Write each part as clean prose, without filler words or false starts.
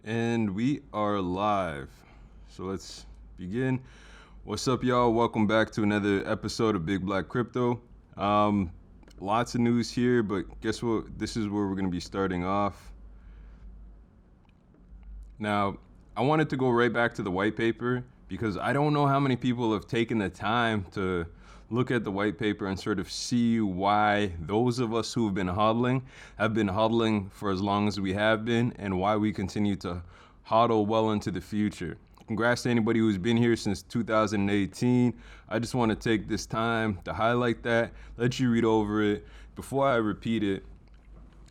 And we are live. So let's begin. What's up, y'all? Welcome back to another episode of BigBlackCrypto. Lots of news here, but guess what? This is where we're going to be starting off. Now, I wanted to go right back to the white paper because I don't know how many people have taken the time to look at the white paper and sort of see why those of us who have been hodling for as long as we have been, and why we continue to hodl well into the future. Congrats to anybody who's been here since 2018. I just want to take this time to highlight that, let you read over it. Before I repeat it,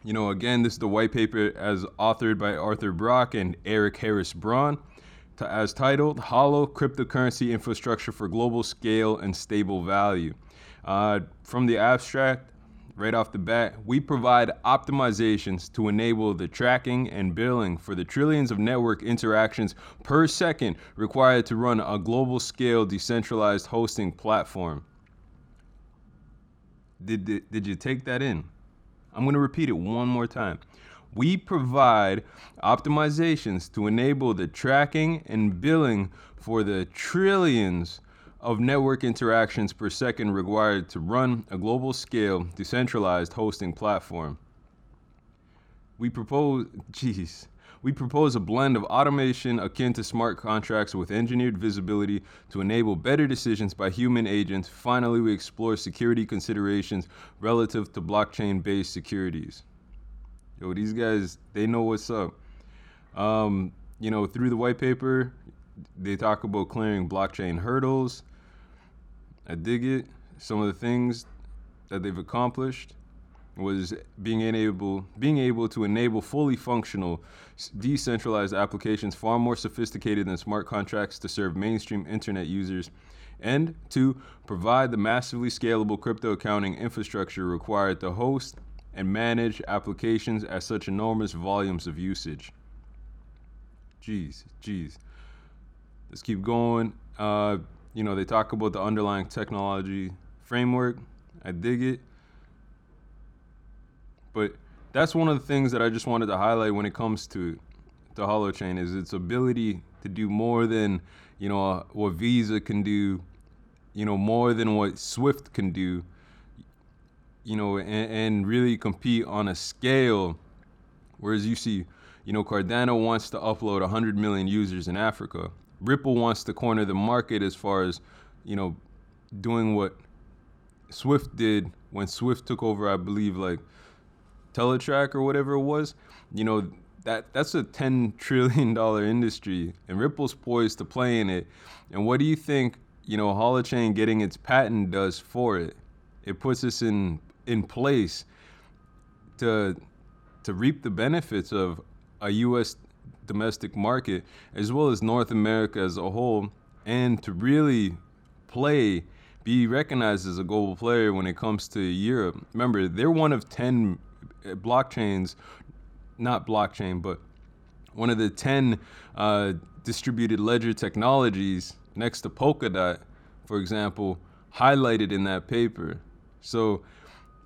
again, this is the white paper as authored by Arthur Brock and Eric Harris Braun, as titled Holo Cryptocurrency Infrastructure for Global Scale and Stable Value. From the abstract, right off the bat, we provide optimizations to enable the tracking and billing for the trillions of network interactions per second required to run a global scale decentralized hosting platform. Did you take that in? I'm going to repeat it one more time. We provide optimizations to enable the tracking and billing for the trillions of network interactions per second required to run a global scale decentralized hosting platform. We propose a blend of automation akin to smart contracts with engineered visibility to enable better decisions by human agents. Finally, we explore security considerations relative to blockchain-based securities. Yo, these guys, they know what's up. Through the white paper, they talk about clearing blockchain hurdles. I dig it. Some of the things that they've accomplished was being able to enable fully functional decentralized applications far more sophisticated than smart contracts to serve mainstream internet users, and to provide the massively scalable crypto accounting infrastructure required to host and manage applications at such enormous volumes of usage. Jeez. Let's keep going. They talk about the underlying technology framework. I dig it. But that's one of the things that I just wanted to highlight when it comes to Holochain is its ability to do more than, what Visa can do, more than what Swift can do, and really compete on a scale. Whereas you see, Cardano wants to upload 100 million users in Africa. Ripple wants to corner the market as far as, doing what Swift did when Swift took over, I believe, like Teletrack or whatever it was. That's a $10 trillion industry, and Ripple's poised to play in it. And what do you think, Holochain getting its patent does for it? It puts us in place to reap the benefits of a U.S. domestic market as well as North America as a whole, and to really be recognized as a global player when it comes to Europe. Remember, they're one of 10 blockchains, not blockchain, but one of the 10 distributed ledger technologies next to Polkadot, for example, highlighted in that paper. So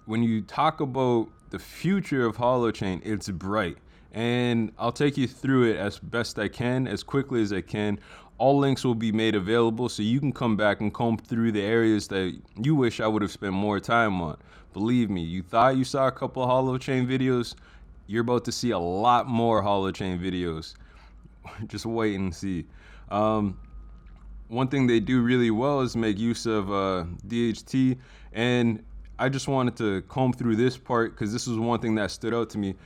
when you talk about the future of Holochain, it's bright. And I'll take you through it as best I can, as quickly as I can. All links will be made available so you can come back and comb through the areas that you wish I would have spent more time on. Believe me, you thought you saw a couple of Holochain videos, you're about to see a lot more Holochain videos. Just wait and see. One thing they do really well is make use of DHT, and I just wanted to comb through this part because this was one thing that stood out to me.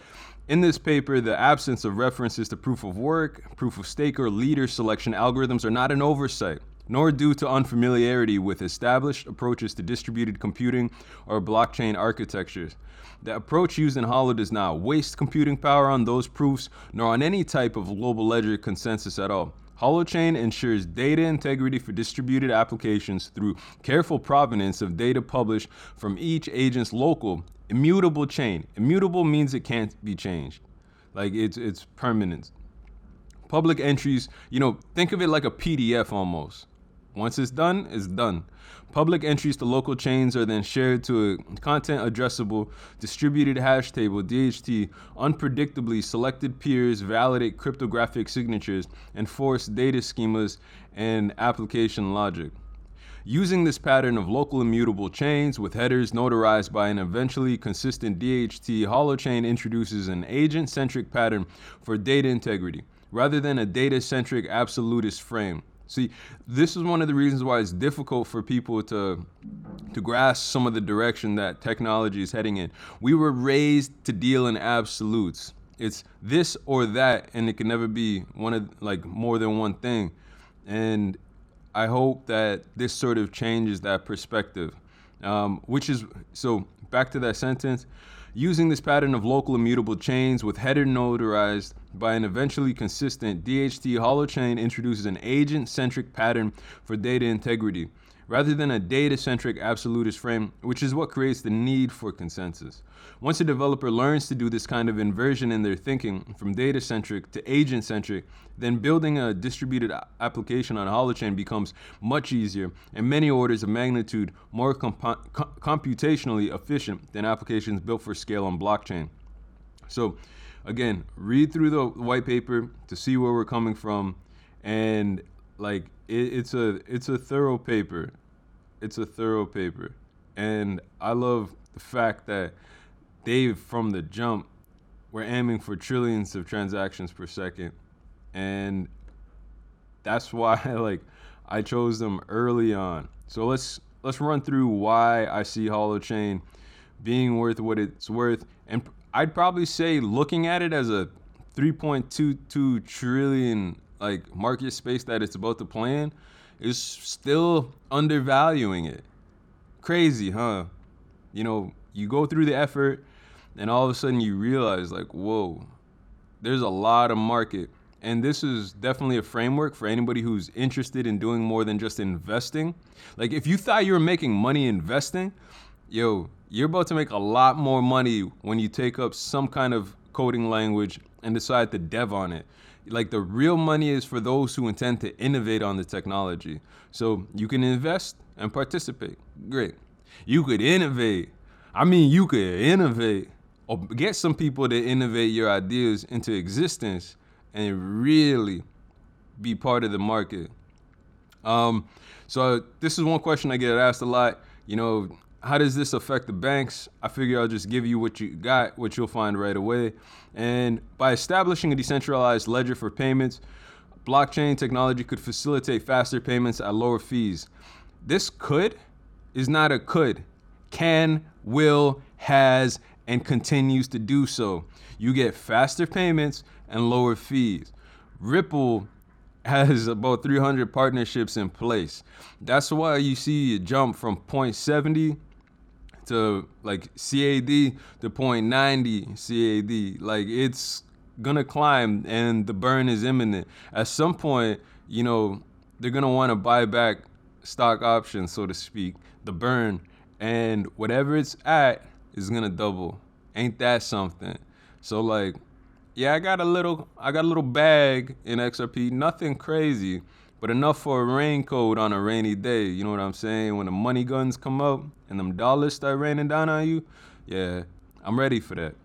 In this paper, the absence of references to proof of work, proof of stake, or leader selection algorithms are not an oversight, nor due to unfamiliarity with established approaches to distributed computing or blockchain architectures. The approach used in Holo does not waste computing power on those proofs, nor on any type of global ledger consensus at all. Holochain ensures data integrity for distributed applications through careful provenance of data published from each agent's local immutable chain. Immutable means it can't be changed. Like it's permanent. Public entries, think of it like a PDF almost. Once it's done, it's done. Public entries to local chains are then shared to a content addressable distributed hash table, DHT. Unpredictably, selected peers validate cryptographic signatures and force data schemas and application logic. Using this pattern of local immutable chains with headers notarized by an eventually consistent DHT, Holochain introduces an agent-centric pattern for data integrity, rather than a data-centric absolutist frame. See, this is one of the reasons why it's difficult for people to grasp some of the direction that technology is heading in. We were raised to deal in absolutes. It's this or that, and it can never be one of more than one thing. And I hope that this sort of changes that perspective. Which is, so back to that sentence, using this pattern of local immutable chains with header notarized by an eventually consistent DHT, Holochain introduces an agent-centric pattern for data integrity, rather than a data-centric absolutist frame, which is what creates the need for consensus. Once a developer learns to do this kind of inversion in their thinking from data-centric to agent-centric, then building a distributed application on Holochain becomes much easier and many orders of magnitude more computationally efficient than applications built for scale on blockchain. So again, read through the white paper to see where we're coming from, and it's a thorough paper. It's a thorough paper. And I love the fact that they, from the jump, were aiming for trillions of transactions per second. And that's why I chose them early on. So let's run through why I see Holochain being worth what it's worth. And I'd probably say, looking at it as a 3.22 trillion market space that it's about to play in, is still undervaluing it. Crazy, huh? You go through the effort and all of a sudden you realize whoa, there's a lot of market. And this is definitely a framework for anybody who's interested in doing more than just investing. If you thought you were making money investing, you're about to make a lot more money when you take up some kind of coding language and decide to dev on it. The real money is for those who intend to innovate on the technology. So you can invest and participate. Great. You could innovate. You could innovate or get some people to innovate your ideas into existence and really be part of the market. So this is one question I get asked a lot. How does this affect the banks? I figure I'll just give you what you got, what you'll find right away. And by establishing a decentralized ledger for payments, blockchain technology could facilitate faster payments at lower fees. This is not a could. Can, will, has, and continues to do so. You get faster payments and lower fees. Ripple has about 300 partnerships in place. That's why you see it jump from 0.70 to CAD to 0.90 CAD. It's gonna climb and the burn is imminent. At some point, they're gonna want to buy back stock options, so to speak, the burn, and whatever it's at is gonna double. Ain't that something? So yeah, I got a little bag in XRP, nothing crazy, but enough for a raincoat on a rainy day. You know what I'm saying? When the money guns come up and them dollars start raining down on you, yeah, I'm ready for that.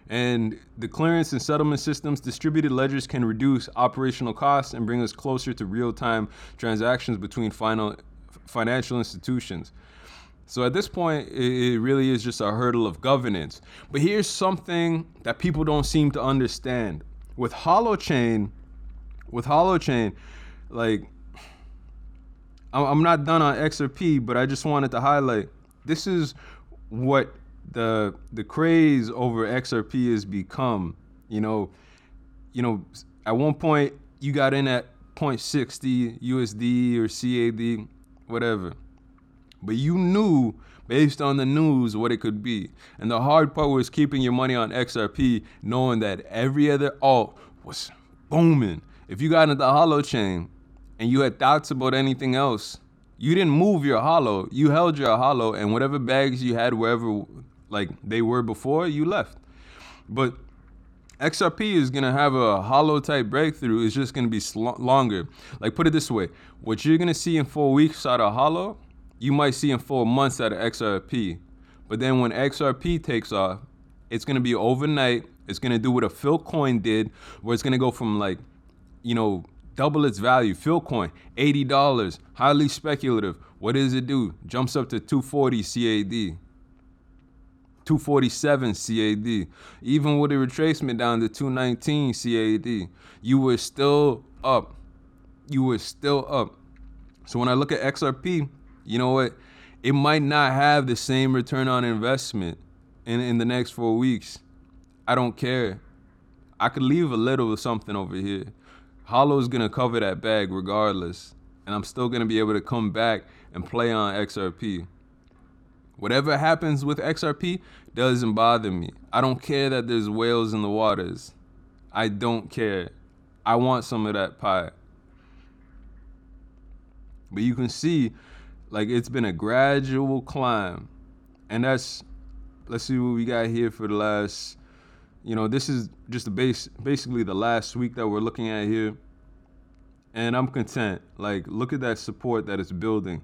And the clearance and settlement systems, distributed ledgers can reduce operational costs and bring us closer to real-time transactions between financial institutions. So at this point, it really is just a hurdle of governance. But here's something that people don't seem to understand. With Holochain, I'm not done on XRP, but I just wanted to highlight, this is what the craze over XRP has become. At one point you got in at 0.60 USD or CAD, whatever. But you knew based on the news what it could be. And the hard part was keeping your money on XRP, knowing that every other alt was booming. If you got into Holochain and you had thoughts about anything else, you didn't move your Holo. You held your Holo, and whatever bags you had wherever they were before, you left. But XRP is going to have a hollow type breakthrough. It's just going to be longer. Like, put it this way. What you're going to see in 4 weeks out of hollow, you might see in 4 months out of XRP. But then when XRP takes off, it's going to be overnight. It's going to do what a Philcoin did, where it's going to go from like, double its value. Philcoin, $80, highly speculative. What does it do? Jumps up to 240 CAD. 247 CAD. Even with a retracement down to 219 CAD, you were still up. So when I look at XRP, you know what? It might not have the same return on investment in the next 4 weeks. I don't care. I could leave a little of something over here. Holo's going to cover that bag regardless. And I'm still going to be able to come back and play on XRP. Whatever happens with XRP doesn't bother me. I don't care that there's whales in the waters. I don't care. I want some of that pie. But you can see, like, it's been a gradual climb. And let's see what we got here for the last, this is just basically the last week that we're looking at here. And I'm content. Like, look at that support that it's building.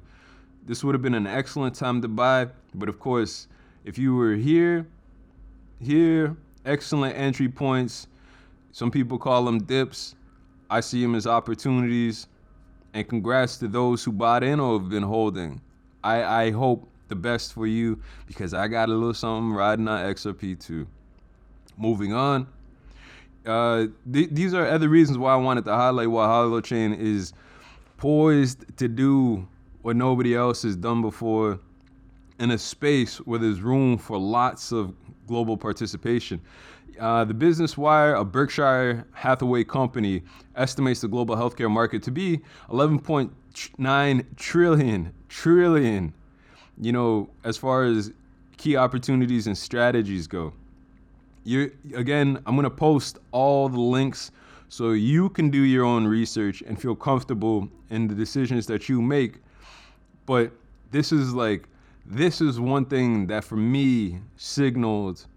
This would have been an excellent time to buy. But of course, if you were here, excellent entry points. Some people call them dips. I see them as opportunities. And congrats to those who bought in or have been holding. I hope the best for you, because I got a little something riding on XRP too. Moving on. These are other reasons why I wanted to highlight why Holochain is poised to do what nobody else has done before in a space where there's room for lots of global participation. The Business Wire, a Berkshire Hathaway company, estimates the global healthcare market to be 11.9 trillion, as far as key opportunities and strategies go. I'm going to post all the links so you can do your own research and feel comfortable in the decisions that you make. But this is one thing that for me signaled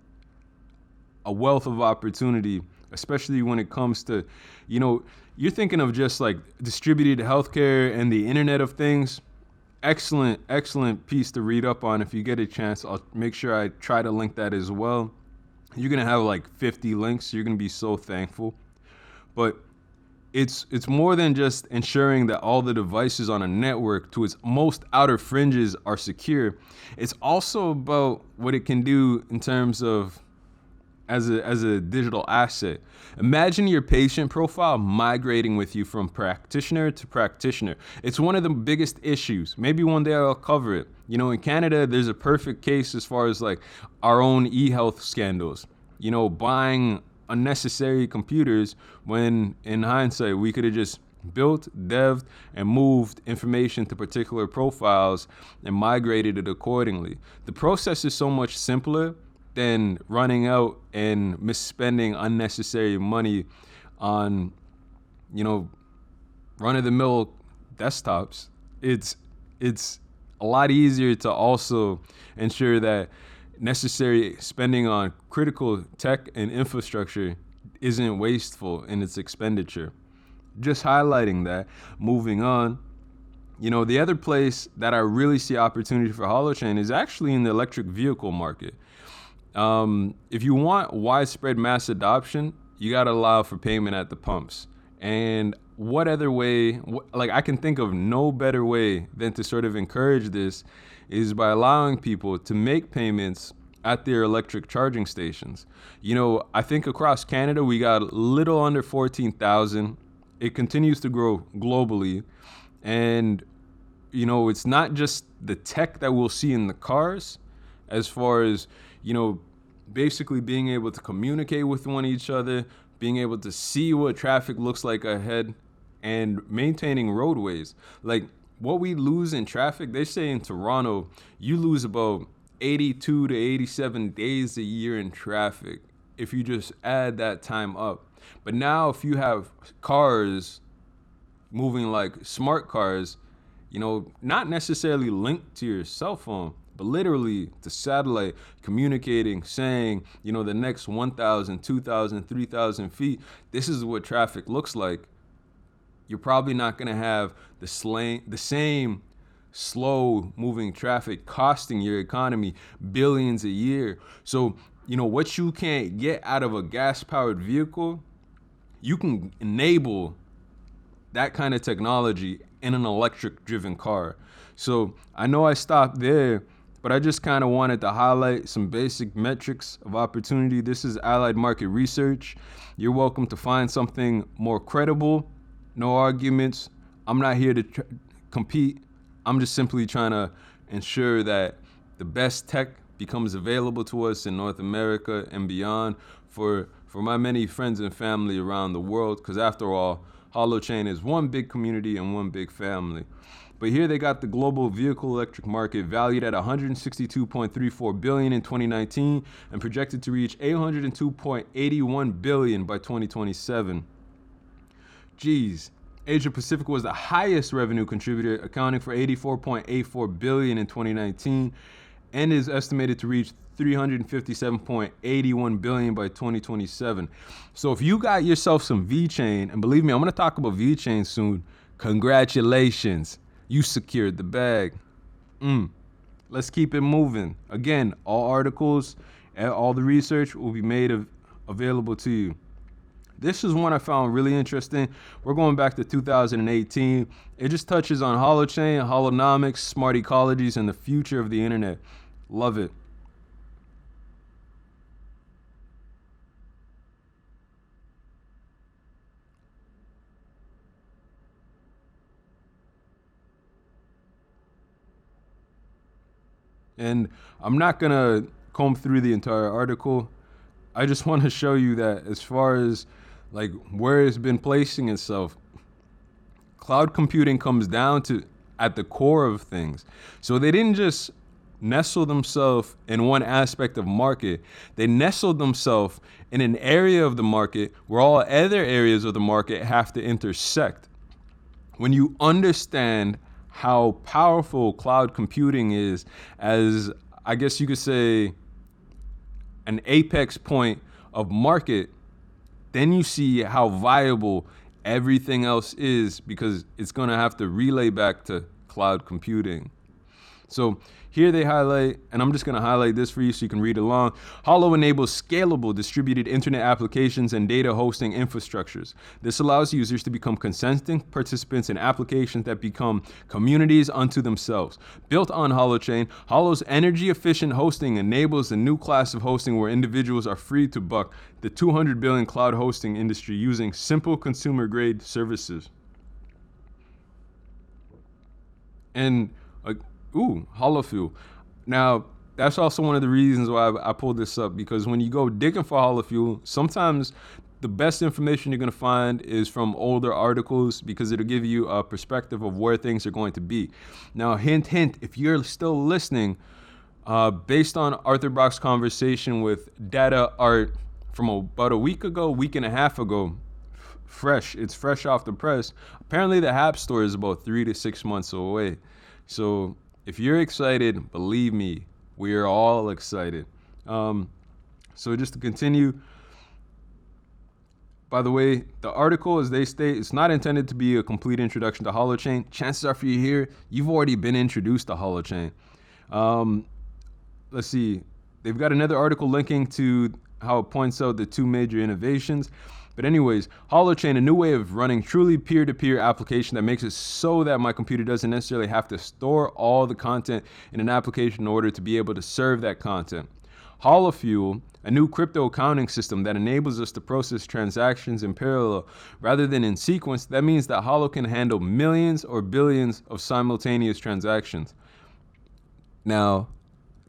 a wealth of opportunity, especially when it comes to, you're thinking of just like distributed healthcare and the Internet of Things. Excellent piece to read up on. If you get a chance, I'll make sure I try to link that as well. You're going to have like 50 links. You're going to be so thankful. But it's more than just ensuring that all the devices on a network to its most outer fringes are secure. It's also about what it can do in terms of as a digital asset. Imagine your patient profile migrating with you from practitioner to practitioner. It's one of the biggest issues. Maybe one day I'll cover it. In Canada, there's a perfect case as far as like our own e-health scandals. Buying unnecessary computers when in hindsight we could have just built, devved, and moved information to particular profiles and migrated it accordingly. The process is so much simpler than running out and misspending unnecessary money on, run-of-the-mill desktops. It's a lot easier to also ensure that necessary spending on critical tech and infrastructure isn't wasteful in its expenditure. Just highlighting that. Moving on. The other place that I really see opportunity for Holochain is actually in the electric vehicle market. If you want widespread mass adoption, you got to allow for payment at the pumps. And what other way, I can think of no better way than to sort of encourage this is by allowing people to make payments at their electric charging stations. I think across Canada, we got a little under 14,000. It continues to grow globally. And, it's not just the tech that we'll see in the cars as far as, basically being able to communicate with each other, being able to see what traffic looks like ahead, and maintaining roadways. Like what we lose in traffic, they say in Toronto, you lose about 82 to 87 days a year in traffic if you just add that time up. But now if you have cars moving like smart cars, not necessarily linked to your cell phone, but literally the satellite communicating, saying, the next 1,000, 2,000, 3,000 feet, this is what traffic looks like. You're probably not going to have the same slow moving traffic costing your economy billions a year. So, what you can't get out of a gas powered vehicle, you can enable that kind of technology in an electric driven car. So I know I stopped there, but I just kind of wanted to highlight some basic metrics of opportunity. This is Allied Market Research. You're welcome to find something more credible. No arguments. I'm not here to compete. I'm just simply trying to ensure that the best tech becomes available to us in North America and beyond for my many friends and family around the world, because after all, Holochain is one big community and one big family. But here they got the global vehicle electric market valued at 162.34 billion in 2019 and projected to reach 802.81 billion by 2027. Geez, Asia Pacific was the highest revenue contributor, accounting for 84.84 billion in 2019 and is estimated to reach 357.81 billion by 2027. So if you got yourself some VeChain, and believe me, I'm going to talk about VeChain soon, congratulations, you secured the bag. Let's keep it moving. Again, all articles and all the research will be made available to you. This is one I found really interesting. We're going back to 2018. It just touches on Holochain, holonomics, smart ecologies, and the future of the internet. Love it. And I'm not going to comb through the entire article. I just want to show you that as far as like where it's been placing itself, cloud computing comes down to at the core of things. So they didn't just nestle themselves in one aspect of market. They nestled themselves in an area of the market where all other areas of the market have to intersect. When you understand how powerful cloud computing is as, I guess you could say, an apex point of market, then you see how viable everything else is, because it's going to have to relay back to cloud computing. So here they highlight, and I'm just going to highlight this for you so you can read along. Holo enables scalable distributed internet applications and data hosting infrastructures. This allows users to become consenting participants in applications that become communities unto themselves. Built on Holochain, Holo's energy-efficient hosting enables a new class of hosting where individuals are free to buck the 200 billion cloud hosting industry using simple consumer-grade services. And Holofuel. Now, that's also one of the reasons why I pulled this up, because when you go digging for Holofuel, sometimes the best information you're going to find is from older articles, because it'll give you a perspective of where things are going to be. Now, hint, if you're still listening, based on Arthur Brock's conversation with Data Art from about a week and a half ago, it's fresh off the press. Apparently the App Store is about 3 to 6 months away. So if you're excited, believe me, we are all excited. So just to continue, by the way, the article, as they state, it's not intended to be a complete introduction to Holochain. Chances are for you here, you've already been introduced to Holochain. Let's see. They've got another article linking to how it points out the two major innovations. But anyways, Holochain, a new way of running truly peer-to-peer application that makes it so that my computer doesn't necessarily have to store all the content in an application in order to be able to serve that content. Holofuel, a new crypto accounting system that enables us to process transactions in parallel rather than in sequence. That means that Holo can handle millions or billions of simultaneous transactions. Now,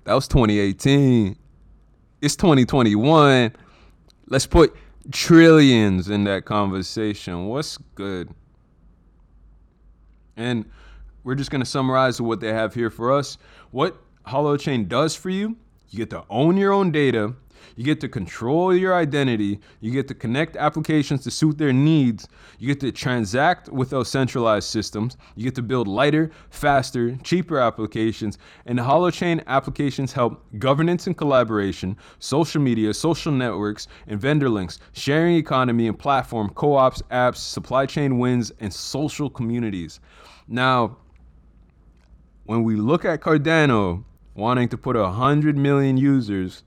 that was 2018. It's 2021. Let's put trillions in that conversation. What's good? And we're just going to summarize what they have here for us. What Holochain does for you: you get to own your own data. You get to control your identity. You get to connect applications to suit their needs. You get to transact without centralized systems. You get to build lighter, faster, cheaper applications. And the Holochain applications help governance and collaboration, social media, social networks, and vendor links, sharing economy and platform, co-ops, apps, supply chain wins, and social communities. Now, when we look at Cardano wanting to put 100 million users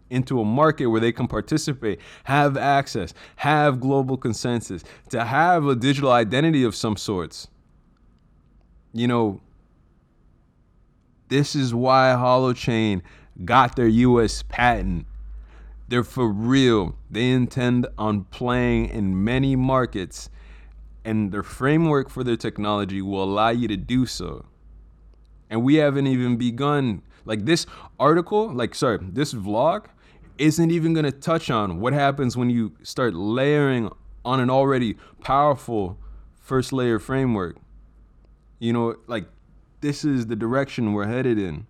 into a market where they can participate, have access, have global consensus, to have a digital identity of some sorts, this is why Holochain got their US patent. They're for real. They intend on playing in many markets, and their framework for their technology will allow you to do so. And we haven't even begun. Like this article, this vlog isn't even going to touch on what happens when you start layering on an already powerful first layer framework. This is the direction we're headed in.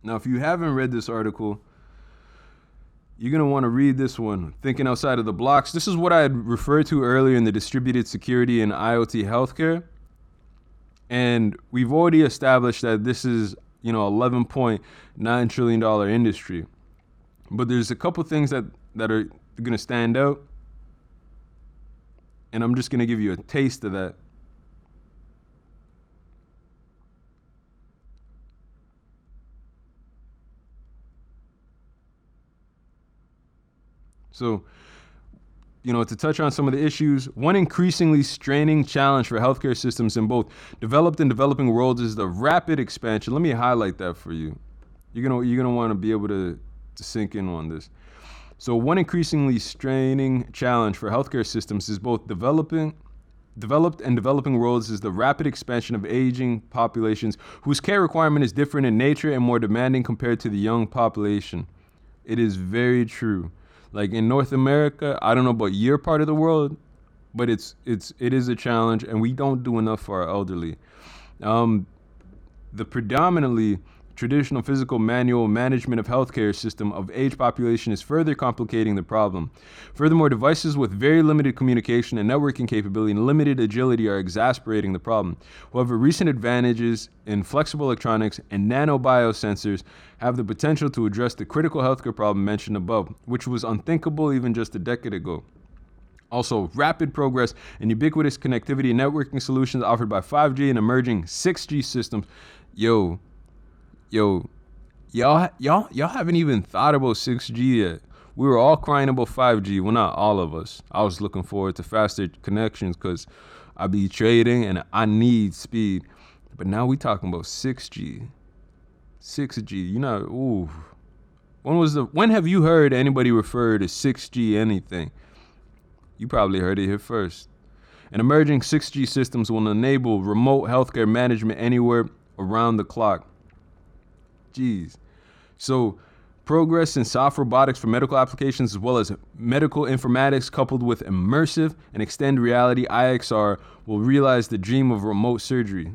Now, if you haven't read this article, you're going to want to read this one, Thinking Outside of the Blocks. This is what I had referred to earlier in the distributed security and IoT healthcare. And we've already established that this is, $11.9 trillion industry. But there's a couple things that are going to stand out. And I'm just going to give you a taste of that. So, to touch on some of the issues, one increasingly straining challenge for healthcare systems in both developed and developing worlds is the rapid expansion. Let me highlight that for you. You're gonna want to be able to sink in on this. So, one increasingly straining challenge for healthcare systems is both developed and developing worlds is the rapid expansion of aging populations whose care requirement is different in nature and more demanding compared to the young population. It is very true. Like in North America, I don't know about your part of the world, but it is a challenge, and we don't do enough for our elderly. The predominantly traditional physical manual management of healthcare system of age population is further complicating the problem. Furthermore, devices with very limited communication and networking capability and limited agility are exacerbating the problem. However, recent advantages in flexible electronics and nanobiosensors have the potential to address the critical healthcare problem mentioned above, which was unthinkable even just a decade ago. Also, rapid progress in ubiquitous connectivity and networking solutions offered by 5G and emerging 6G systems. Y'all haven't even thought about 6G yet. We were all crying about 5G. Well, not all of us. I was looking forward to faster connections because I be trading and I need speed. But now we talking about 6G. 6G, when have you heard anybody refer to 6G anything? You probably heard it here first. And emerging 6G systems will enable remote healthcare management anywhere around the clock. Jeez. So progress in soft robotics for medical applications as well as medical informatics coupled with immersive and extended reality IXR will realize the dream of remote surgery.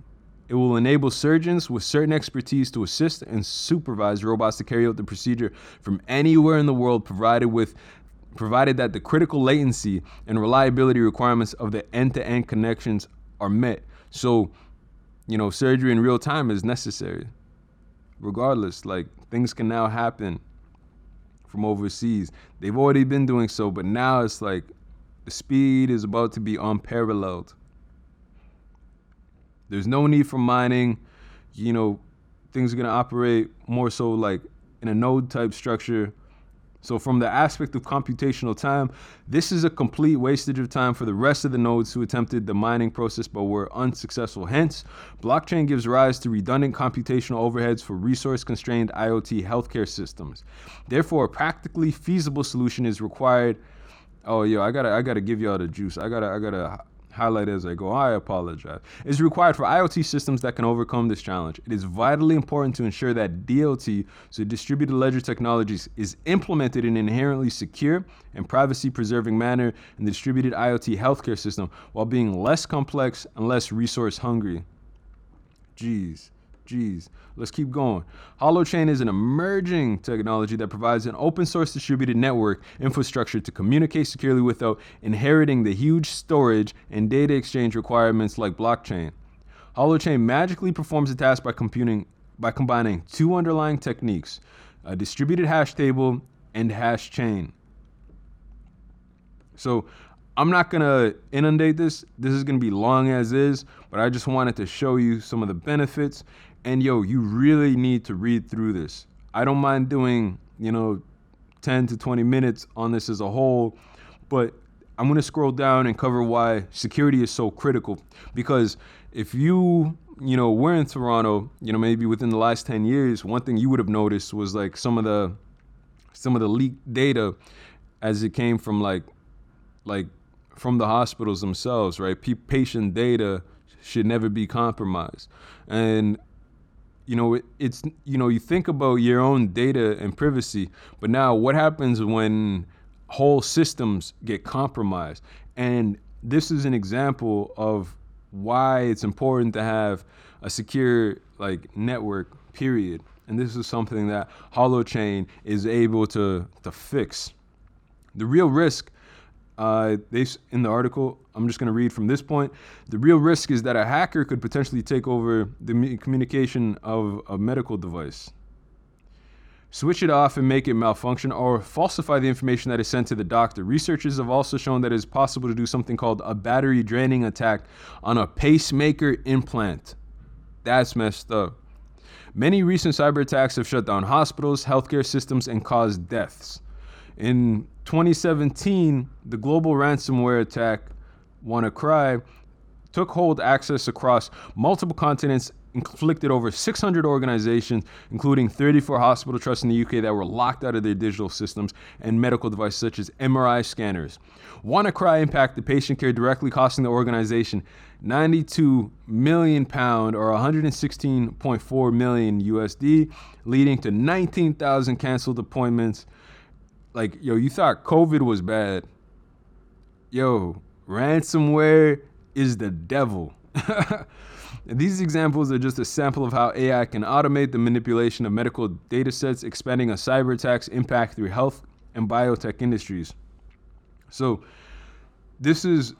It will enable surgeons with certain expertise to assist and supervise robots to carry out the procedure from anywhere in the world, provided that the critical latency and reliability requirements of the end-to-end connections are met. So, surgery in real time is necessary. Regardless, things can now happen from overseas. They've already been doing so, but now it's the speed is about to be unparalleled. There's no need for mining. Things are going to operate more so in a node type structure. So from the aspect of computational time, this is a complete wastage of time for the rest of the nodes who attempted the mining process but were unsuccessful. Hence, blockchain gives rise to redundant computational overheads for resource-constrained IoT healthcare systems. Therefore, a practically feasible solution is required. Oh, I gotta give y'all the juice. I gotta highlight as I go. I apologize. It's required for IoT systems that can overcome this challenge. It is vitally important to ensure that DLT, so distributed ledger technologies, is implemented in an inherently secure and privacy-preserving manner in the distributed IoT healthcare system while being less complex and less resource-hungry. Jeez. Let's keep going. Holochain is an emerging technology that provides an open source distributed network infrastructure to communicate securely without inheriting the huge storage and data exchange requirements like blockchain. Holochain magically performs a task by combining two underlying techniques, a distributed hash table and hash chain. So I'm not going to inundate this. This is going to be long as is, but I just wanted to show you some of the benefits. And you really need to read through this. I don't mind doing, 10 to 20 minutes on this as a whole, but I'm going to scroll down and cover why security is so critical. Because if we're in Toronto, maybe within the last 10 years, one thing you would have noticed was like some of the leaked data as it came from like from the hospitals themselves, right? Patient data should never be compromised. And you think about your own data and privacy, but now what happens when whole systems get compromised? And this is an example of why it's important to have a secure network, period. And this is something that Holochain is able to fix. The real risk, in the article, I'm just going to read from this point. The real risk is that a hacker could potentially take over the communication of a medical device, switch it off and make it malfunction, or falsify the information that is sent to the doctor. Researchers have also shown that it is possible to do something called a battery draining attack on a pacemaker implant. That's messed up. Many recent cyber attacks have shut down hospitals, healthcare systems, and caused deaths. In 2017, the global ransomware attack, WannaCry, took hold access across multiple continents, inflicted over 600 organizations, including 34 hospital trusts in the UK that were locked out of their digital systems, and medical devices such as MRI scanners. WannaCry impacted patient care directly, costing the organization £92 million or 116.4 million USD, leading to 19,000 canceled appointments. You thought COVID was bad. Ransomware is the devil. These examples are just a sample of how AI can automate the manipulation of medical data sets, expanding a cyber attack's impact through health and biotech industries. So this is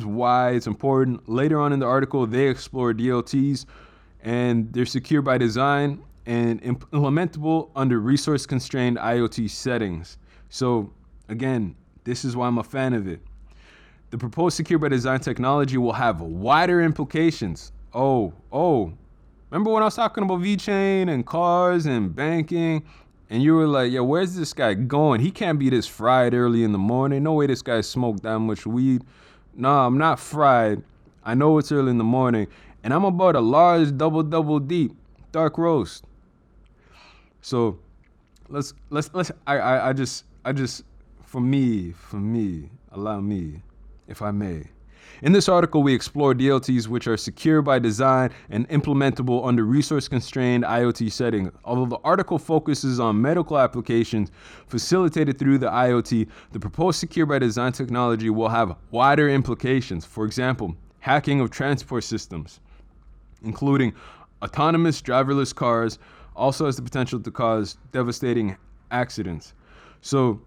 why it's important. Later on in the article, they explore DLTs, and they're secure by design and implementable under resource-constrained IoT settings. So again, this is why I'm a fan of it. The proposed secure by design technology will have wider implications. Oh, remember when I was talking about VeChain and cars and banking, and you were like, where's this guy going? He can't be this fried early in the morning. No way this guy smoked that much weed. Nah, I'm not fried. I know it's early in the morning, and I'm about a large double deep dark roast. So I just for me, allow me, if I may. In this article, we explore DLTs, which are secure by design and implementable under resource-constrained IoT settings. Although the article focuses on medical applications facilitated through the IoT, the proposed secure by design technology will have wider implications. For example, hacking of transport systems, including autonomous driverless cars, also has the potential to cause devastating accidents. So,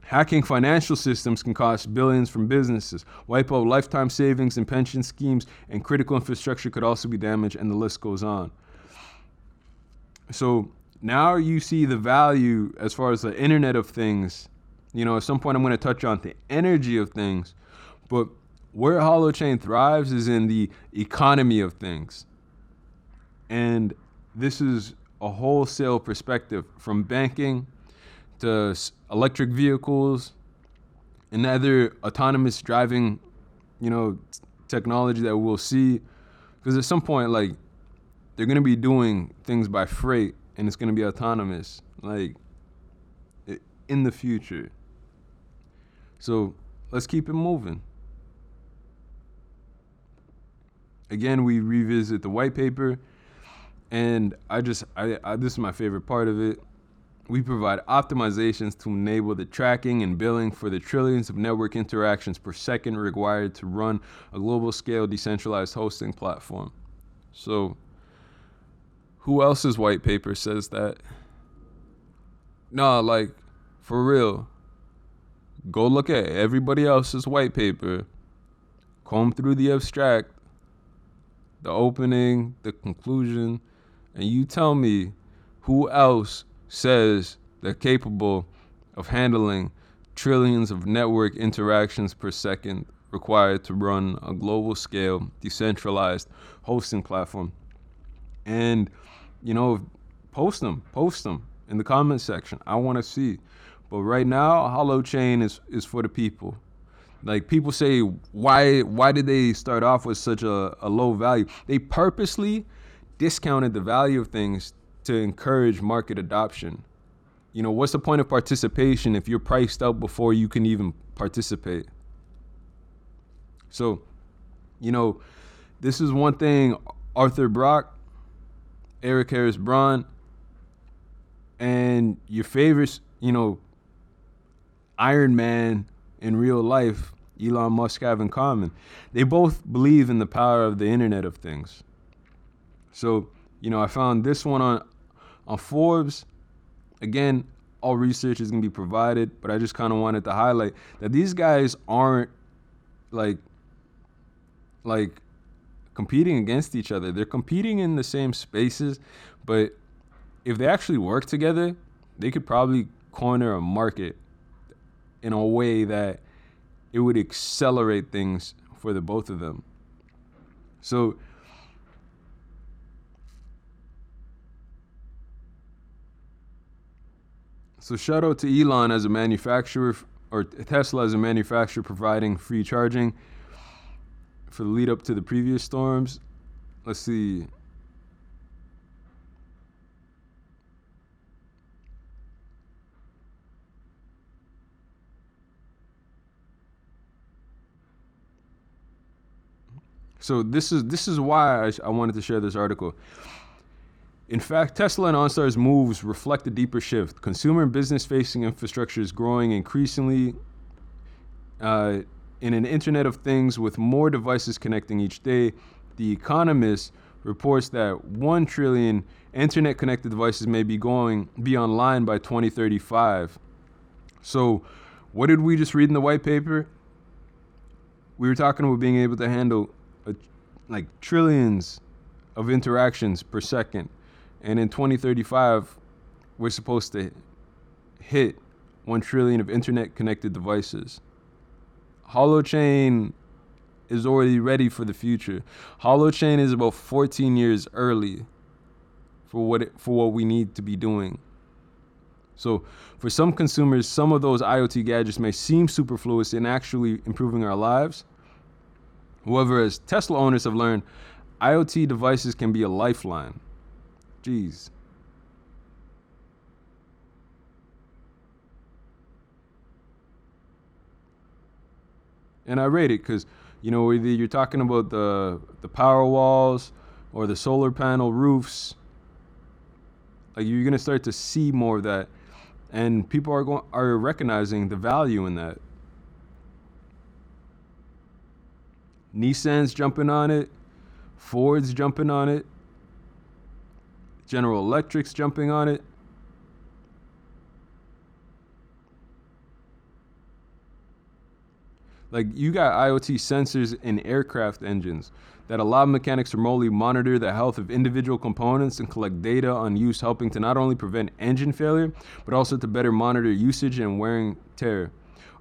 hacking financial systems can cost billions from businesses, wipe out lifetime savings and pension schemes, and critical infrastructure could also be damaged, and the list goes on. So now you see the value as far as the Internet of Things. At some point I'm going to touch on the energy of things, but where Holochain thrives is in the economy of things. And this is a wholesale perspective, from banking to electric vehicles and other autonomous driving, technology that we'll see. Because at some point, they're going to be doing things by freight, and it's going to be autonomous, in the future. So let's keep it moving. Again, we revisit the white paper, and this is my favorite part of it. We provide optimizations to enable the tracking and billing for the trillions of network interactions per second required to run a global scale decentralized hosting platform. So Who else's white paper says that? No, like, for real. Go look at everybody else's white paper. Comb through the abstract, the opening, the conclusion, and you tell me who else says they're capable of handling trillions of network interactions per second required to run a global scale, decentralized hosting platform. And, you know, post them in the comment section. I want to see. But right now, Holochain is for the people. Like, people say, why did they start off with such a low value? They purposely discounted the value of things to encourage market adoption. You know, what's the point of participation if you're priced out before you can even participate? So, you know, this is one thing Arthur Brock, Eric Harris Braun, and your favorites, you know, Iron Man in real life, Elon Musk, have in common. They both believe in the power of the Internet of Things. So, you know, I found this one on Forbes. Again, all research is going to be provided, but I just kind of wanted to highlight that these guys aren't like competing against each other. They're competing in the same spaces, but if they actually work together, they could probably corner a market in a way that it would accelerate things for the both of them. So shout out to Elon as a manufacturer, or Tesla as a manufacturer, providing free charging for the lead up to the previous storms. Let's see. So this is why I wanted to share this article. In fact, Tesla and OnStar's moves reflect a deeper shift. Consumer and business-facing infrastructure is growing increasingly in an Internet of Things with more devices connecting each day. The Economist reports that 1 trillion Internet-connected devices may be online by 2035. So what did we just read in the white paper? We were talking about being able to handle like trillions of interactions per second. And in 2035, we're supposed to hit 1 trillion of internet-connected devices. Holochain is already ready for the future. Holochain is about 14 years early for what we need to be doing. So for some consumers, some of those IoT gadgets may seem superfluous in actually improving our lives. However, as Tesla owners have learned, IoT devices can be a lifeline. Jeez. And I rate it because, you know, whether you're talking about the power walls or the solar panel roofs, like, you're gonna start to see more of that, and people are recognizing the value in that. Nissan's jumping on it, Ford's jumping on it, General Electric's jumping on it. Like, you got IoT sensors in aircraft engines that allow mechanics to remotely monitor the health of individual components and collect data on use, helping to not only prevent engine failure, but also to better monitor usage and wear and tear.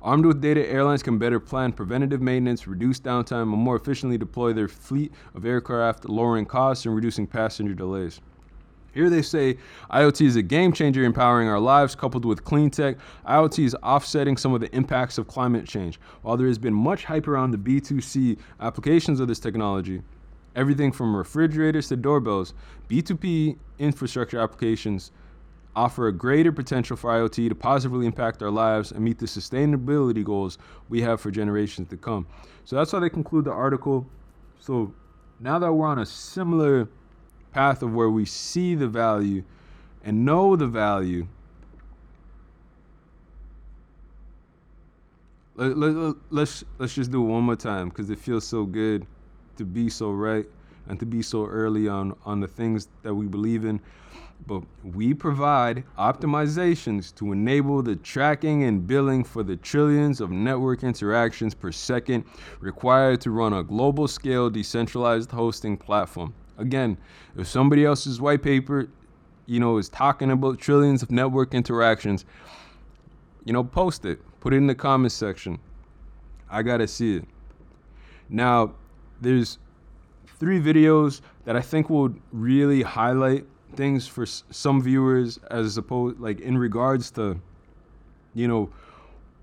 Armed with data, airlines can better plan preventative maintenance, reduce downtime, and more efficiently deploy their fleet of aircraft, lowering costs and reducing passenger delays. Here they say IoT is a game changer, empowering our lives. Coupled with clean tech, IoT is offsetting some of the impacts of climate change. While there has been much hype around the B2C applications of this technology, everything from refrigerators to doorbells, B2P infrastructure applications offer a greater potential for IoT to positively impact our lives and meet the sustainability goals we have for generations to come. So that's how they conclude the article. So now that we're on a similar path of where we see the value and know the value, let's just do it one more time because it feels so good to be so right. and to be so early on the things that we believe in. But we provide optimizations to enable the tracking and billing for the trillions of network interactions per second required to run a global scale decentralized hosting platform. Again, if somebody else's white paper, is talking about trillions of network interactions, post it, put it in the comments section. I gotta see it. Now, there's 3 videos that I think will really highlight things for some viewers, as opposed, like, in regards to,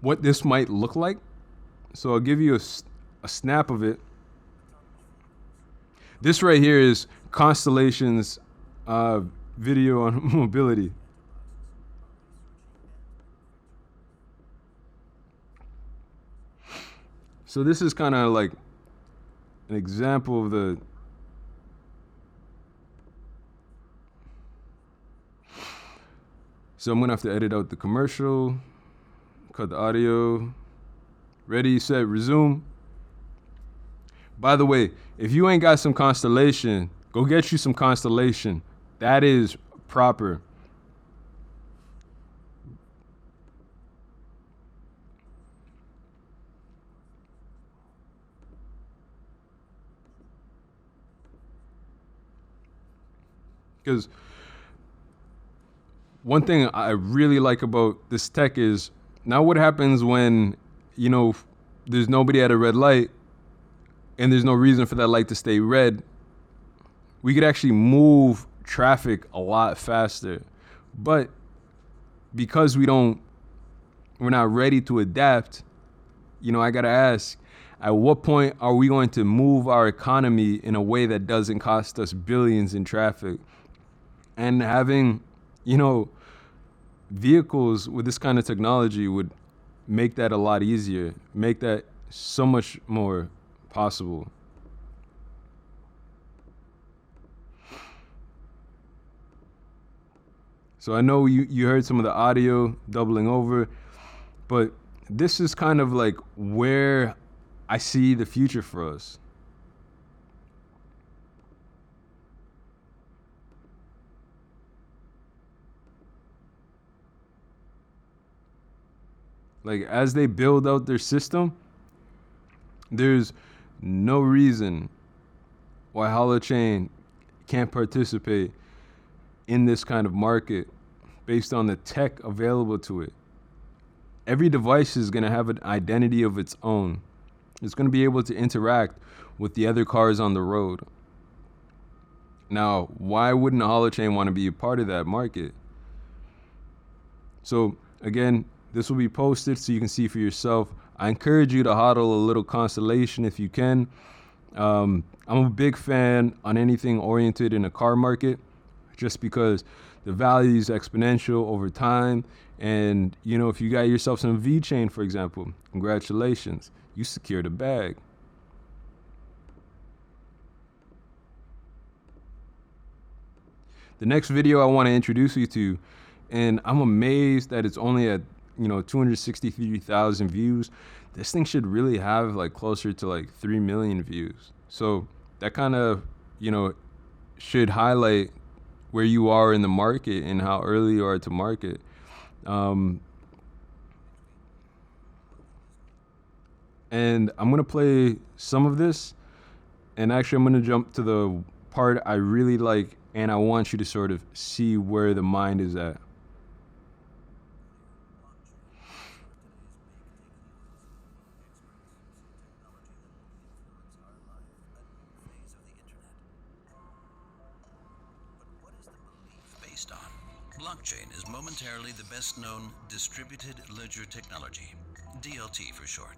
what this might look like. So I'll give you a snap of it. This right here is Constellation's video on mobility. So this is kind of like an example of the So I'm gonna have to edit out the commercial, cut the audio. Ready, set, resume. By the way, if you ain't got some Constellation, go get you some Constellation. That is proper. Because one thing I really like about this tech is, now what happens when, there's nobody at a red light and there's no reason for that light to stay red? We could actually move traffic a lot faster. But because we're not ready to adapt, I gotta ask, at what point are we going to move our economy in a way that doesn't cost us billions in traffic? And having, vehicles with this kind of technology would make that a lot easier, make that so much more possible. So I know you heard some of the audio doubling over, but this is kind of like where I see the future for us. Like, as they build out their system, there's no reason why Holochain can't participate in this kind of market based on the tech available to it. Every device is going to have an identity of its own. It's going to be able to interact with the other cars on the road. Now, why wouldn't Holochain want to be a part of that market? So, again, this will be posted so you can see for yourself. I encourage you to hodl a little Constellation if you can. I'm a big fan on anything oriented in a car market, just because the value is exponential over time. And, if you got yourself some VeChain, for example, congratulations, you secured a bag. The next video I want to introduce you to, and I'm amazed that it's only at 263,000 views. This thing should really have like closer to like 3 million views. So that kind of, should highlight where you are in the market and how early you are to market. And I'm going to play some of this, and actually I'm going to jump to the part I really like, and I want you to sort of see where the mind is at. Blockchain is momentarily the best known distributed ledger technology, DLT for short.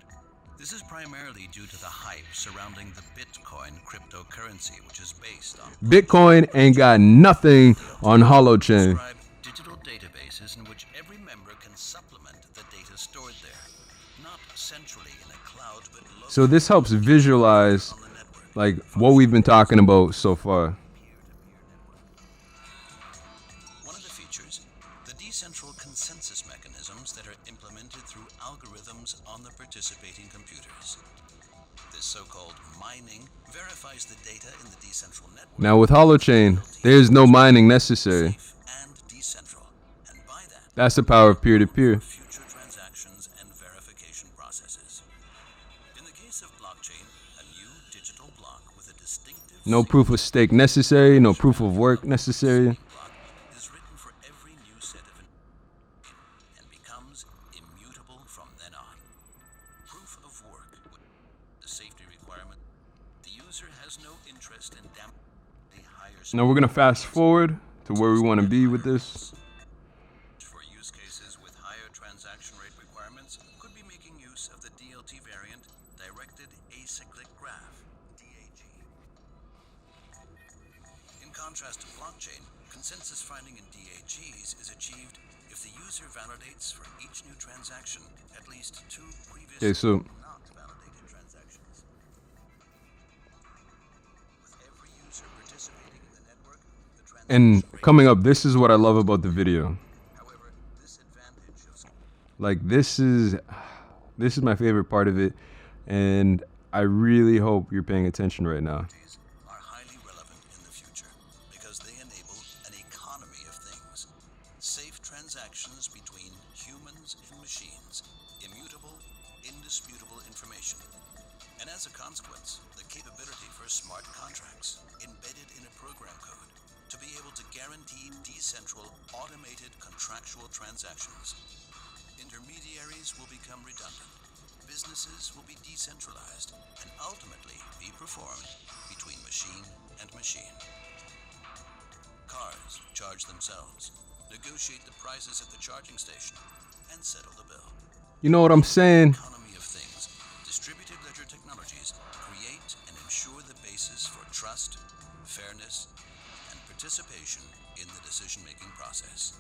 This is primarily due to the hype surrounding the Bitcoin cryptocurrency, which is based on Bitcoin ain't got nothing on Holochain. Digital databases in which every member can supplement the data stored there, not centrally in a cloud, but locally. So this helps visualize like what we've been talking about so far. Central consensus mechanisms that are implemented through algorithms on the participating computers. This so-called mining verifies the data in the decentral network. Now with Holochain, there is no mining necessary. Safe and decentral, and by that, That's the power of peer-to-peer. future transactions and verification processes. In the case of blockchain, a new digital block with a distinctive No proof of stake necessary, no proof of work necessary. block is written for every new set of and becomes immutable from then on. Proof of work, the safety requirement. The user has no interest in the higher. Now we're gonna fast forward to where we want to be with this. For use cases with higher transaction rate requirements, could be making use of the DLT variant, directed acyclic graph, DAG. In contrast to blockchain, consensus finding in DAGs is achieved if the user validates for each new transaction at least two previously Okay, so not validated transactions. With every user participating in the network, the transaction and rate. coming up, this is what I love about the video. However, this advantage of Like this is my favorite part of it, and I really hope you're paying attention right now. are highly relevant in the future because they enable an economy of things, safe transactions between humans and machines, immutable, indisputable information, and as a consequence, the capability for smart contracts embedded in a program code to be able to guarantee decentral, automated contractual transactions. Intermediaries will become redundant. Businesses will be decentralized and ultimately be performed between machine and machine. Cars charge themselves, negotiate the prices at the charging station, and settle the bill. You know what I'm saying? Economy of things, distributed ledger technologies create and ensure the basis for trust, fairness, and participation in the decision-making process.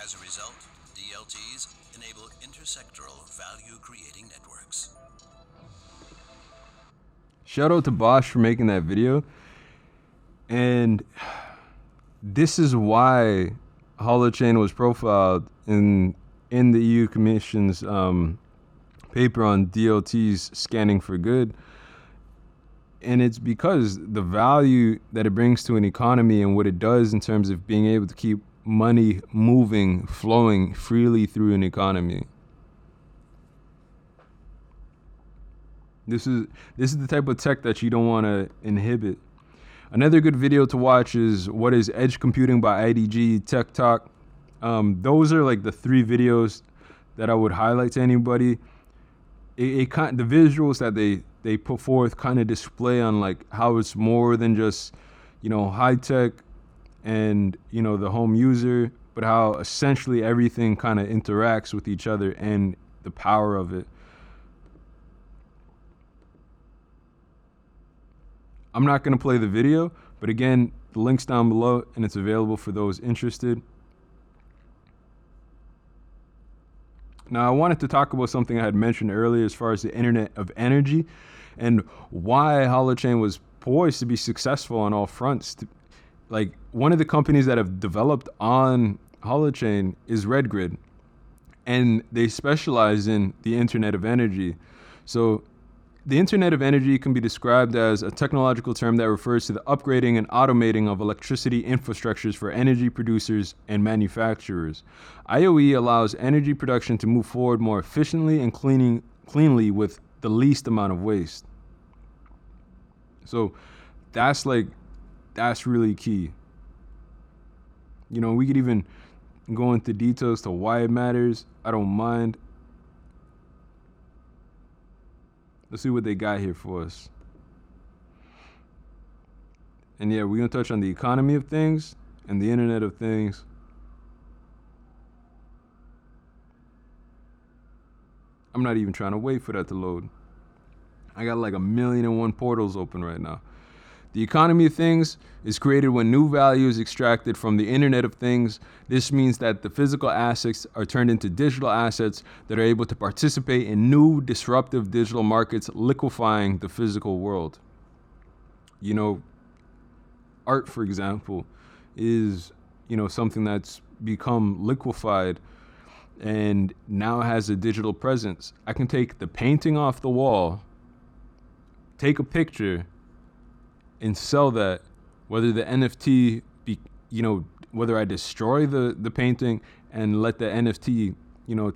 As a result, DLTs enable intersectoral value-creating networks. Shout out to Bosch for making that video. And this is why Holochain was profiled in the EU Commission's paper on DLTs scanning for good. And it's because the value that it brings to an economy and what it does in terms of being able to keep money moving, flowing freely through an economy. This is the type of tech that you don't want to inhibit. Another good video to watch is What is Edge Computing by IDG Tech Talk. Those are like the three videos that I would highlight to anybody. The visuals that they put forth kind of display on like how it's more than just, high tech and, the home user, but how essentially everything kind of interacts with each other and the power of it. I'm not going to play the video, but again, the link's down below and it's available for those interested. Now, I wanted to talk about something I had mentioned earlier as far as the Internet of Energy and why Holochain was poised to be successful on all fronts. Like, one of the companies that have developed on Holochain is RedGrid, and they specialize in the Internet of Energy. So the Internet of Energy can be described as a technological term that refers to the upgrading and automating of electricity infrastructures for energy producers and manufacturers. IOE allows energy production to move forward more efficiently and cleanly with the least amount of waste. So that's really key. We could even go into details to why it matters. I don't mind. Let's see what they got here for us. And yeah, we're going to touch on the economy of things and the Internet of Things. I'm not even trying to wait for that to load. I got like 1,000,001 portals open right now. The economy of things is created when new value is extracted from the Internet of Things. This means that the physical assets are turned into digital assets that are able to participate in new disruptive digital markets, liquefying the physical world. Art, for example, is, something that's become liquefied and now has a digital presence. I can take the painting off the wall take a picture and sell that, whether the NFT be, whether I destroy the painting and let the NFT,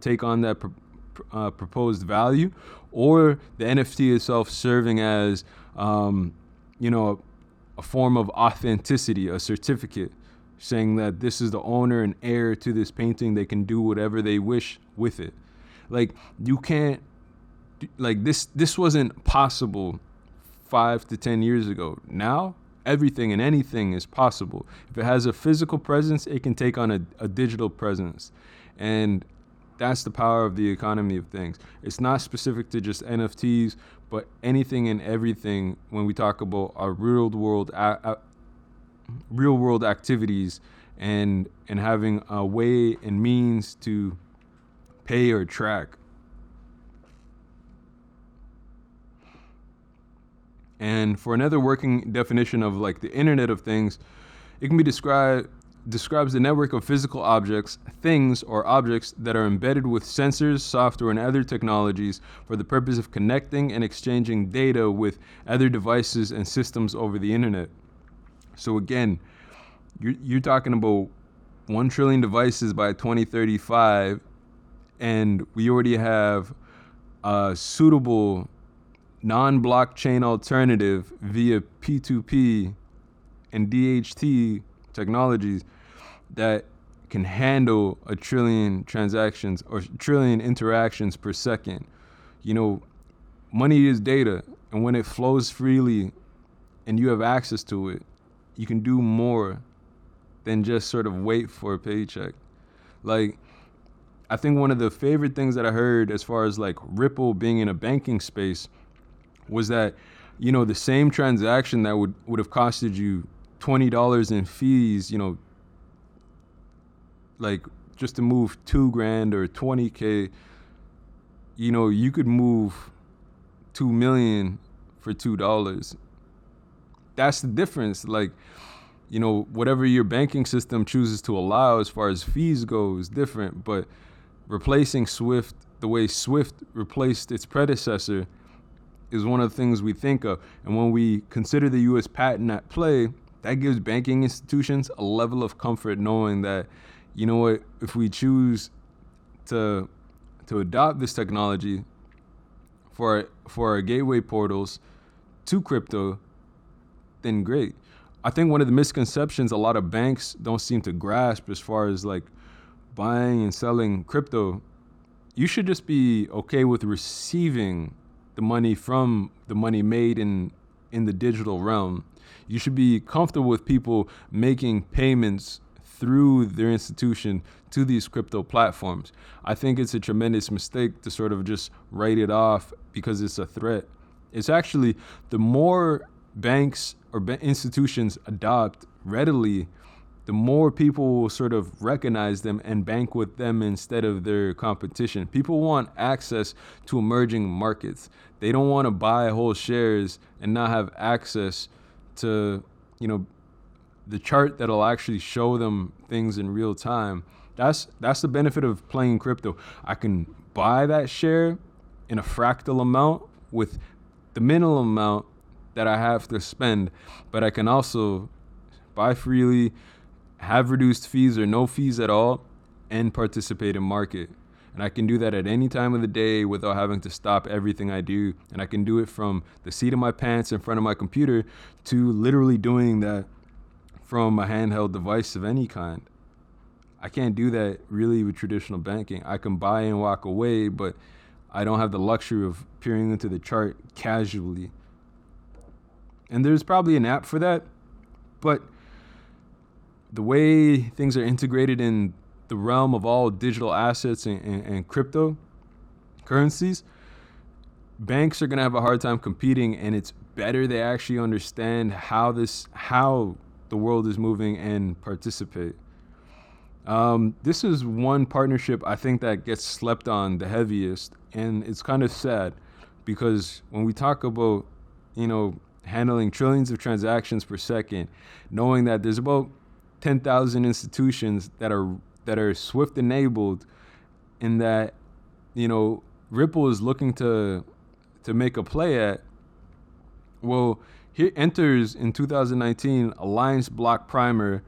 take on that proposed value, or the NFT itself serving as, a form of authenticity, a certificate saying that this is the owner and heir to this painting. They can do whatever they wish with it. Like, you can't, like, this wasn't possible 5 to 10 years ago. Now, everything and anything is possible. If it has a physical presence, it can take on a digital presence. And that's the power of the economy of things. It's not specific to just NFTs, but anything and everything when we talk about our real world activities and having a way and means to pay or track. And for another working definition of like the Internet of Things, it can be describes the network of physical objects, things, or objects that are embedded with sensors, software, and other technologies for the purpose of connecting and exchanging data with other devices and systems over the internet. So again, you're talking about 1 trillion devices by 2035, and we already have a suitable non-blockchain alternative via P2P and DHT technologies that can handle 1 trillion transactions or 1 trillion interactions per second. Money is data, and when it flows freely and you have access to it, you can do more than just sort of wait for a paycheck. Like, I think one of the favorite things that I heard as far as like Ripple being in a banking space was that, the same transaction that would have costed you $20 in fees, like just to move $2,000 or $20K, you could move 2 million for $2. That's the difference. Like, whatever your banking system chooses to allow as far as fees go is different, but replacing Swift the way Swift replaced its predecessor is one of the things we think of. And when we consider the US patent at play, that gives banking institutions a level of comfort knowing that, if we choose to adopt this technology for our gateway portals to crypto, then great. I think one of the misconceptions a lot of banks don't seem to grasp as far as like buying and selling crypto, you should just be okay with receiving the money from the money made in the digital realm. You should be comfortable with people making payments through their institution to these crypto platforms. I think it's a tremendous mistake to sort of just write it off because it's a threat. It's actually, the more banks or institutions adopt readily, the more people will sort of recognize them and bank with them instead of their competition. People want access to emerging markets. They don't want to buy whole shares and not have access to, the chart that'll actually show them things in real time. That's the benefit of playing crypto. I can buy that share in a fractal amount with the minimum amount that I have to spend, but I can also buy freely, have reduced fees or no fees at all, and participate in market. And I can do that at any time of the day without having to stop everything I do. And I can do it from the seat of my pants in front of my computer to literally doing that from a handheld device of any kind. I can't do that really with traditional banking. I can buy and walk away, but I don't have the luxury of peering into the chart casually. And there's probably an app for that, but the way things are integrated in the realm of all digital assets and crypto currencies, banks are going to have a hard time competing, and it's better they actually understand how the world is moving and participate. This is one partnership I think that gets slept on the heaviest, and it's kind of sad because when we talk about, handling trillions of transactions per second, knowing that there's about 10,000 institutions that are Swift enabled, and that, Ripple is looking to make a play at, Well, here enters in 2019 AllianceBlock Primer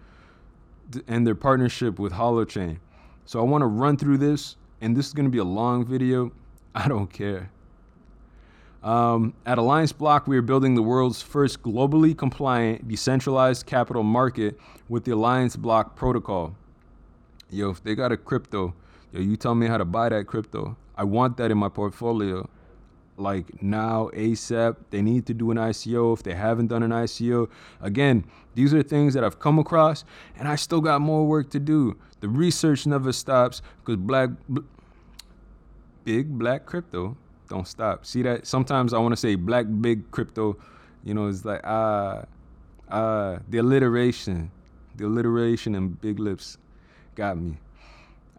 and their partnership with Holochain. So I want to run through this, and this is going to be a long video. I don't care. At AllianceBlock, we are building the world's first globally compliant decentralized capital market with the AllianceBlock protocol. Yo, if they got a crypto, yo, you tell me how to buy that crypto. I want that in my portfolio. Like now, ASAP. They need to do an ICO if they haven't done an ICO. Again, these are things that I've come across, and I still got more work to do. The research never stops because BigBlackCrypto don't stop. See that? Sometimes I want to say black big crypto. You know, it's like the alliteration and big lips got me.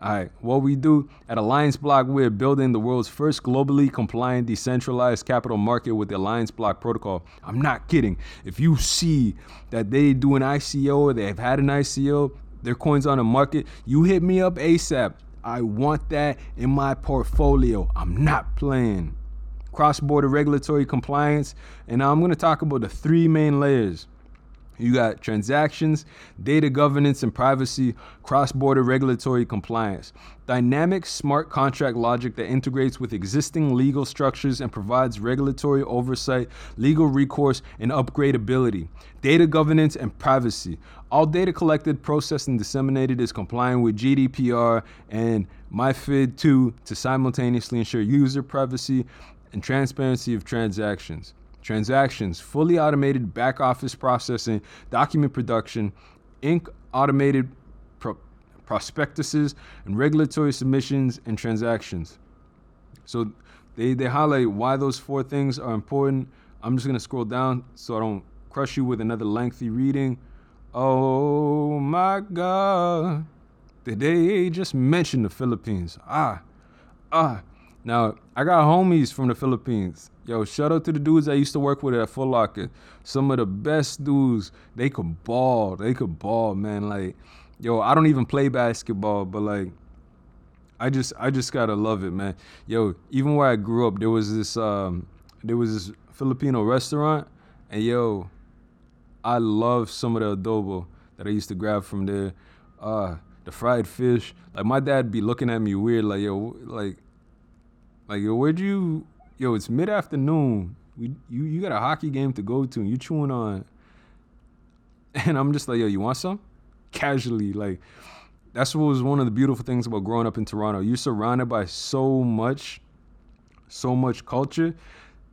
All right, what we do at AllianceBlock, we're building the world's first globally compliant decentralized capital market with the AllianceBlock protocol. I'm not kidding. If you see that they do an ICO or they've had an ICO, their coins on the market, you hit me up ASAP. I want that in my portfolio. I'm not playing. Cross-border regulatory compliance, and now I'm going to talk about the three main layers. You got transactions, data governance and privacy, cross-border regulatory compliance. Dynamic smart contract logic that integrates with existing legal structures and provides regulatory oversight, legal recourse, and upgradability. Data governance and privacy. All data collected, processed, and disseminated is compliant with GDPR and MiFID II to simultaneously ensure user privacy and transparency of transactions. Transactions, fully automated back office processing, document production, automated prospectuses, and regulatory submissions and transactions. So they highlight why those four things are important. I'm just going to scroll down so I don't crush you with another lengthy reading. Oh my God. Did they just mention the Philippines? Now, I got homies from the Philippines. Yo, shout out to the dudes I used to work with at Foot Locker. Some of the best dudes. They could ball, man. Like, yo, I don't even play basketball, but like, I just gotta love it, man. Yo, even where I grew up, there was this Filipino restaurant, and yo, I love some of the adobo that I used to grab from there. The fried fish. Like, my dad be looking at me weird, like, yo, yo, where'd you? Yo, it's mid-afternoon. You got a hockey game to go to, and you chewing on. And I'm just like, yo, you want some? Casually, like, that's what was one of the beautiful things about growing up in Toronto. You're surrounded by so much culture,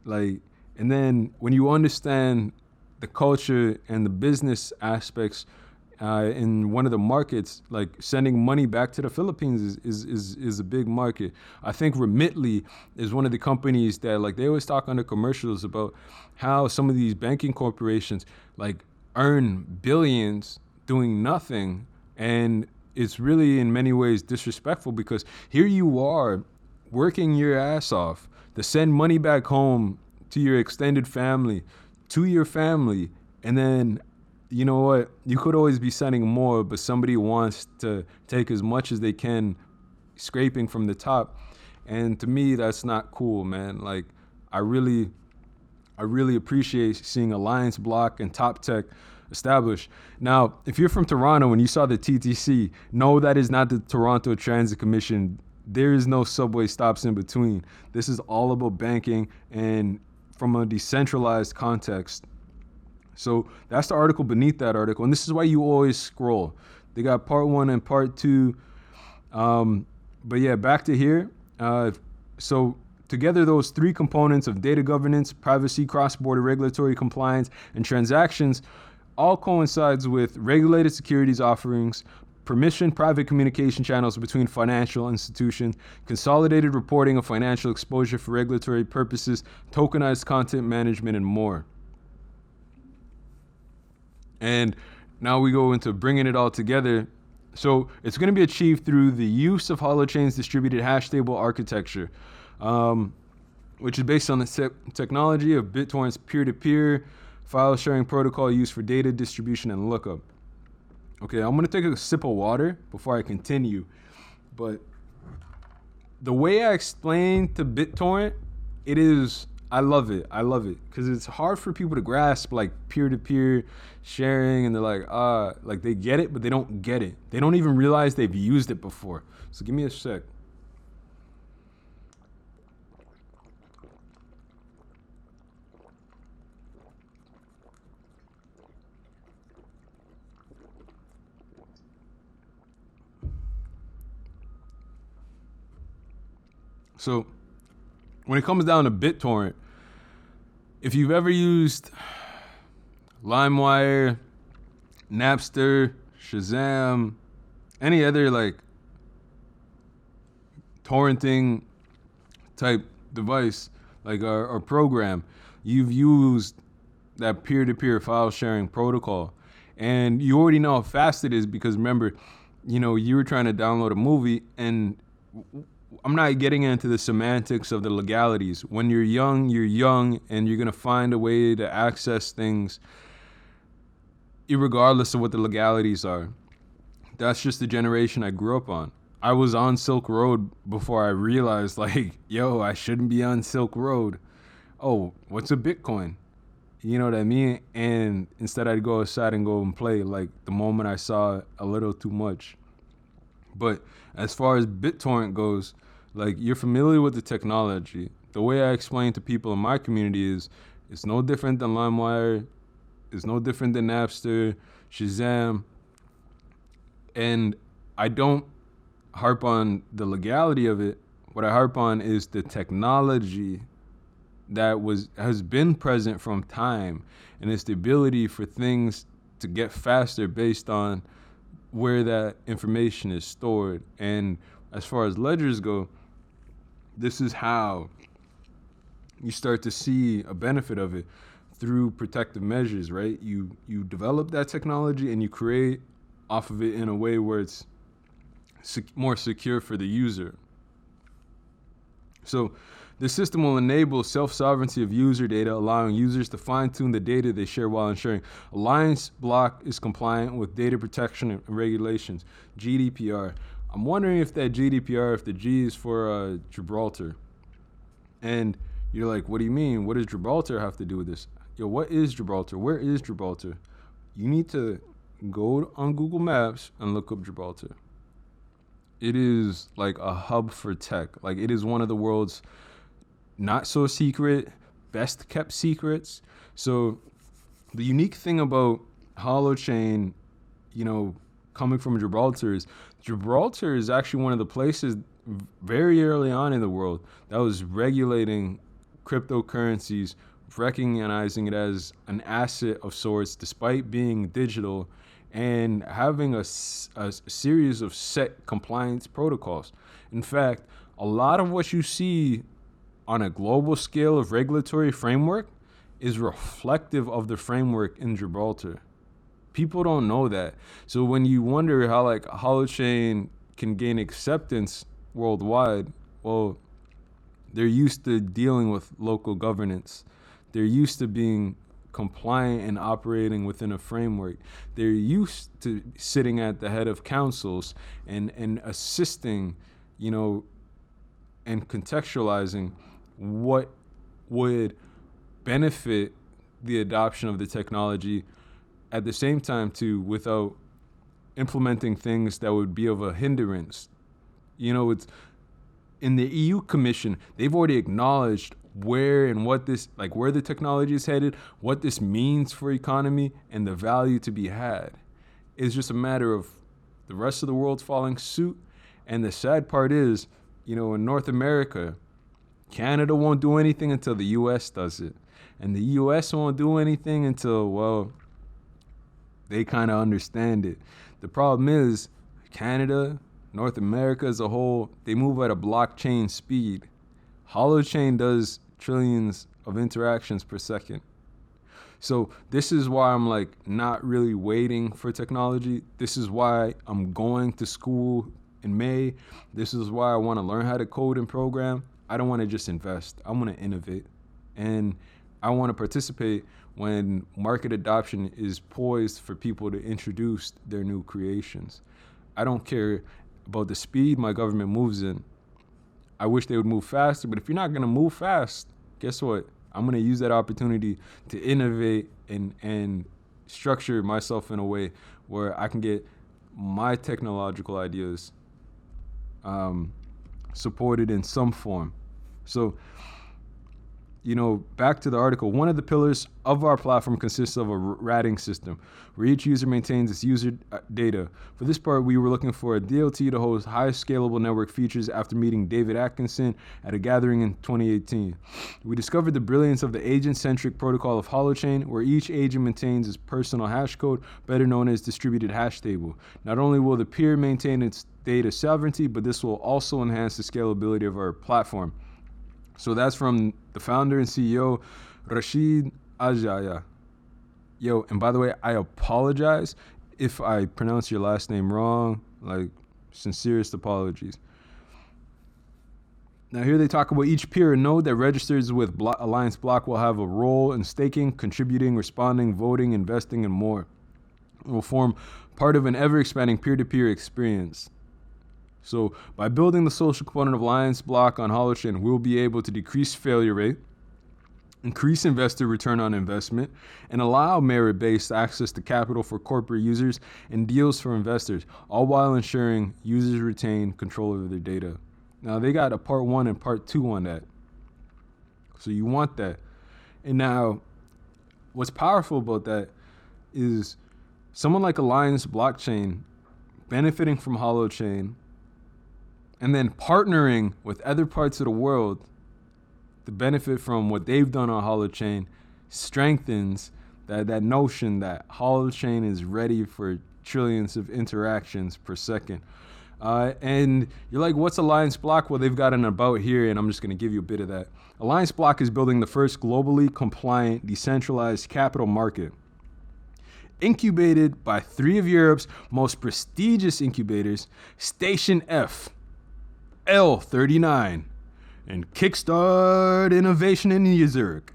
like, and then when you understand the culture and the business aspects in one of the markets, like sending money back to the Philippines is a big market. I think Remitly is one of the companies that, like, they always talk on the commercials about how some of these banking corporations like earn billions doing nothing, and it's really in many ways disrespectful because here you are working your ass off to send money back home to your extended family, and then, you know what? You could always be sending more, but somebody wants to take as much as they can, scraping from the top. And to me, that's not cool, man. Like, I really appreciate seeing AllianceBlock and Top Tech established. Now, if you're from Toronto and you saw the TTC, no, that is not the Toronto Transit Commission. There is no subway stops in between. This is all about banking and from a decentralized context. So that's the article beneath that article. And this is why you always scroll. They got part 1 and part 2. But yeah, back to here. So together, those three components of data governance, privacy, cross-border regulatory compliance, and transactions all coincides with regulated securities offerings, permissioned private communication channels between financial institutions, consolidated reporting of financial exposure for regulatory purposes, tokenized content management, and more. And now we go into bringing it all together. So it's going to be achieved through the use of Holochain's distributed hash table architecture, which is based on the technology of BitTorrent's peer-to-peer file sharing protocol used for data distribution and lookup. Okay, I'm going to take a sip of water before I continue. But the way I explained to BitTorrent, it is I love it. I love it because it's hard for people to grasp like peer-to-peer sharing, and they're like they get it, but they don't get it. They don't even realize they've used it before. So give me a sec. So when it comes down to BitTorrent, if you've ever used LimeWire, Napster, Shazam, any other like torrenting type device, like or program, you've used that peer-to-peer file sharing protocol. And you already know how fast it is because remember, you were trying to download a movie, and I'm not getting into the semantics of the legalities. When you're young, and you're going to find a way to access things irregardless of what the legalities are. That's just the generation I grew up on. I was on Silk Road before I realized, like, yo, I shouldn't be on Silk Road. Oh, what's a Bitcoin? You know what I mean? And instead I'd go outside and go and play, like, the moment I saw a little too much. But as far as BitTorrent goes, like, you're familiar with the technology. The way I explain to people in my community is it's no different than LimeWire. It's no different than Napster, Shazam. And I don't harp on the legality of it. What I harp on is the technology that has been present from time, and it's the ability for things to get faster based on where that information is stored. And as far as ledgers go, this is how you start to see a benefit of it through protective measures, right? You develop that technology and you create off of it in a way where it's more secure for the user. So the system will enable self-sovereignty of user data, allowing users to fine-tune the data they share while ensuring AllianceBlock is compliant with data protection and regulations, GDPR. I'm wondering if that GDPR, if the G is for Gibraltar. And you're like, what do you mean? What does Gibraltar have to do with this? Yo, what is Gibraltar? Where is Gibraltar? You need to go on Google Maps and look up Gibraltar. It is like a hub for tech. Like, it is one of the world's not so secret, best kept secrets. So the unique thing about Holochain, coming from Gibraltar is actually one of the places very early on in the world that was regulating cryptocurrencies, recognizing it as an asset of sorts despite being digital, and having a series of set compliance protocols. In fact, a lot of what you see on a global scale of regulatory framework is reflective of the framework in Gibraltar. People don't know that. So when you wonder how like Holochain can gain acceptance worldwide, well, they're used to dealing with local governance. They're used to being compliant and operating within a framework. They're used to sitting at the head of councils and assisting, and contextualizing what would benefit the adoption of the technology at the same time too, without implementing things that would be of a hindrance. It's in the EU Commission, they've already acknowledged where and what this, like where the technology is headed, what this means for economy, and the value to be had. It's just a matter of the rest of the world following suit. And the sad part is, in North America, Canada won't do anything until the US does it. And the US won't do anything until, well, they kind of understand it. The problem is Canada, North America as a whole, they move at a blockchain speed. Holochain does trillions of interactions per second. So this is why I'm like not really waiting for technology. This is why I'm going to school in May. This is why I want to learn how to code and program. I don't want to just invest. I want to innovate. And I want to participate when market adoption is poised for people to introduce their new creations. I don't care about the speed my government moves in. I wish they would move faster, but if you're not going to move fast, guess what? I'm going to use that opportunity to innovate and structure myself in a way where I can get my technological ideas supported in some form. So, back to the article. One of the pillars of our platform consists of a ratting system where each user maintains its user data. For this part, we were looking for a DLT to host high scalable network features after meeting David Atkinson at a gathering in 2018. We discovered the brilliance of the agent-centric protocol of Holochain, where each agent maintains its personal hash code, better known as distributed hash table. Not only will the peer maintain its data sovereignty, but this will also enhance the scalability of our platform. So that's from the founder and CEO, Rashid Ajaya. Yo, and by the way, I apologize if I pronounce your last name wrong. Like, sincerest apologies. Now here they talk about each peer and node that registers with AllianceBlock will have a role in staking, contributing, responding, voting, investing, and more. It will form part of an ever-expanding peer-to-peer experience. So by building the social component of AllianceBlock on Holochain, we'll be able to decrease failure rate, increase investor return on investment, and allow merit-based access to capital for corporate users and deals for investors, all while ensuring users retain control over their data. Now they got a part 1 and part 2 on that. So you want that. And now what's powerful about that is someone like Alliance Blockchain benefiting from Holochain and then partnering with other parts of the world to benefit from what they've done on Holochain strengthens that notion that Holochain is ready for trillions of interactions per second. And you're like, what's AllianceBlock? Well, they've got an about here, and I'm just going to give you a bit of that. AllianceBlock is building the first globally compliant decentralized capital market. Incubated by 3 of Europe's most prestigious incubators, Station F, L39, and Kickstart Innovation in Zurich,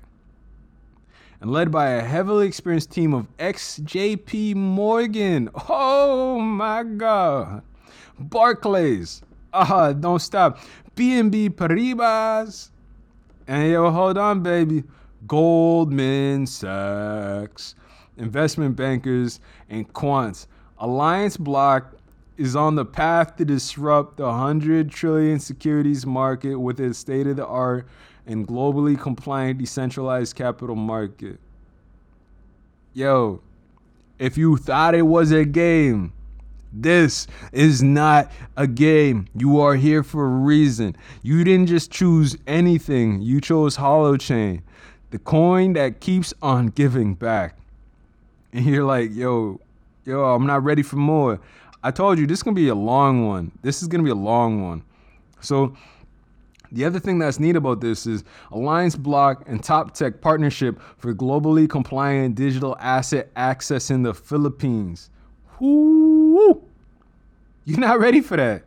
and led by a heavily experienced team of ex-JP Morgan. Oh my God. Barclays. Don't stop. BNP Paribas. And yo, hold on, baby. Goldman Sachs. Investment bankers and quants. AllianceBlock is on the path to disrupt the 100 trillion securities market with its state-of-the-art and globally compliant decentralized capital market. Yo, if you thought it was a game, this is not a game. You are here for a reason. You didn't just choose anything. You chose Holochain, the coin that keeps on giving back. And you're like, yo, I'm not ready for more. I told you, this is going to be a long one. This is going to be a long one. So the other thing that's neat about this is AllianceBlock and Top Tech partnership for globally compliant digital asset access in the Philippines. Whoo! You're not ready for that.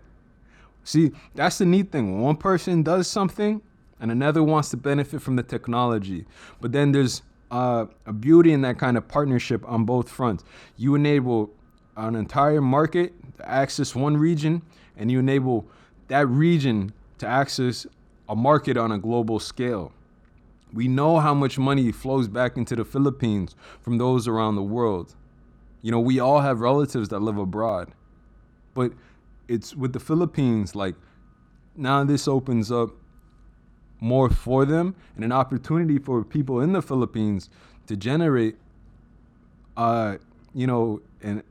See, that's the neat thing. When one person does something and another wants to benefit from the technology, but then there's a beauty in that kind of partnership on both fronts. You enable an entire market to access one region, and you enable that region to access a market on a global scale. We know how much money flows back into the Philippines from those around the world. We all have relatives that live abroad, but it's with the Philippines, like, now this opens up more for them and an opportunity for people in the Philippines to generate, an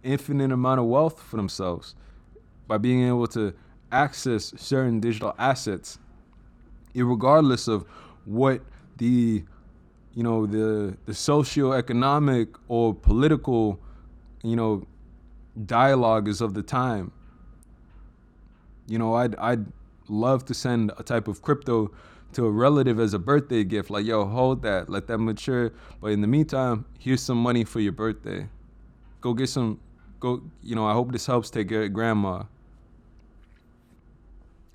infinite amount of wealth for themselves by being able to access certain digital assets, irregardless of what the socioeconomic or political, dialogue is of the time. I'd love to send a type of crypto to a relative as a birthday gift, like, yo, hold that, let that mature. But in the meantime, here's some money for your birthday. Go get some, I hope this helps take care of grandma.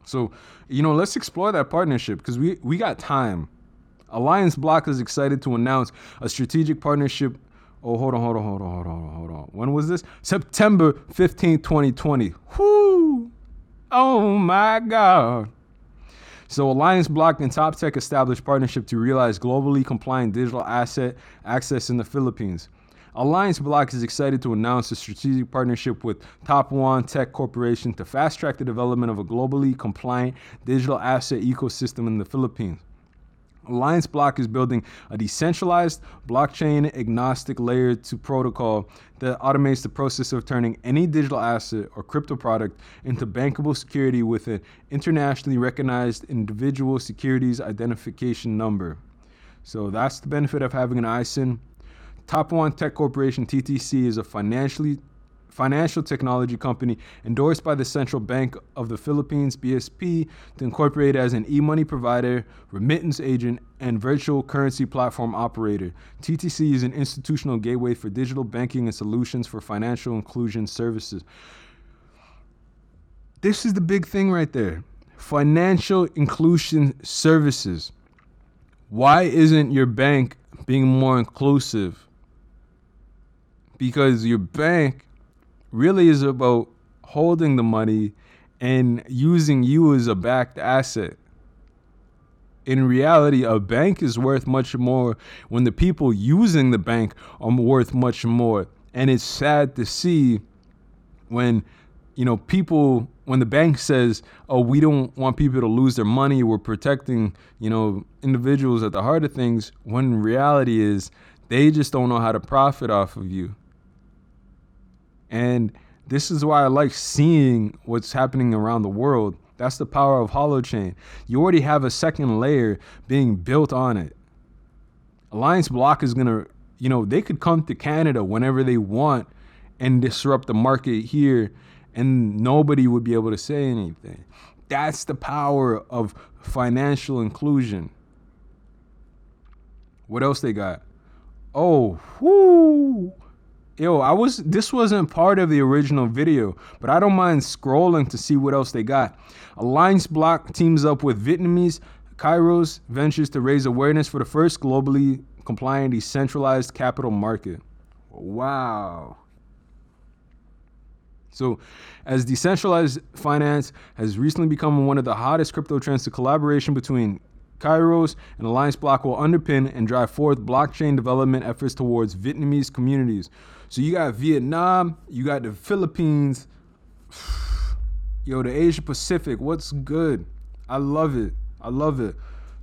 So, let's explore that partnership because we got time. AllianceBlock is excited to announce a strategic partnership. Oh, hold on. When was this? September 15, 2020. Whoo! Oh my God. So AllianceBlock and Top Tech established partnership to realize globally compliant digital asset access in the Philippines. AllianceBlock is excited to announce a strategic partnership with Top One Tech Corporation to fast-track the development of a globally compliant digital asset ecosystem in the Philippines. AllianceBlock is building a decentralized, blockchain-agnostic layer 2 protocol that automates the process of turning any digital asset or crypto product into bankable security with an internationally recognized individual securities identification number. So that's the benefit of having an ISIN. Top One Tech Corporation, TTC, is a financial technology company endorsed by the Central Bank of the Philippines, BSP, to incorporate as an e-money provider, remittance agent, and virtual currency platform operator. TTC is an institutional gateway for digital banking and solutions for financial inclusion services. This is the big thing right there. Financial inclusion services. Why isn't your bank being more inclusive? Because your bank really is about holding the money and using you as a backed asset. In reality, a bank is worth much more when the people using the bank are worth much more. And it's sad to see when, when the bank says, oh, we don't want people to lose their money, we're protecting, individuals at the heart of things, when reality is they just don't know how to profit off of you. And this is why I like seeing what's happening around the world. That's the power of Holochain. You already have a second layer being built on it. AllianceBlock is going to, they could come to Canada whenever they want and disrupt the market here, and nobody would be able to say anything. That's the power of financial inclusion. What else they got? Oh, whoo. This wasn't part of the original video, but I don't mind scrolling to see what else they got. AllianceBlock teams up with Vietnamese Kairos Ventures to raise awareness for the first globally compliant decentralized capital market. Wow. So, as decentralized finance has recently become one of the hottest crypto trends, the collaboration between Kairos and AllianceBlock will underpin and drive forth blockchain development efforts towards Vietnamese communities. So you got Vietnam, you got the Philippines, the Asia Pacific. What's good? I love it. I love it.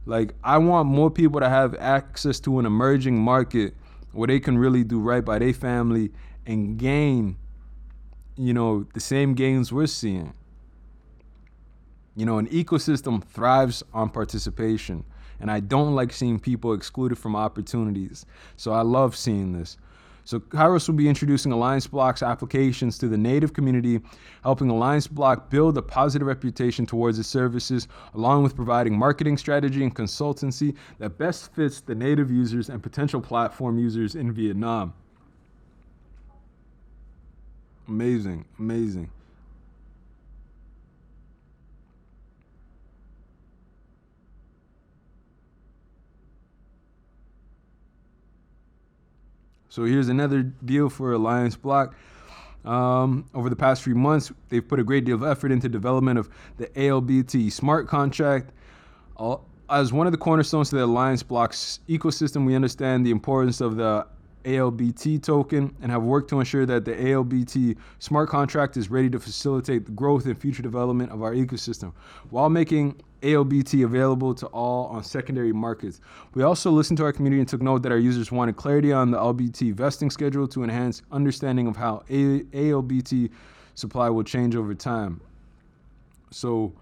Like, I want more people to have access to an emerging market where they can really do right by their family and gain, the same gains we're seeing. An ecosystem thrives on participation, and I don't like seeing people excluded from opportunities. So I love seeing this. So Kairos will be introducing AllianceBlock's applications to the native community, helping AllianceBlock build a positive reputation towards its services, along with providing marketing strategy and consultancy that best fits the native users and potential platform users in Vietnam. Amazing, amazing. So here's another deal for AllianceBlock. Over the past few months, they've put a great deal of effort into development of the ALBT smart contract. As one of the cornerstones to the AllianceBlock's ecosystem, we understand the importance of the ALBT token and have worked to ensure that the ALBT smart contract is ready to facilitate the growth and future development of our ecosystem while making ALBT available to all on secondary markets. We also listened to our community and took note that our users wanted clarity on the LBT vesting schedule to enhance understanding of how ALBT supply will change over time. So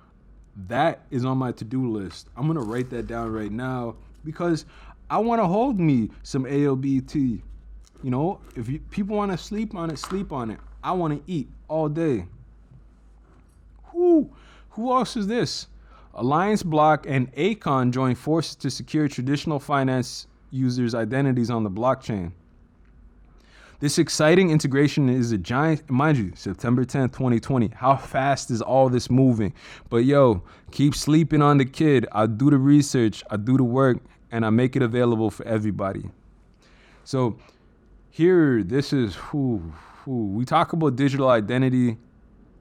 that is on my to-do list. I'm going to write that down right now because I want to hold me some ALBT. If people want to sleep on it, sleep on it. I want to eat all day. Who else is this? AllianceBlock and Acon join forces to secure traditional finance users' identities on the blockchain. This exciting integration is a giant, mind you, September 10th, 2020. How fast is all this moving? But keep sleeping on the kid. I do the research, I do the work, and I make it available for everybody. So here, this is we talk about digital identity,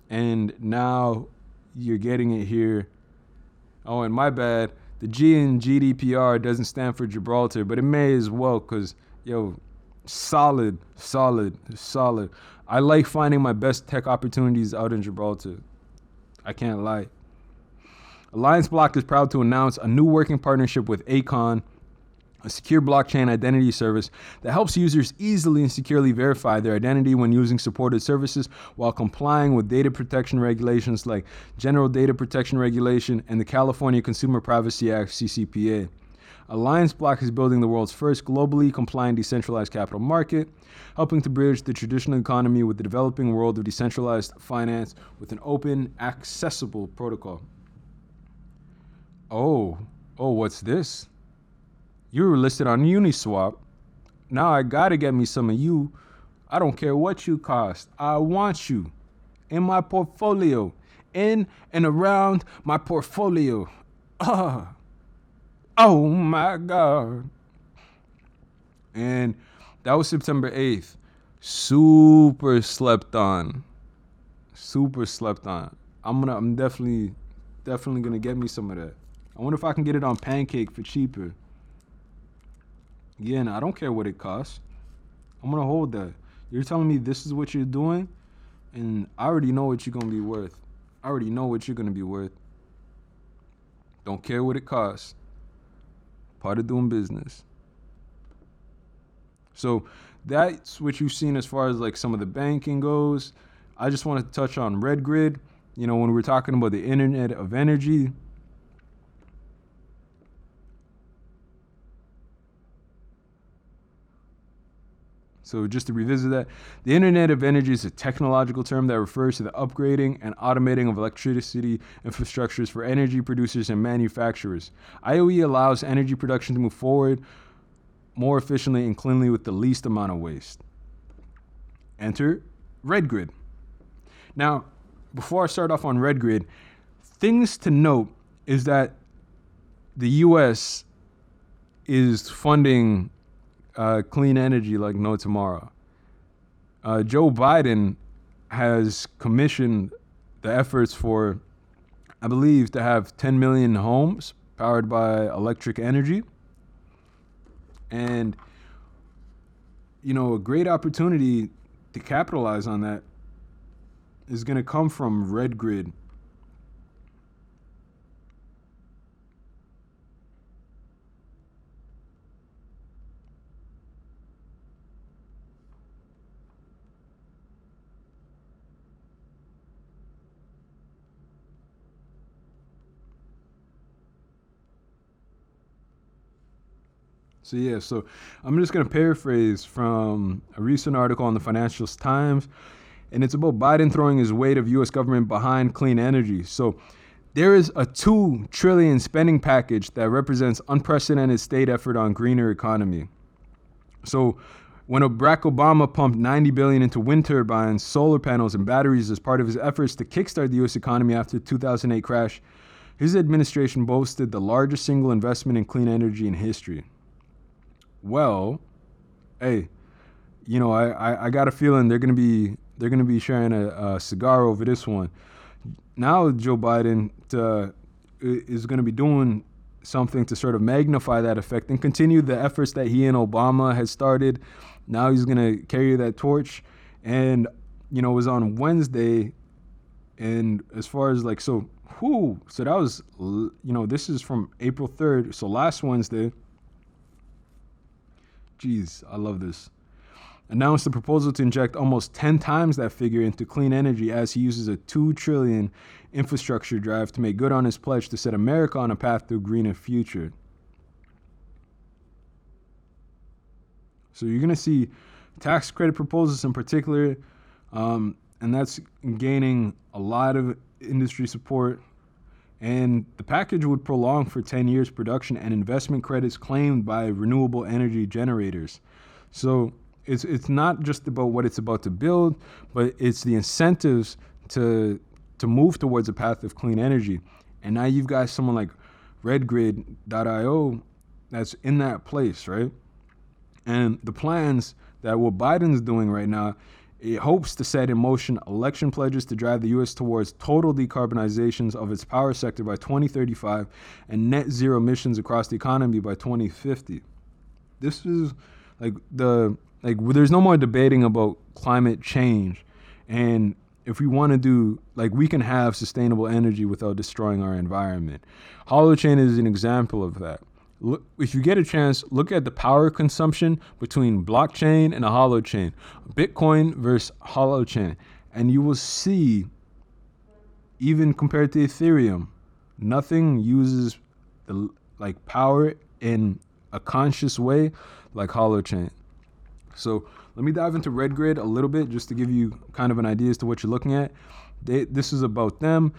and now you're getting it here. Oh, and my bad. The G in GDPR doesn't stand for Gibraltar, but it may as well because, yo, solid. I like finding my best tech opportunities out in Gibraltar. I can't lie. AllianceBlock is proud to announce a new working partnership with Acon, a secure blockchain identity service that helps users easily and securely verify their identity when using supported services while complying with data protection regulations like General Data Protection Regulation and the California Consumer Privacy Act, CCPA. AllianceBlock is building the world's first globally compliant decentralized capital market, helping to bridge the traditional economy with the developing world of decentralized finance with an open, accessible protocol. Oh, what's this? You were listed on Uniswap. Now I gotta get me some of you. I don't care what you cost. I want you in my portfolio, in and around my portfolio. Oh my God. And that was September 8th. Super slept on. I'm definitely gonna get me some of that. I wonder if I can get it on Pancake for cheaper. Yeah, I don't care what it costs. I'm gonna hold that. You're telling me this is what you're doing, and I already know what you're gonna be worth. Don't care what it costs. Part of doing business. So that's what you've seen as far as like some of the banking goes. I just want to touch on RedGrid. You know, when we're talking about the Internet of Energy. So just to revisit that, the Internet of Energy is a technological term that refers to the upgrading and automating of electricity infrastructures for energy producers and manufacturers. IOE allows energy production to move forward more efficiently and cleanly with the least amount of waste. Enter RedGrid. Now, before I start off on RedGrid, things to note is that the U.S. is funding clean energy like no tomorrow. Joe Biden has commissioned the efforts for, I believe, to have 10 million homes powered by electric energy. And, you know, a great opportunity to capitalize on that is going to come from RedGrid. So I'm just going to paraphrase from a recent article on the Financial Times, and it's about Biden throwing his weight of U.S. government behind clean energy. So there is a $2 trillion spending package that represents unprecedented state effort on greener economy. So when Barack Obama pumped $90 billion into wind turbines, solar panels, and batteries as part of his efforts to kickstart the U.S. economy after the 2008 crash, his administration boasted the largest single investment in clean energy in history. Well, hey, you know, I got a feeling they're gonna be sharing a cigar over this one. Now Joe Biden is gonna be doing something to sort of magnify that effect and continue the efforts that he and Obama had started. Now he's gonna carry that torch, and you know, it was on Wednesday, and as far as like so that was, you know, this is from April 3rd, so last Wednesday. Jeez, I love this. Announced the proposal to inject almost 10 times that figure into clean energy as he uses a $2 trillion infrastructure drive to make good on his pledge to set America on a path to a greener future. So you're going to see tax credit proposals in particular, and that's gaining a lot of industry support. And the package would prolong for 10 years production and investment credits claimed by renewable energy generators. So it's not just about what it's about to build, but it's the incentives to move towards a path of clean energy. And now you've got someone like RedGrid.io that's in that place, right? And the plans that what Biden's doing right now It hopes to set in motion election pledges to drive the U.S. towards total decarbonizations of its power sector by 2035 and net zero emissions across the economy by 2050. This is there's no more debating about climate change. And if we want to do, we can have sustainable energy without destroying our environment. Holochain is an example of that. Look, if you get a chance, look at the power consumption between blockchain and a holochain, Bitcoin versus holochain, and you will see, even compared to Ethereum, nothing uses the power in a conscious way like holochain. So let me dive into RedGrid a little bit just to give you kind of an idea as to what you're looking at. This is about them.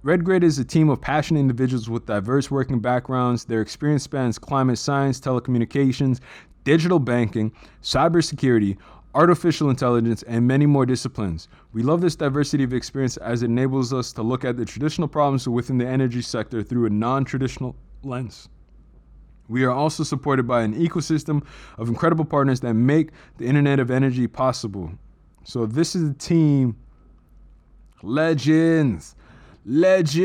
RedGrid is a team of passionate individuals with diverse working backgrounds. Their experience spans climate science, telecommunications, digital banking, cybersecurity, artificial intelligence, and many more disciplines. We love this diversity of experience as it enables us to look at the traditional problems within the energy sector through a non-traditional lens. We are also supported by an ecosystem of incredible partners that make the Internet of Energy possible. So this is a team, legends. That's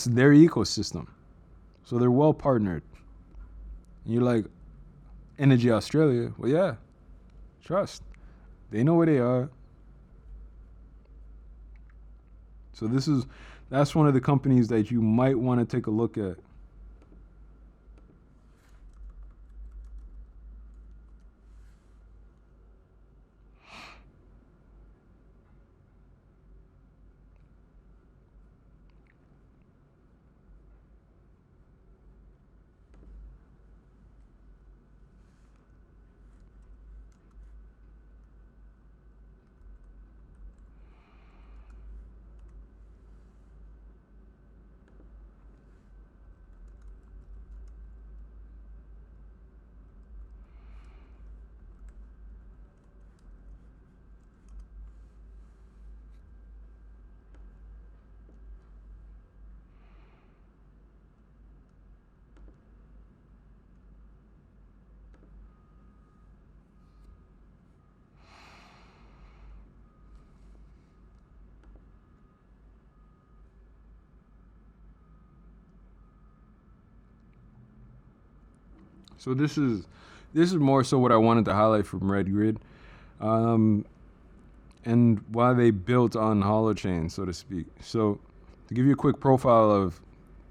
their ecosystem. So they're well partnered. And you're like, Energy Australia? Well, yeah, trust. They know where they are. So that's one of the companies that you might want to take a look at. So this is more so what I wanted to highlight from RedGrid, and why they built on Holochain, so to speak. So to give you a quick profile of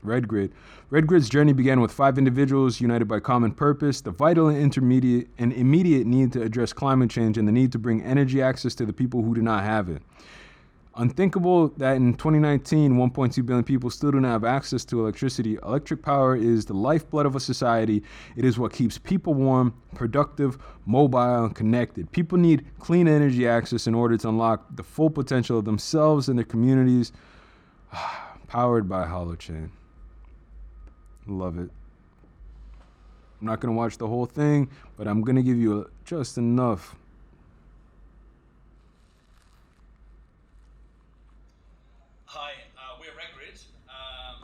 RedGrid's journey began with 5 individuals united by common purpose, the vital and intermediate and immediate need to address climate change and the need to bring energy access to the people who do not have it. Unthinkable that in 2019, 1.2 billion people still do not have access to electricity. Electric power is the lifeblood of a society. It is what keeps people warm, productive, mobile, and connected. People need clean energy access in order to unlock the full potential of themselves and their communities. Powered by Holochain. Love it. I'm not going to watch the whole thing, but I'm going to give you just enough. Hi, we're RedGrid.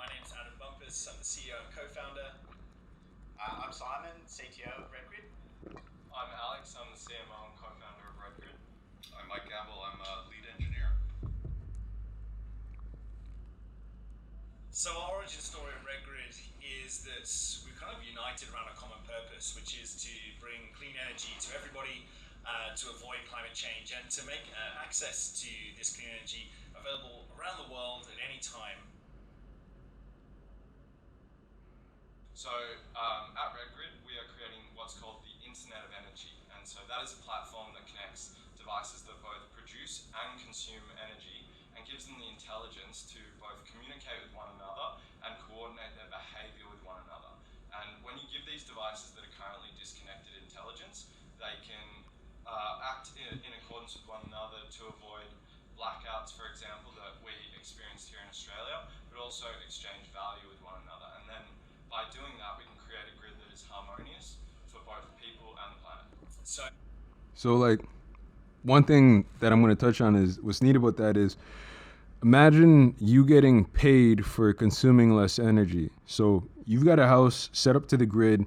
My name's Adam Bumpus. I'm the CEO and co-founder. I'm Simon, CTO of RedGrid. I'm Alex. I'm the CMO and co-founder of RedGrid. I'm Mike Gamble. I'm a lead engineer. So our origin story at RedGrid is that we've kind of united around a common purpose, which is to bring clean energy to everybody, to avoid climate change, and to make access to this clean energy available around the world at any time. So at RedGrid, we are creating what's called the Internet of Energy. And so that is a platform that connects devices that both produce and consume energy and gives them the intelligence to both communicate with one another and coordinate their behavior with one another. And when you give these devices that are currently disconnected intelligence, they can act in accordance with one another to avoid blackouts, for example, that we experienced here in Australia, but also exchange value with one another. And then by doing that, we can create a grid that is harmonious for both people and the planet. So like, one thing that I'm going to touch on is what's neat about that is, imagine you getting paid for consuming less energy. So you've got a house set up to the grid.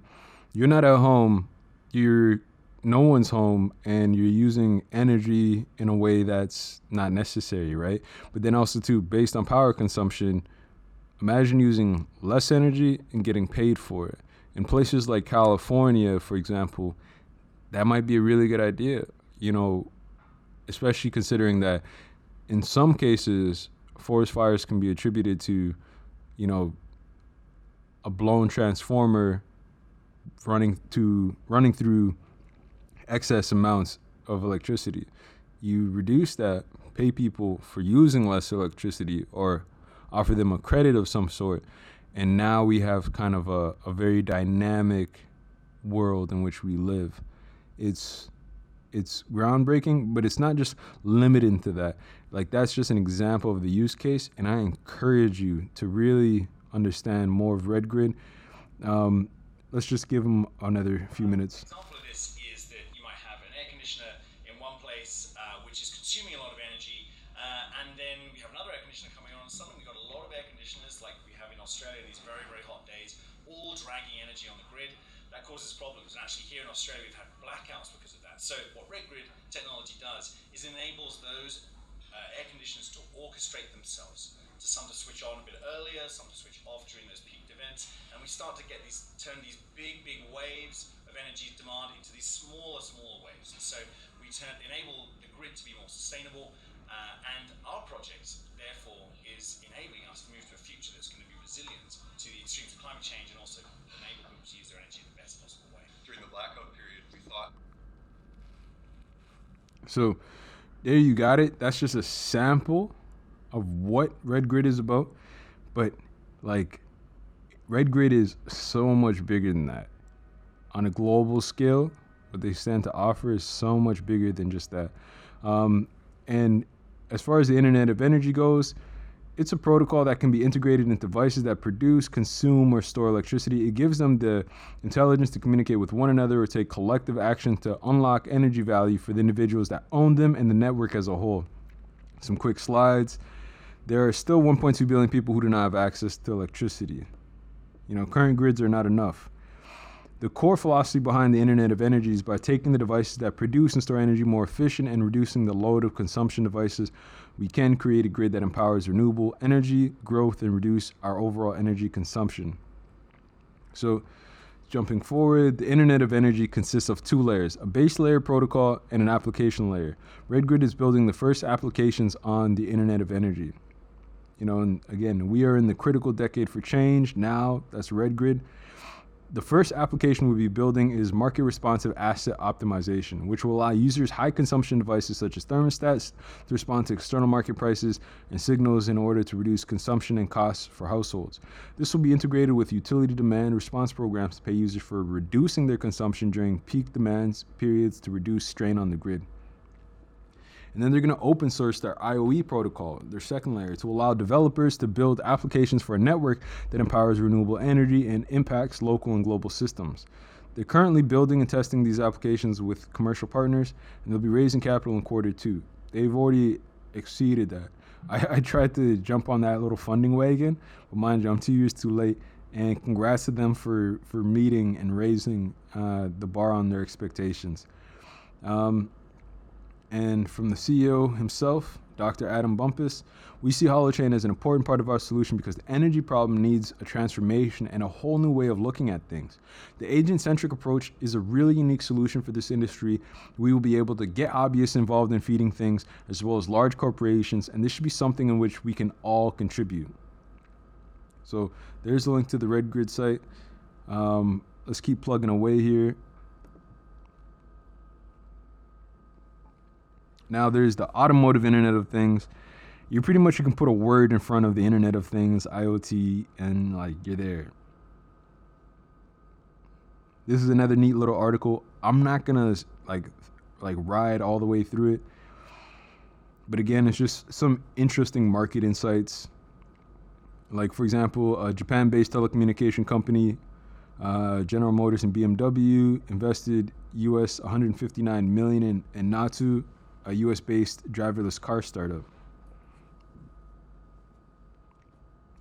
You're not at home. You're no one's home and you're using energy in a way that's not necessary, right? But then also too, based on power consumption, imagine using less energy and getting paid for it. In places like California, for example, that might be a really good idea, you know, especially considering that in some cases, forest fires can be attributed to, you know, a blown transformer running through excess amounts of electricity. You reduce that, pay people for using less electricity, or offer them a credit of some sort, and now we have kind of a very dynamic world in which we live. It's groundbreaking, but it's not just limited to that. Like, that's just an example of the use case, and I encourage you to really understand more of RedGrid. Let's just give them another few minutes. Example of this is that you might have an air conditioner in one place which is consuming a lot of energy, and then we have another air conditioner coming on, and suddenly we've got a lot of air conditioners like we have in Australia these very, very hot days, all dragging energy on the grid. That causes problems, and actually here in Australia we've had blackouts because of that. So what RedGrid technology does is enables those air conditioners to orchestrate themselves, to some to switch on a bit earlier, some to switch off during those peak events, and we start to turn these big waves of energy demand into these smaller waves. And so we enable the grid to be more sustainable, and our project therefore is enabling us to move to a future that's going to be resilient to the extremes of climate change and also enable people to use their energy in the best possible way. During the blackout period, we thought. So there you got it. That's just a sample of what RedGrid is about. But like, RedGrid is so much bigger than that. On a global scale, what they stand to offer is so much bigger than just that. And as far as the Internet of Energy goes, it's a protocol that can be integrated into devices that produce, consume, or store electricity. It gives them the intelligence to communicate with one another or take collective action to unlock energy value for the individuals that own them and the network as a whole. Some quick slides. There are still 1.2 billion people who do not have access to electricity. You know, current grids are not enough. The core philosophy behind the Internet of Energy is by taking the devices that produce and store energy more efficient and reducing the load of consumption devices, we can create a grid that empowers renewable energy growth and reduce our overall energy consumption. So, jumping forward, the Internet of Energy consists of two layers, a base layer protocol and an application layer. RedGrid is building the first applications on the Internet of Energy. You know, and again, we are in the critical decade for change. Now, that's RedGrid. The first application we'll be building is market responsive asset optimization, which will allow users high consumption devices such as thermostats to respond to external market prices and signals in order to reduce consumption and costs for households. This will be integrated with utility demand response programs to pay users for reducing their consumption during peak demands periods to reduce strain on the grid. And then they're going to open source their IOE protocol, their second layer, to allow developers to build applications for a network that empowers renewable energy and impacts local and global systems. They're currently building and testing these applications with commercial partners, and they'll be raising capital in Q2. They've already exceeded that. I tried to jump on that little funding wagon, but mind you, I'm 2 years too late. And congrats to them for meeting and raising the bar on their expectations. And from the CEO himself, Dr. Adam Bumpus, we see Holochain as an important part of our solution because the energy problem needs a transformation and a whole new way of looking at things. The agent-centric approach is a really unique solution for this industry. We will be able to get hobbyists involved in feeding things as well as large corporations, and this should be something in which we can all contribute. So there's a link to the RedGrid site. Let's keep plugging away here. Now there's the automotive Internet of Things. You can put a word in front of the Internet of Things, IoT, and like you're there. This is another neat little article. I'm not gonna like ride all the way through it, but again, it's just some interesting market insights. Like for example, a Japan-based telecommunication company, General Motors and BMW, invested US $159 million in Natsu, a US-based driverless car startup.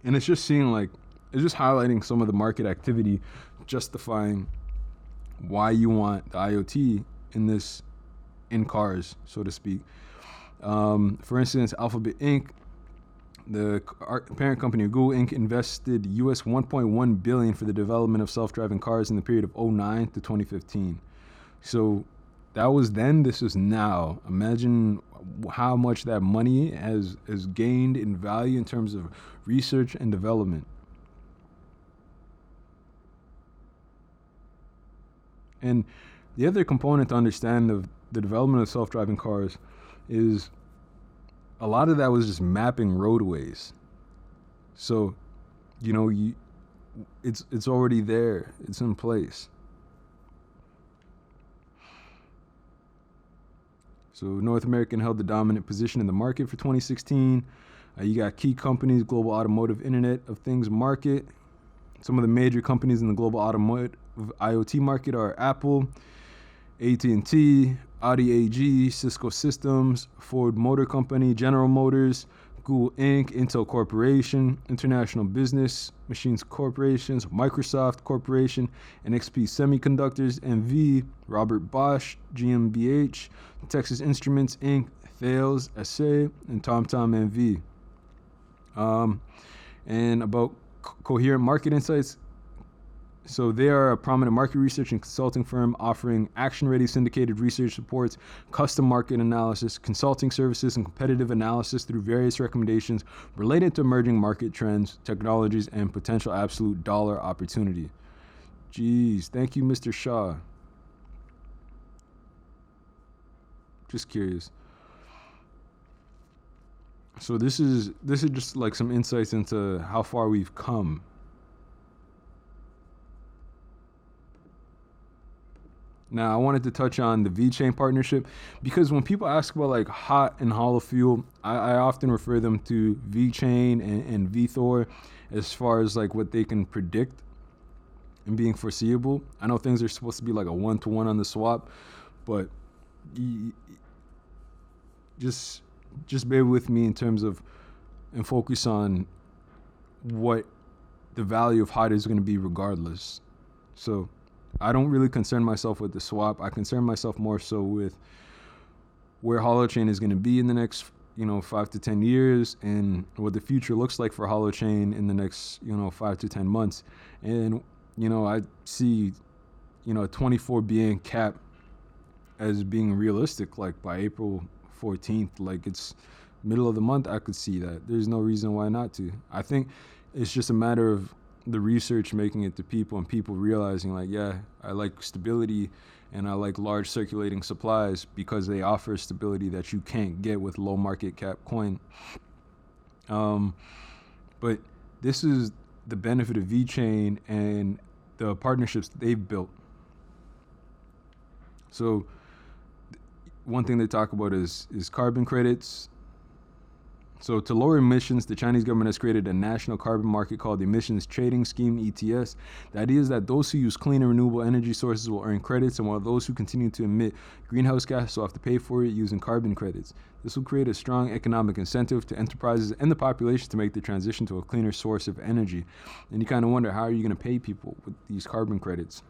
And it's just highlighting some of the market activity, justifying why you want the IoT in cars, so to speak. For instance, Alphabet Inc., the parent company of Google Inc., invested US 1.1 billion for the development of self-driving cars in the period of 2009 to 2015. So that was then, this is now. Imagine how much that money has gained in value in terms of research and development. And the other component to understand of the development of self-driving cars is a lot of that was just mapping roadways. So, it's already there. It's in place. So North American held the dominant position in the market for 2016. You got key companies, global automotive Internet of Things market. Some of the major companies in the global automotive IoT market are Apple, AT&T, Audi AG, Cisco Systems, Ford Motor Company, General Motors, Google Inc., Intel Corporation, International Business Machines Corporations, Microsoft Corporation, NXP Semiconductors, NV, Robert Bosch, GmbH, Texas Instruments Inc., Thales SA, and TomTom NV. And about Coherent Market Insights. So they are a prominent market research and consulting firm offering action-ready syndicated research reports, custom market analysis, consulting services, and competitive analysis through various recommendations related to emerging market trends, technologies, and potential absolute dollar opportunity. Jeez, thank you, Mr. Shah. Just curious. So this is just like some insights into how far we've come. Now, I wanted to touch on the VeChain partnership because when people ask about like hot and hollow fuel, I often refer them to VeChain and VeThor as far as like what they can predict and being foreseeable. I know things are supposed to be like a 1-to-1 on the swap, but just bear with me in terms of and focus on what the value of hot is going to be regardless. So I don't really concern myself with the swap. I concern myself more so with where Holochain is going to be in the next, 5 to 10 years and what the future looks like for Holochain in the next, 5 to 10 months. And, I see, a 24 BN cap as being realistic, like by April 14th, like it's middle of the month, I could see that. There's no reason why not to. I think it's just a matter of the research making it to people and people realizing like, yeah, I like stability and I like large circulating supplies because they offer stability that you can't get with low market cap coin. But this is the benefit of VeChain and the partnerships they've built. So one thing they talk about is carbon credits. So to lower emissions, the Chinese government has created a national carbon market called the Emissions Trading Scheme, ETS. The idea is that those who use clean and renewable energy sources will earn credits, and while those who continue to emit greenhouse gases will have to pay for it using carbon credits. This will create a strong economic incentive to enterprises and the population to make the transition to a cleaner source of energy. And you kind of wonder, how are you going to pay people with these carbon credits?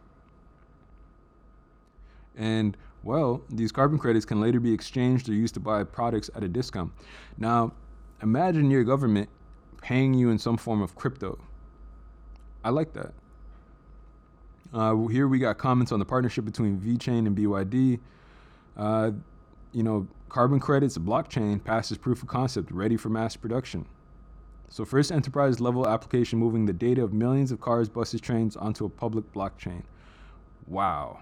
And, well, these carbon credits can later be exchanged or used to buy products at a discount. Now, imagine your government paying you in some form of crypto. I like that. Here we got comments on the partnership between VeChain and BYD. Carbon credits, blockchain passes proof of concept, ready for mass production. So first enterprise level application moving the data of millions of cars, buses, trains onto a public blockchain. Wow.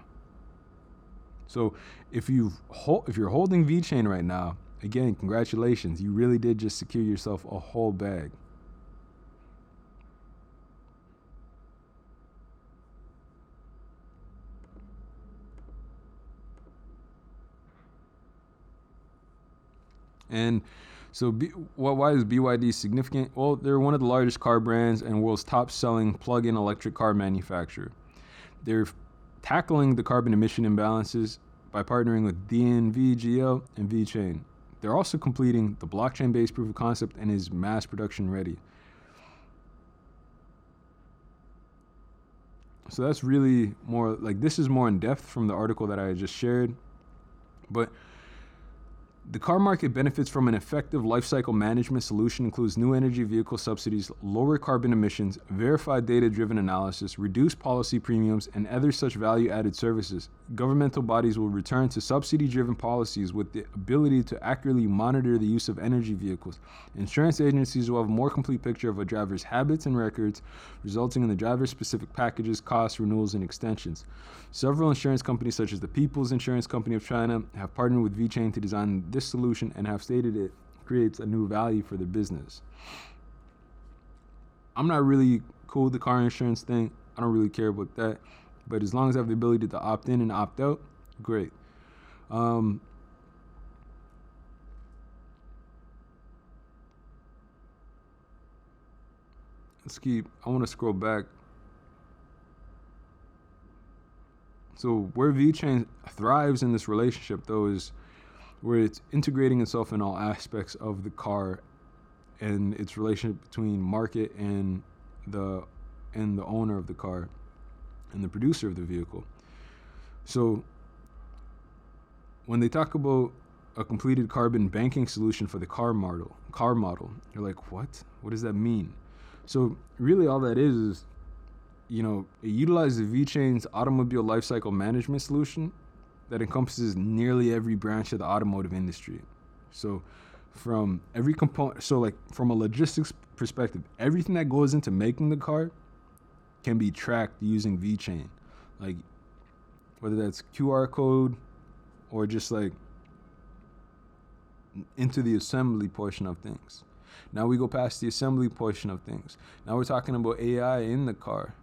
So if you're holding VeChain right now, again, congratulations. You really did just secure yourself a whole bag. And so why is BYD significant? Well, they're one of the largest car brands and world's top selling plug-in electric car manufacturer. They're tackling the carbon emission imbalances by partnering with DNV, and VeChain. They're also completing the blockchain-based proof of concept and is mass production ready. So that's really more, like, this is more in depth from the article that I just shared. But the car market benefits from an effective lifecycle management solution, includes new energy vehicle subsidies, lower carbon emissions, verified data-driven analysis, reduced policy premiums, and other such value-added services. Governmental bodies will return to subsidy-driven policies with the ability to accurately monitor the use of energy vehicles. Insurance agencies will have a more complete picture of a driver's habits and records, resulting in the driver-specific packages, costs, renewals, and extensions. Several insurance companies, such as the People's Insurance Company of China, have partnered with VeChain to design this solution and have stated it creates a new value for their business. I'm not really cool with the car insurance thing. I don't really care about that. But as long as I have the ability to opt in and opt out, great. I want to scroll back. So where VeChain thrives in this relationship, though, is where it's integrating itself in all aspects of the car and its relationship between market and the owner of the car and the producer of the vehicle. So when they talk about a completed carbon banking solution for the car model, you're like, what? What does that mean? So really all that is it utilizes VeChain's automobile lifecycle management solution that encompasses nearly every branch of the automotive industry. So from every component, from a logistics perspective, everything that goes into making the car can be tracked using VeChain. Like whether that's QR code or just into the assembly portion of things. Now we go past the assembly portion of things. Now we're talking about AI in the car.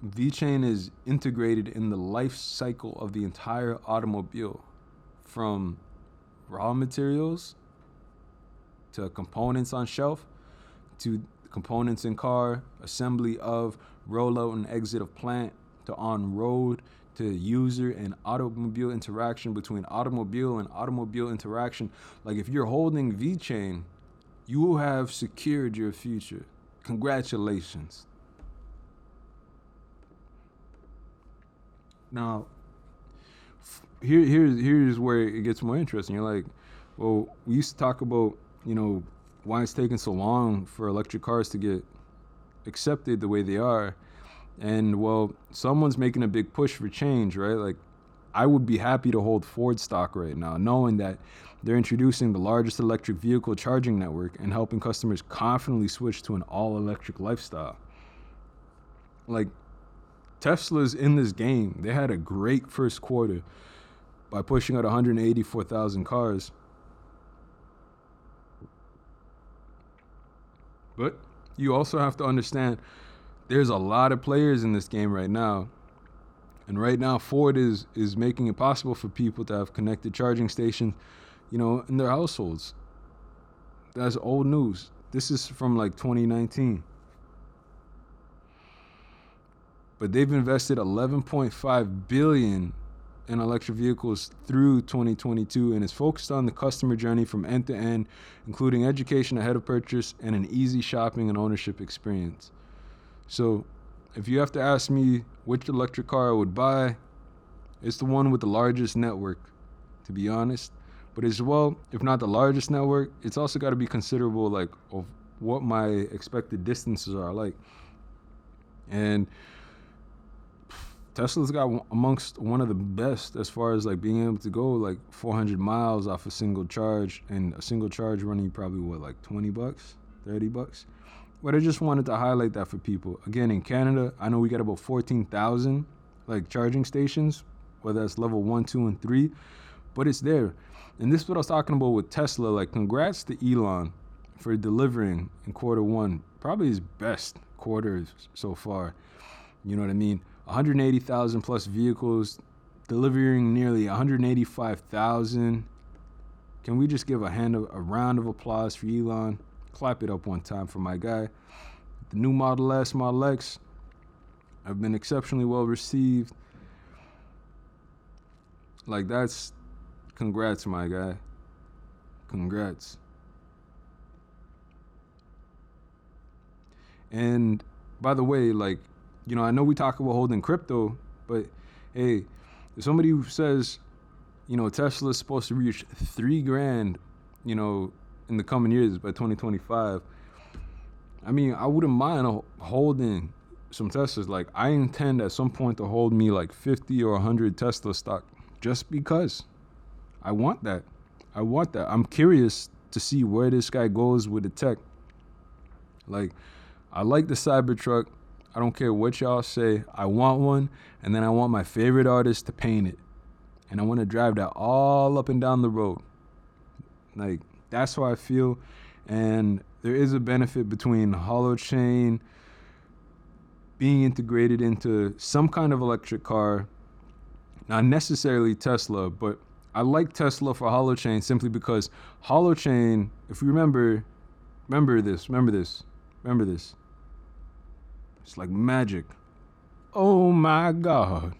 VeChain is integrated in the life cycle of the entire automobile, from raw materials to components on shelf to components in car, assembly of, rollout and exit of plant, to on road, to user and automobile interaction between automobile and automobile interaction. Like if you're holding VeChain, you will have secured your future. Congratulations. Now, here's where it gets more interesting. You're like, well, we used to talk about, why it's taking so long for electric cars to get accepted the way they are. And, well, someone's making a big push for change, right? Like, I would be happy to hold Ford stock right now, knowing that they're introducing the largest electric vehicle charging network and helping customers confidently switch to an all-electric lifestyle. Like, Tesla's in this game. They had a great first quarter by pushing out 184,000 cars. But you also have to understand there's a lot of players in this game right now. And right now, Ford is making it possible for people to have connected charging stations, in their households. That's old news. This is from 2019. But they've invested $11.5 billion in electric vehicles through 2022, and is focused on the customer journey from end to end, including education ahead of purchase and an easy shopping and ownership experience. So if you have to ask me which electric car I would buy, it's the one with the largest network, to be honest. But as well, if not the largest network, it's also got to be considerable of what my expected distances are like. And Tesla's got amongst one of the best as far as being able to go 400 miles off a single charge, and a single charge running probably $20, $30. But I just wanted to highlight that for people. Again, in Canada, I know we got about 14,000 charging stations, whether that's level 1, 2, and 3, but it's there. And this is what I was talking about with Tesla. Congrats to Elon for delivering in Q1, probably his best quarter so far. You know what I mean? 180,000 plus vehicles, delivering nearly 185,000. Can we just give a round of applause for Elon? Clap it up one time for my guy. The new Model S, Model X have been exceptionally well received. That's congrats, my guy. Congrats. And by the way, I know we talk about holding crypto, but Hey, if somebody who says, Tesla's supposed to reach $3,000, in the coming years by 2025. I mean, I wouldn't mind holding some Teslas. Like, I intend at some point to hold me like 50 or 100 Tesla stock just because I want that. I'm curious to see where this guy goes with the tech. Like, I like the Cybertruck. I don't care what y'all say. I want one, and then I want my favorite artist to paint it. And I want to drive that all up and down the road. Like, that's how I feel. And there is a benefit between Holochain being integrated into some kind of electric car. Not necessarily Tesla, but I like Tesla for Holochain simply because Holochain, if you remember this. It's like magic. Oh my God.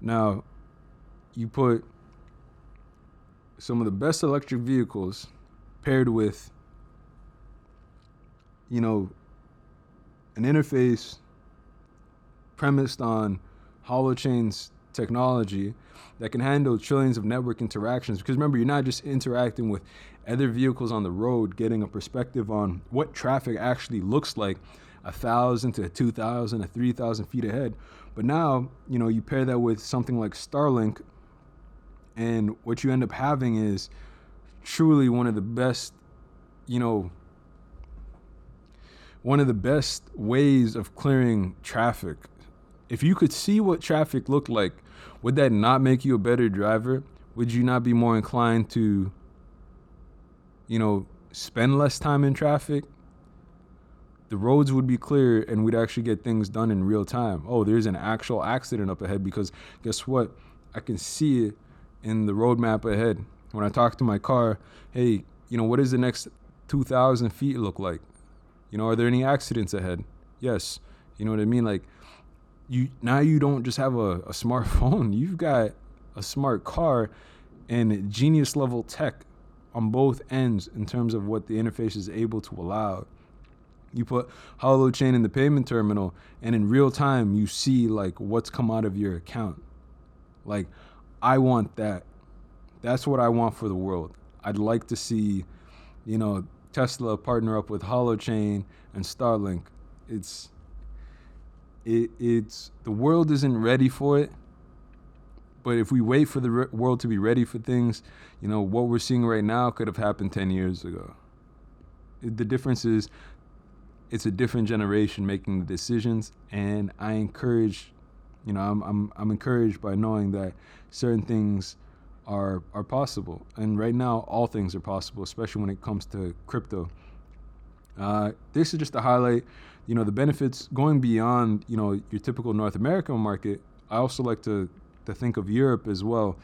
Now, you put some of the best electric vehicles paired with, an interface premised on Holochain's technology that can handle trillions of network interactions. Because remember, you're not just interacting with other vehicles on the road, getting a perspective on what traffic actually looks like 1,000 to 2,000 to 3,000 feet ahead. But now, you pair that with something like Starlink, and what you end up having is truly one of the best ways of clearing traffic. If you could see what traffic looked like, would that not make you a better driver? Would you not be more inclined to, spend less time in traffic? The roads would be clear and we'd actually get things done in real time. Oh, there's an actual accident up ahead because guess what? I can see it in the roadmap ahead. When I talk to my car, hey, what does the next 2,000 feet look like? Are there any accidents ahead? Yes. You know what I mean? Like, you don't just have a smartphone. You've got a smart car and genius level tech on both ends in terms of what the interface is able to allow. You put Holochain in the payment terminal, and in real time, you see like what's come out of your account. Like, I want that. That's what I want for the world. I'd like to see, Tesla partner up with Holochain and Starlink. It's the world isn't ready for it. But if we wait for the world to be ready for things, what we're seeing right now could have happened 10 years ago. The difference is it's a different generation making the decisions, and I encourage, I'm encouraged by knowing that certain things are possible. And right now, all things are possible, especially when it comes to crypto. This is just to highlight, the benefits going beyond, your typical North American market. I also like to think of Europe as well.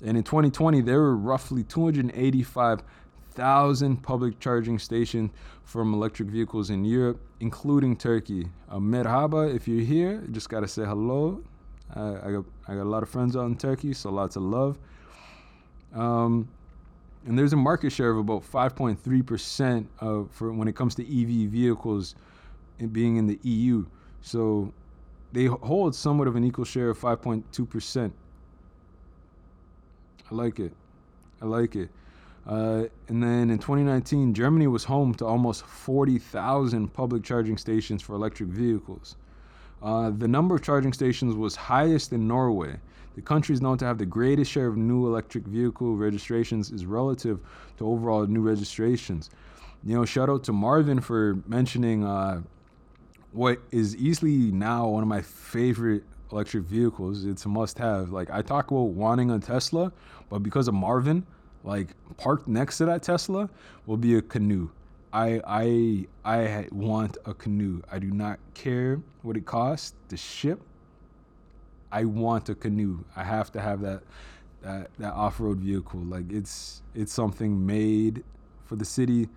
And in 2020, there were roughly 285,000 public charging stations from electric vehicles in Europe, including Turkey. Merhaba, if you're here, just got to say hello. I got a lot of friends out in Turkey, so lots of love. And there's a market share of about 5.3% for when it comes to EV vehicles being in the EU. So they hold somewhat of an equal share of 5.2%. I like it. And then in 2019, Germany was home to almost 40,000 public charging stations for electric vehicles. The number of charging stations was highest in Norway. The country is known to have the greatest share of new electric vehicle registrations is relative to overall new registrations. Shout out to Marvin for mentioning what is easily now one of my favorite electric vehicles. It's a must-have. Like, I talk about wanting a Tesla, but because of Marvin, like, parked next to that Tesla will be a canoe. I want a canoe. I do not care what it costs to ship. I want a canoe. I have to have that off-road vehicle. Like, it's something made for the city,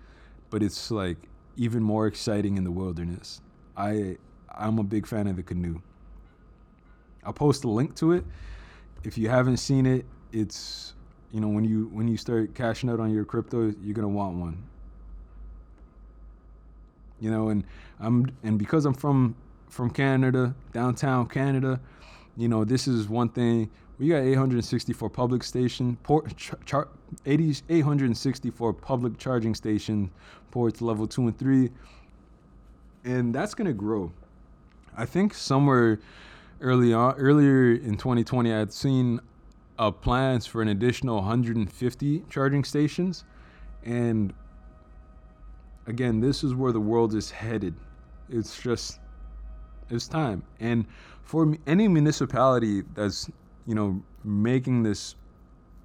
but it's like even more exciting in the wilderness. I'm a big fan of the canoe. I'll post a link to it. If you haven't seen it, it's, when you start cashing out on your crypto, you're gonna want one. And because I'm from Canada, downtown Canada, This is one thing. We got 864 public station 864 public charging station ports level 2 and 3, and that's gonna grow. I think somewhere earlier in 2020, I had seen plans for an additional 150 charging stations, and again, this is where the world is headed. It's time. And for any municipality that's making this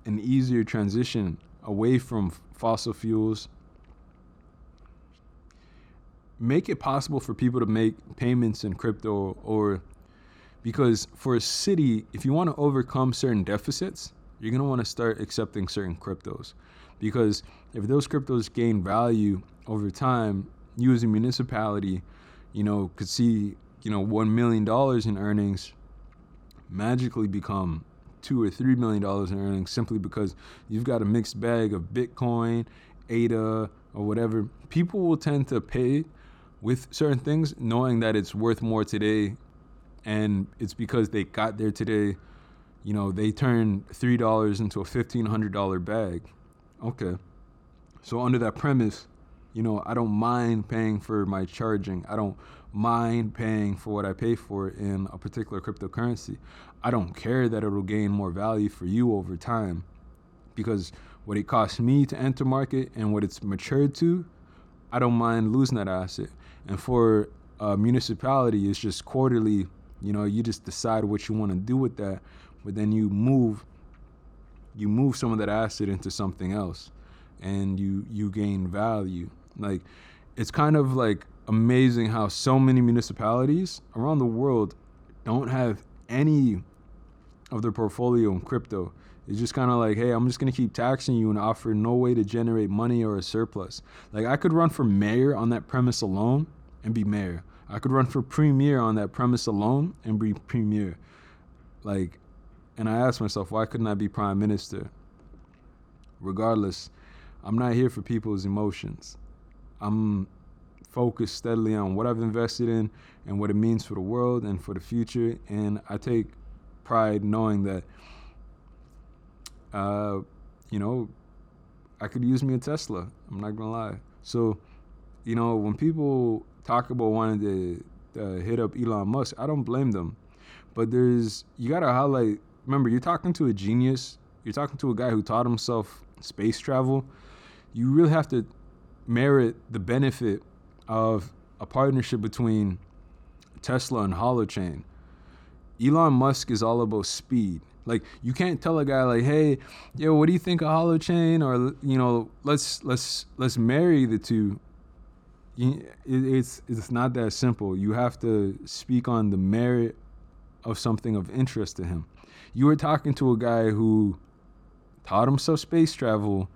an easier transition away from fossil fuels, make it possible for people to make payments in crypto, or because for a city, if you want to overcome certain deficits, you're going to want to start accepting certain cryptos, because if those cryptos gain value over time, you as a municipality, could see, $1 million in earnings magically become $2 or $3 million in earnings, simply because you've got a mixed bag of Bitcoin, ADA, or whatever. People will tend to pay with certain things knowing that it's worth more today, and it's because they got there today. They turned $3 into a $1,500 bag. Okay. So under that premise, I don't mind paying for my charging. I don't mind paying for what I pay for in a particular cryptocurrency. I don't care that it'll gain more value for you over time, because what it costs me to enter market and what it's matured to, I don't mind losing that asset. And for a municipality, it's just quarterly. You just decide what you want to do with that, but then you move some of that asset into something else, and you gain value. Like, it's kind of like amazing how so many municipalities around the world don't have any of their portfolio in crypto. It's just kind of like, hey, I'm just going to keep taxing you and offer no way to generate money or a surplus. Like, I could run for mayor on that premise alone and be mayor. I could run for premier on that premise alone and be premier. Like, and I asked myself, why couldn't I be prime minister? Regardless, I'm not here for people's emotions. I'm focused steadily on what I've invested in and what it means for the world and for the future. And I take pride knowing that, I could use me a Tesla. I'm not gonna lie. So, when people talk about wanting to hit up Elon Musk, I don't blame them. But you gotta highlight, remember, you're talking to a genius. You're talking to a guy who taught himself space travel. You really have to merit the benefit of a partnership between Tesla and Holochain. Elon Musk is all about speed. Like, you can't tell a guy like, hey, yo, what do you think of Holochain? Or, let's marry the two. It's not that simple. You have to speak on the merit of something of interest to him. You were talking to a guy who taught himself space travel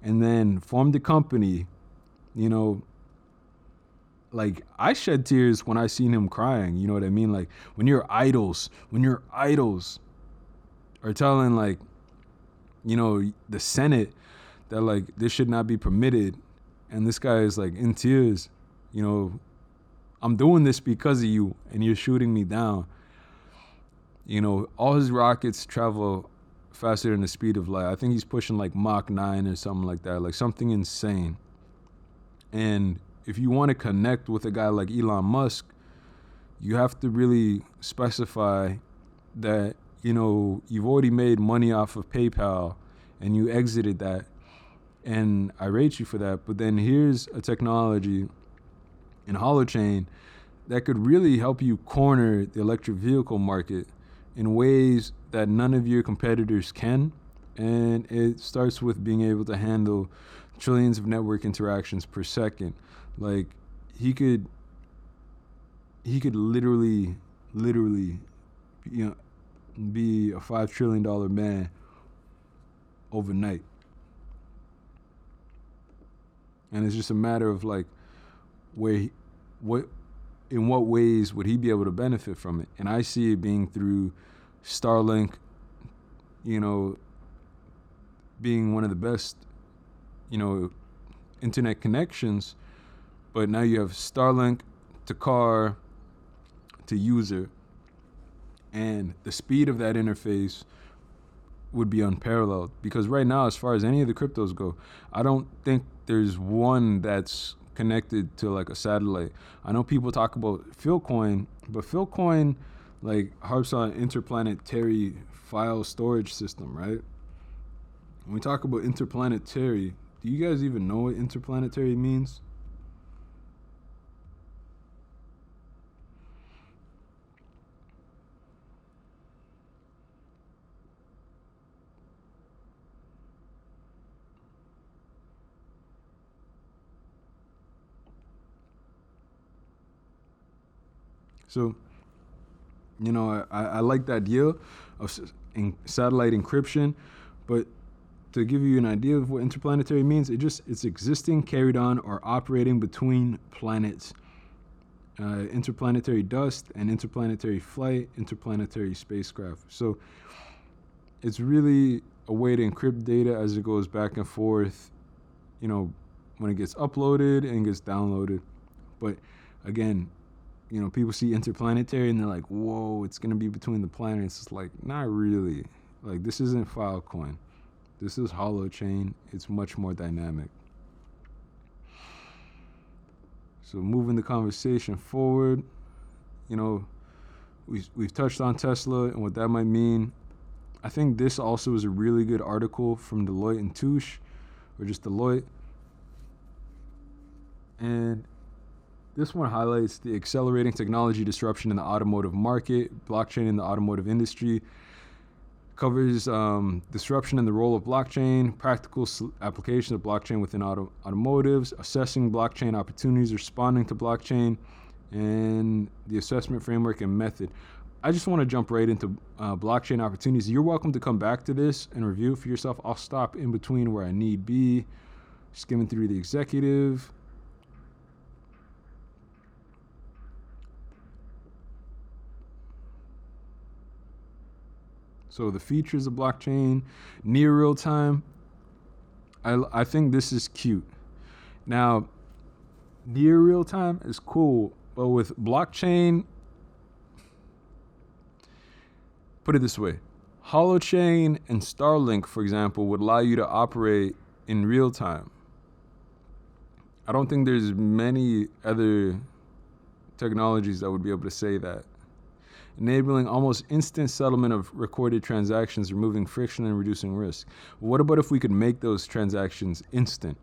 and then formed a company. Like, I shed tears when I seen him crying. You know what I mean? Like, when your idols are telling, like, the Senate that, like, this should not be permitted, and this guy is, like, in tears, I'm doing this because of you, and you're shooting me down. All his rockets travel faster than the speed of light. I think he's pushing, like, Mach 9 or something like that, like something insane. And if you want to connect with a guy like Elon Musk, you have to really specify that, you've already made money off of PayPal and you exited that. And I rate you for that. But then here's a technology in Holochain that could really help you corner the electric vehicle market in ways that none of your competitors can. And it starts with being able to handle trillions of network interactions per second. Like, he could literally, be a $5 trillion man overnight. And it's just a matter of, like, in what ways would he be able to benefit from it? And I see it being through Starlink, being one of the best, internet connections. But now you have Starlink to car to user. And the speed of that interface would be unparalleled, because right now, as far as any of the cryptos go, I don't think there's one that's connected to like a satellite. I know people talk about Philcoin, but Philcoin like harps on interplanetary file storage system, right? When we talk about interplanetary, do you guys even know what interplanetary means? So, you know, I like the idea of satellite encryption, but to give you an idea of what interplanetary means, it's existing, carried on, or operating between planets. Interplanetary dust and interplanetary flight, interplanetary spacecraft. So it's really a way to encrypt data as it goes back and forth, you know, when it gets uploaded and gets downloaded. But again, you know, people see interplanetary and they're like, whoa, it's going to be between the planets. It's like, not really. Like, this isn't Filecoin. This is Holochain. It's much more dynamic. So moving the conversation forward, you know, we've touched on Tesla and what that might mean. I think this also is a really good article from Deloitte and Touche, or just Deloitte. And this one highlights the accelerating technology disruption in the automotive market, blockchain in the automotive industry, covers disruption in the role of blockchain, practical application of blockchain within automotives, assessing blockchain opportunities, responding to blockchain, and the assessment framework and method. I just want to jump right into blockchain opportunities. You're welcome to come back to this and review it for yourself. I'll stop in between where I need be, skimming through the executive. So the features of blockchain, near real time. I think this is cute. Now, near real time is cool, but with blockchain, put it this way, Holochain and Starlink, for example, would allow you to operate in real time. I don't think there's many other technologies that would be able to say that. Enabling almost instant settlement of recorded transactions, removing friction and reducing risk. What about if we could make those transactions instant?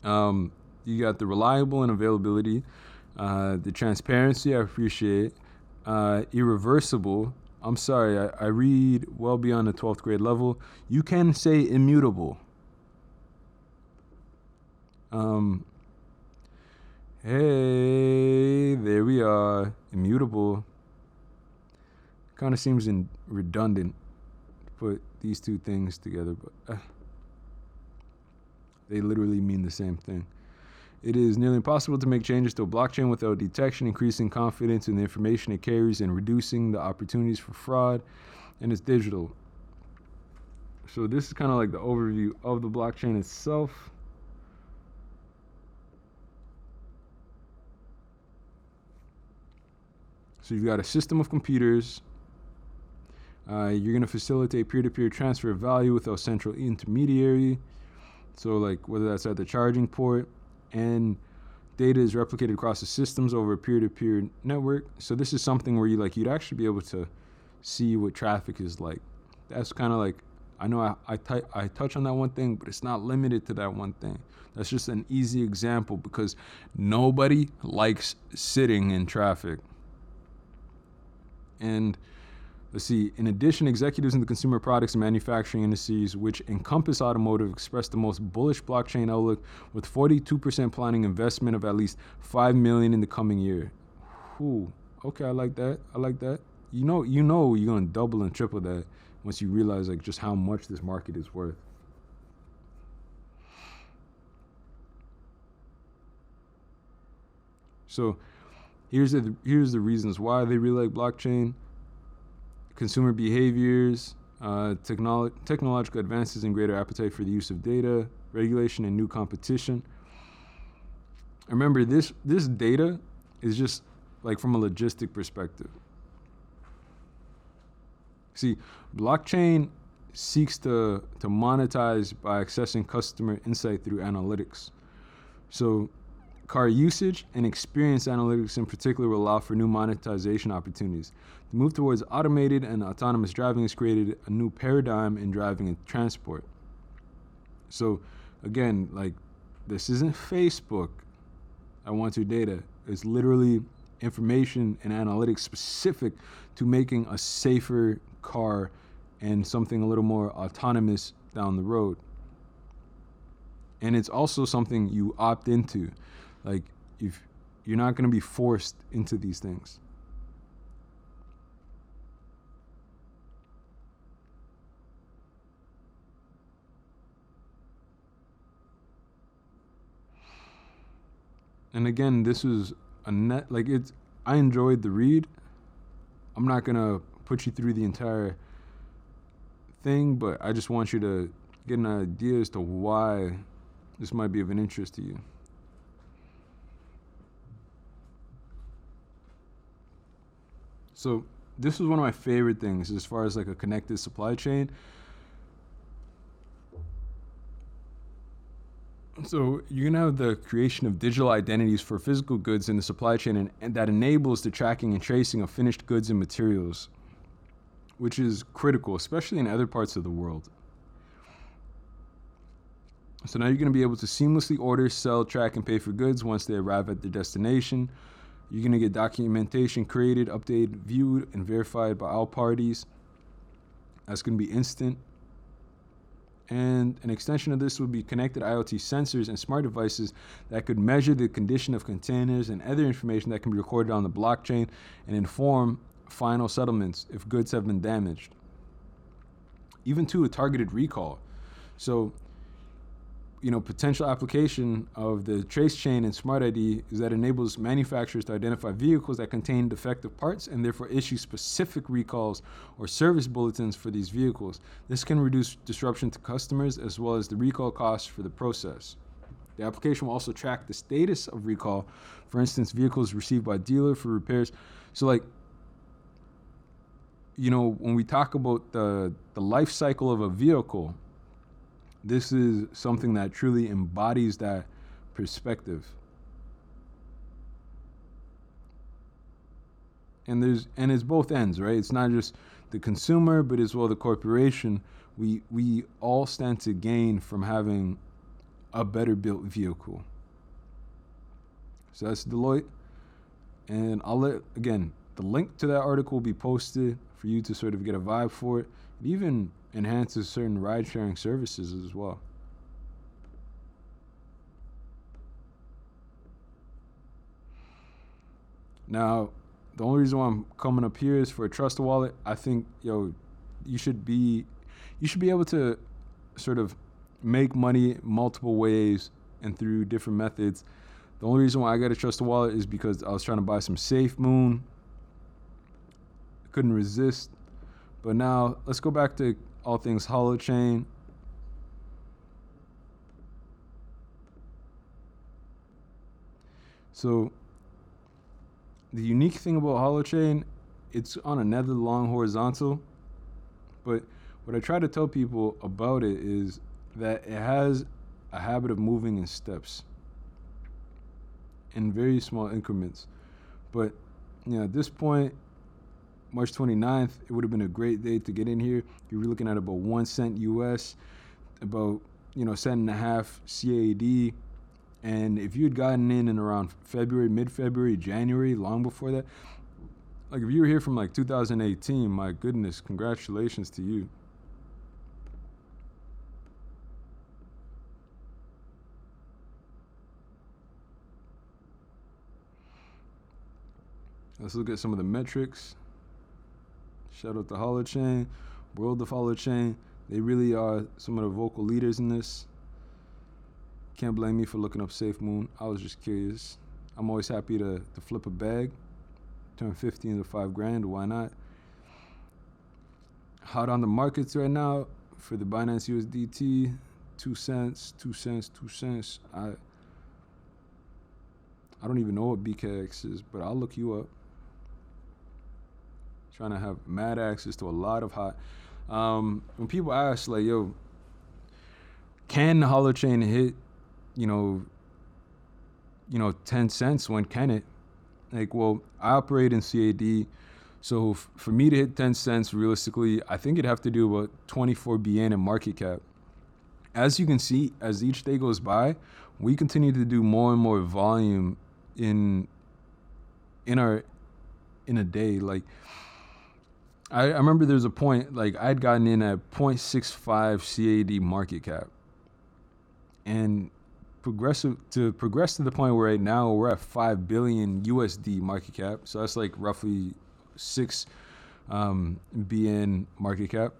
You got the reliable and availability, the transparency, I appreciate, irreversible. I'm sorry, I read well beyond the 12th grade level. You can say immutable. Hey, there we are. Immutable. Kind of seems redundant to put these two things together, but they literally mean the same thing. It is nearly impossible to make changes to a blockchain without detection, increasing confidence in the information it carries, and reducing the opportunities for fraud, and it's digital. So this is kind of like the overview of the blockchain itself. So you've got a system of computers. You're going to facilitate peer-to-peer transfer of value without central intermediary. So like whether that's at the charging port, and data is replicated across the systems over a peer-to-peer network. So this is something where you'd actually be able to see what traffic is like. That's kind of like, I know I touch on that one thing, but it's not limited to that one thing. That's just an easy example because nobody likes sitting in traffic. And let's see, in addition, executives in the consumer products and manufacturing industries, which encompass automotive, expressed the most bullish blockchain outlook, with 42% planning investment of at least $5 million in the coming year. Ooh, okay, I like that. You know you're gonna double and triple that once you realize like just how much this market is worth. So here's the reasons why they really like blockchain: consumer behaviors, technological advances and greater appetite for the use of data, regulation and new competition. Remember, this data is just like from a logistic perspective. See, blockchain seeks to monetize by accessing customer insight through analytics. So car usage and experience analytics in particular will allow for new monetization opportunities. The move towards automated and autonomous driving has created a new paradigm in driving and transport. So again, like, this isn't Facebook, I want your data. It's literally information and analytics specific to making a safer car and something a little more autonomous down the road. And it's also something you opt into. Like, if you're not going to be forced into these things. And again, this was a net, like, it's, I enjoyed the read. I'm not going to put you through the entire thing, but I just want you to get an idea as to why this might be of an interest to you. So this was one of my favorite things as far as like a connected supply chain. So you're gonna have the creation of digital identities for physical goods in the supply chain, and that enables the tracking and tracing of finished goods and materials, which is critical, especially in other parts of the world. So now you're gonna be able to seamlessly order, sell, track, and pay for goods once they arrive at their destination. You're gonna get documentation created, updated, viewed, and verified by all parties. That's gonna be instant. And an extension of this would be connected IoT sensors and smart devices that could measure the condition of containers and other information that can be recorded on the blockchain and inform final settlements if goods have been damaged. Even to a targeted recall. So, potential application of the trace chain and smart ID is that enables manufacturers to identify vehicles that contain defective parts and therefore issue specific recalls or service bulletins for these vehicles. This can reduce disruption to customers as well as the recall costs for the process. The application will also track the status of recall, for instance, vehicles received by dealer for repairs. So when we talk about the life cycle of a vehicle, this is something that truly embodies that perspective. And it's both ends, right? It's not just the consumer, but as well the corporation. We all stand to gain from having a better built vehicle. So that's Deloitte. And the link to that article will be posted for you to sort of get a vibe for it. It even enhances certain ride-sharing services as well. Now, the only reason why I'm coming up here is for a trust wallet. I think, you should be able to sort of make money multiple ways and through different methods. The only reason why I got a trust wallet is because I was trying to buy some Safe Moon. Couldn't resist. But now let's go back to all things Holochain. So the unique thing about Holochain, it's on another long horizontal. But what I try to tell people about it is that it has a habit of moving in steps, in very small increments. But at this point, March 29th, it would have been a great day to get in here. You're looking at about 1 cent US, about cent and a half CAD. And if you had gotten in around February, mid-February, January, long before that, like if you were here from like 2018, my goodness, congratulations to you. Let's look at some of the metrics. Shout out to Holochain, World of Holochain. They really are some of the vocal leaders in this. Can't blame me for looking up Safe Moon. I was just curious. I'm always happy to flip a bag, turn 50 into $5,000. Why not? Hot on the markets right now for the Binance USDT, 2 cents, 2 cents, 2 cents. I don't even know what BKX is, but I'll look you up. trying to have mad access to a lot of hot. When people ask like, yo, can the Holochain hit, you know, 10 cents? When can it? Like, well, I operate in CAD. So for me to hit 10 cents, realistically, I think it'd have to do about 24 BN in market cap. As you can see, as each day goes by, we continue to do more and more volume in a day. Like, I remember there's a point, like I'd gotten in at 0.65 CAD market cap, and progress to the point where right now we're at 5 billion USD market cap. So that's like roughly 6 BN market cap,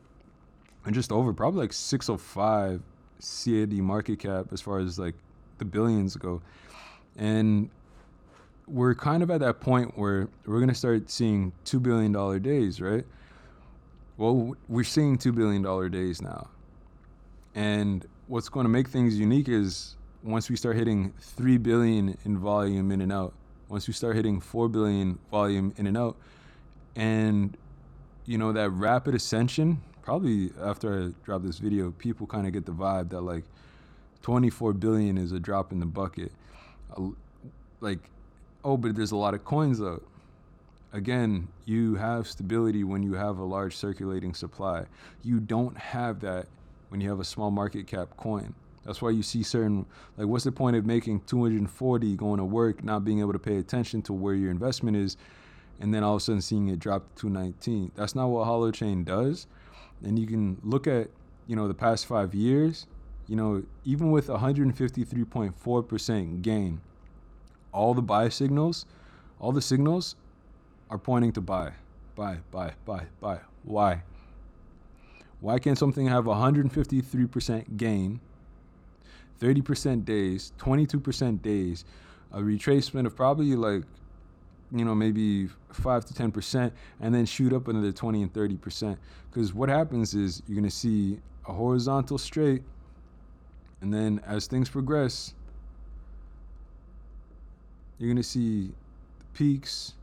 and just over probably like 605 CAD market cap as far as like the billions go. And we're kind of at that point where we're going to start seeing $2 billion days, right? Well, we're seeing $2 billion days now. And what's going to make things unique is once we start hitting 3 billion in volume in and out, once we start hitting 4 billion volume in and out, and, you know, that rapid ascension, probably after I drop this video, people kind of get the vibe that like 24 billion is a drop in the bucket. Like, oh, but there's a lot of coins though. Again, you have stability when you have a large circulating supply. You don't have that when you have a small market cap coin. That's why you see certain, like, what's the point of making 240 going to work, not being able to pay attention to where your investment is, and then all of a sudden seeing it drop to 219? That's not what Holochain does. And you can look at, you know, the past 5 years, you know, even with 153.4% gain, all the buy signals, all the signals are pointing to buy. Why? Why can't something have 153% gain, 30% days, 22% days, a retracement of probably like, you know, maybe 5 to 10%, and then shoot up another 20 and 30%? Because what happens is you're going to see a horizontal straight, and then as things progress, you're going to see peaks,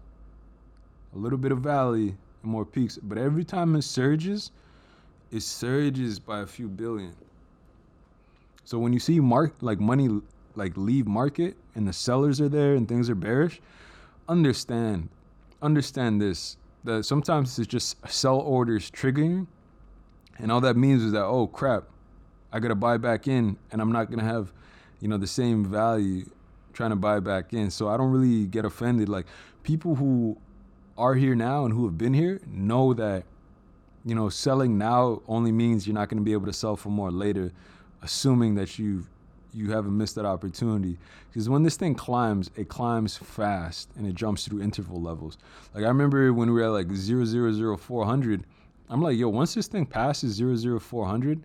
a little bit of valley, and more peaks. But every time it surges by a few billion. So when you see money leave market and the sellers are there and things are bearish, understand this, that sometimes it's just sell orders triggering, and all that means is that, oh crap, I gotta buy back in, and I'm not gonna have, you know, the same value trying to buy back in. So I don't really get offended. Like, people who are here now and who have been here know that, you know, selling now only means you're not going to be able to sell for more later, assuming that you haven't missed that opportunity. Because when this thing climbs, it climbs fast and it jumps through interval levels. Like, I remember when we were at like 0.00400, I'm like, yo, once this thing passes 0.00400,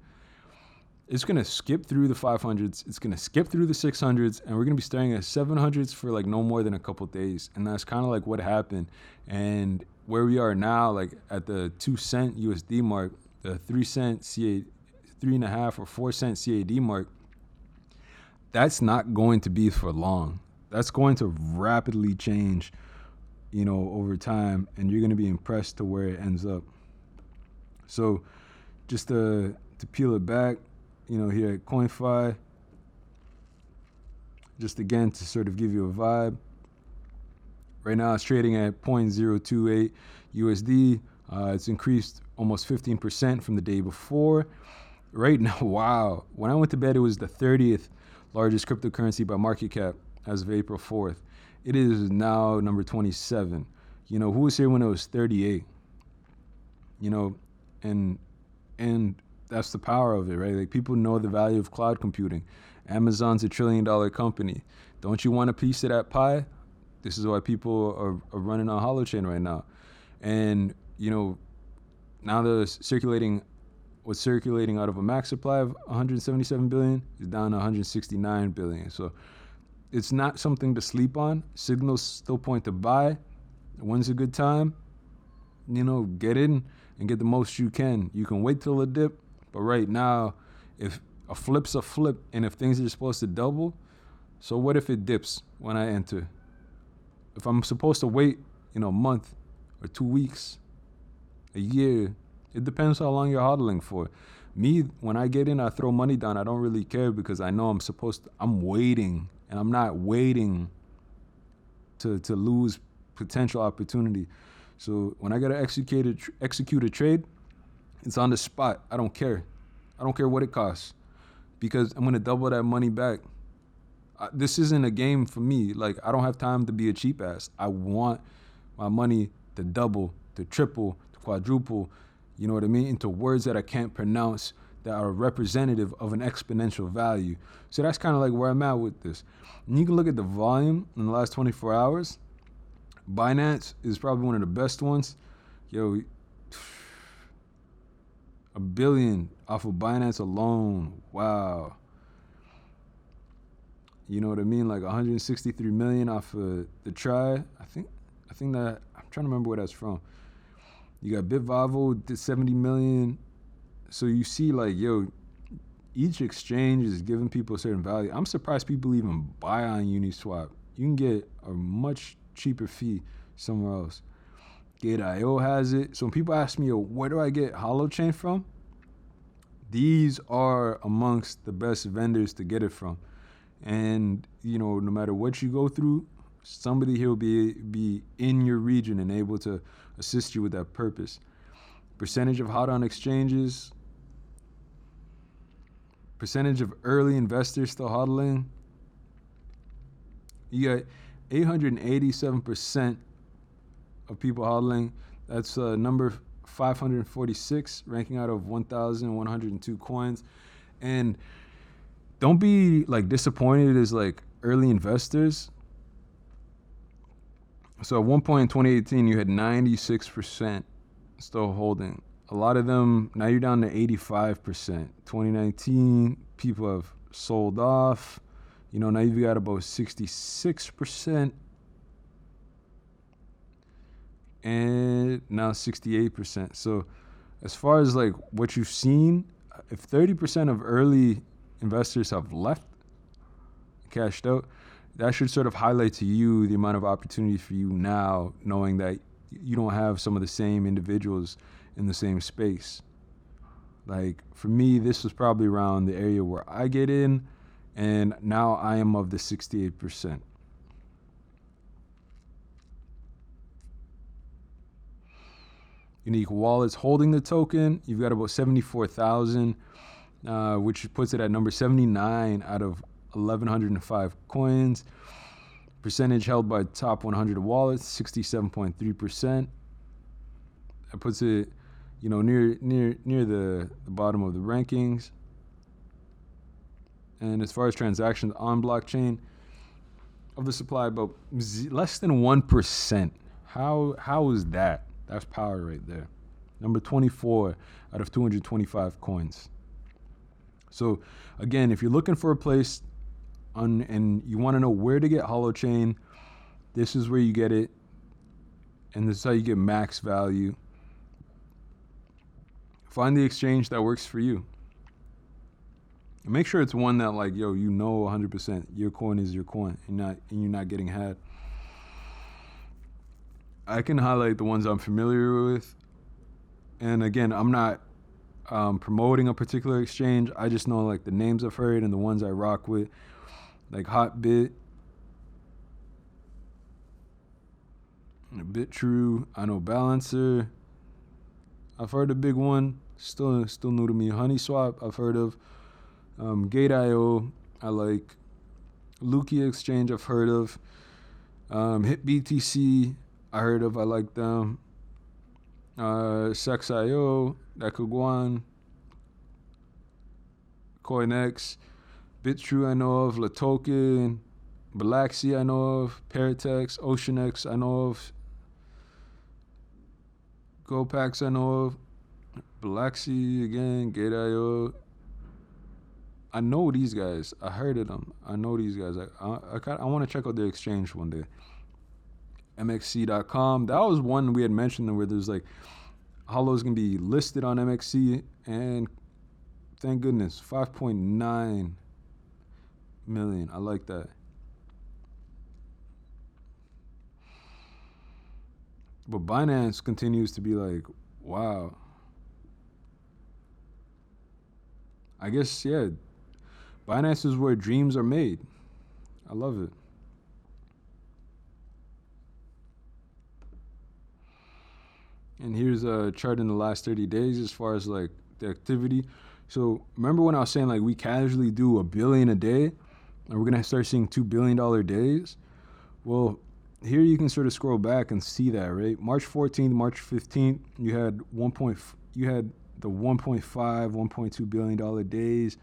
it's going to skip through the 500s, it's going to skip through the 600s, and we're going to be staring at 700s for like no more than a couple days. And that's kind of like what happened. And where we are now, like at the 2 cent USD mark, the 3 cent CAD, 3.5 or 4 cent CAD mark, that's not going to be for long. That's going to rapidly change, you know, over time, and you're going to be impressed to where it ends up. So just to peel it back, you know, here at CoinFi, just again to sort of give you a vibe. Right now it's trading at 0.028 USD. It's increased almost 15% from the day before. Right now, wow. When I went to bed, it was the 30th largest cryptocurrency by market cap as of April 4th. It is now number 27. You know, who was here when it was 38? You know, and that's the power of it, right? Like, people know the value of cloud computing. Amazon's $1 trillion company. Don't you want a piece of that pie? This is why people are running on Holochain right now. And, you know, now what's circulating out of a max supply of 177 billion is down to 169 billion. So it's not something to sleep on. Signals still point to buy. When's a good time? You know, get in and get the most you can. You can wait till a dip, but right now, if a flip's a flip, and if things are supposed to double, so what if it dips when I enter? If I'm supposed to wait, you know, a month or 2 weeks, a year. It depends how long you're hodling for. Me, when I get in, I throw money down. I don't really care because I know I'm waiting, and I'm not waiting to lose potential opportunity. So when I gotta execute a trade, it's on the spot. I don't care. I don't care what it costs because I'm gonna double that money back. This isn't a game for me. Like, I don't have time to be a cheap ass. I want my money to double, to triple, to quadruple, you know what I mean, into words that I can't pronounce that are representative of an exponential value. So that's kind of like where I'm at with this. And you can look at the volume in the last 24 hours. Binance is probably one of the best ones. Yo, $1 billion off of Binance alone. Wow. You know what I mean? Like 163 million off of the try. I think that, I'm trying to remember where that's from. You got BitVavo did 70 million. So you see, like, yo, each exchange is giving people a certain value. I'm surprised people even buy on Uniswap. You can get a much cheaper fee somewhere else. Gate.io has it. So when people ask me, yo, where do I get Holochain from? These are amongst the best vendors to get it from. And, you know, no matter what you go through, somebody here will be in your region and able to assist you with that purpose. Percentage of hot on exchanges. Percentage of early investors still hodling. You got 887% of people hodling. That's number 546, ranking out of 1,102 coins. And don't be like disappointed as like early investors. So at one point in 2018, you had 96% still holding. A lot of them, now you're down to 85%. 2019, people have sold off. You know, now you've got about 66%. And now 68%. So as far as like what you've seen, if 30% of early investors have left, cashed out, that should sort of highlight to you the amount of opportunity for you now, knowing that you don't have some of the same individuals in the same space. Like for me, this was probably around the area where I get in, and now I am of the 68%. Unique wallets holding the token, you've got about 74,000, which puts it at number 79 out of 1,105 coins. Percentage held by top 100 wallets, 67.3%. That puts it, you know, near the bottom of the rankings. And as far as transactions on blockchain, of the supply, about less than 1%. How is that? That's power right there. Number 24 out of 225 coins. So again, if you're looking for a place and you want to know where to get Holochain, this is where you get it. And this is how you get max value. Find the exchange that works for you. And make sure it's one that, like, yo, you know 100% your coin is your coin and you're not getting had. I can highlight the ones I'm familiar with. And again, I'm not promoting a particular exchange. I just know like the names I've heard and the ones I rock with, like Hotbit, BitTrue. I know Balancer. I've heard a big one. Still new to me. HoneySwap. I've heard of. Gate.io. I like. Lukia Exchange. I've heard of. HitBTC. I heard of. I like them. Sex.io. Dakuguan. CoinX. BitTrue I know of. LaToken. Bilaxi I know of. Paratex. OceanX I know of. GoPax I know of. Bilaxi again. Gate.io. I know these guys. I heard of them. I know these guys. I want to check out their exchange one day. MXC.com. That was one we had mentioned where there's like Holo's gonna be listed on MXC, and thank goodness, 5.9 million. I like that. But Binance continues to be like Wow. I guess, yeah, Binance is where dreams are made. I love it. And here's a chart in the last 30 days as far as like the activity. So remember when I was saying like we casually do $1 billion a day and we're gonna start seeing $2 billion days? Well, here you can sort of scroll back and see that, right? March 14th, March 15th, you had the 1.5, $1.2 billion days.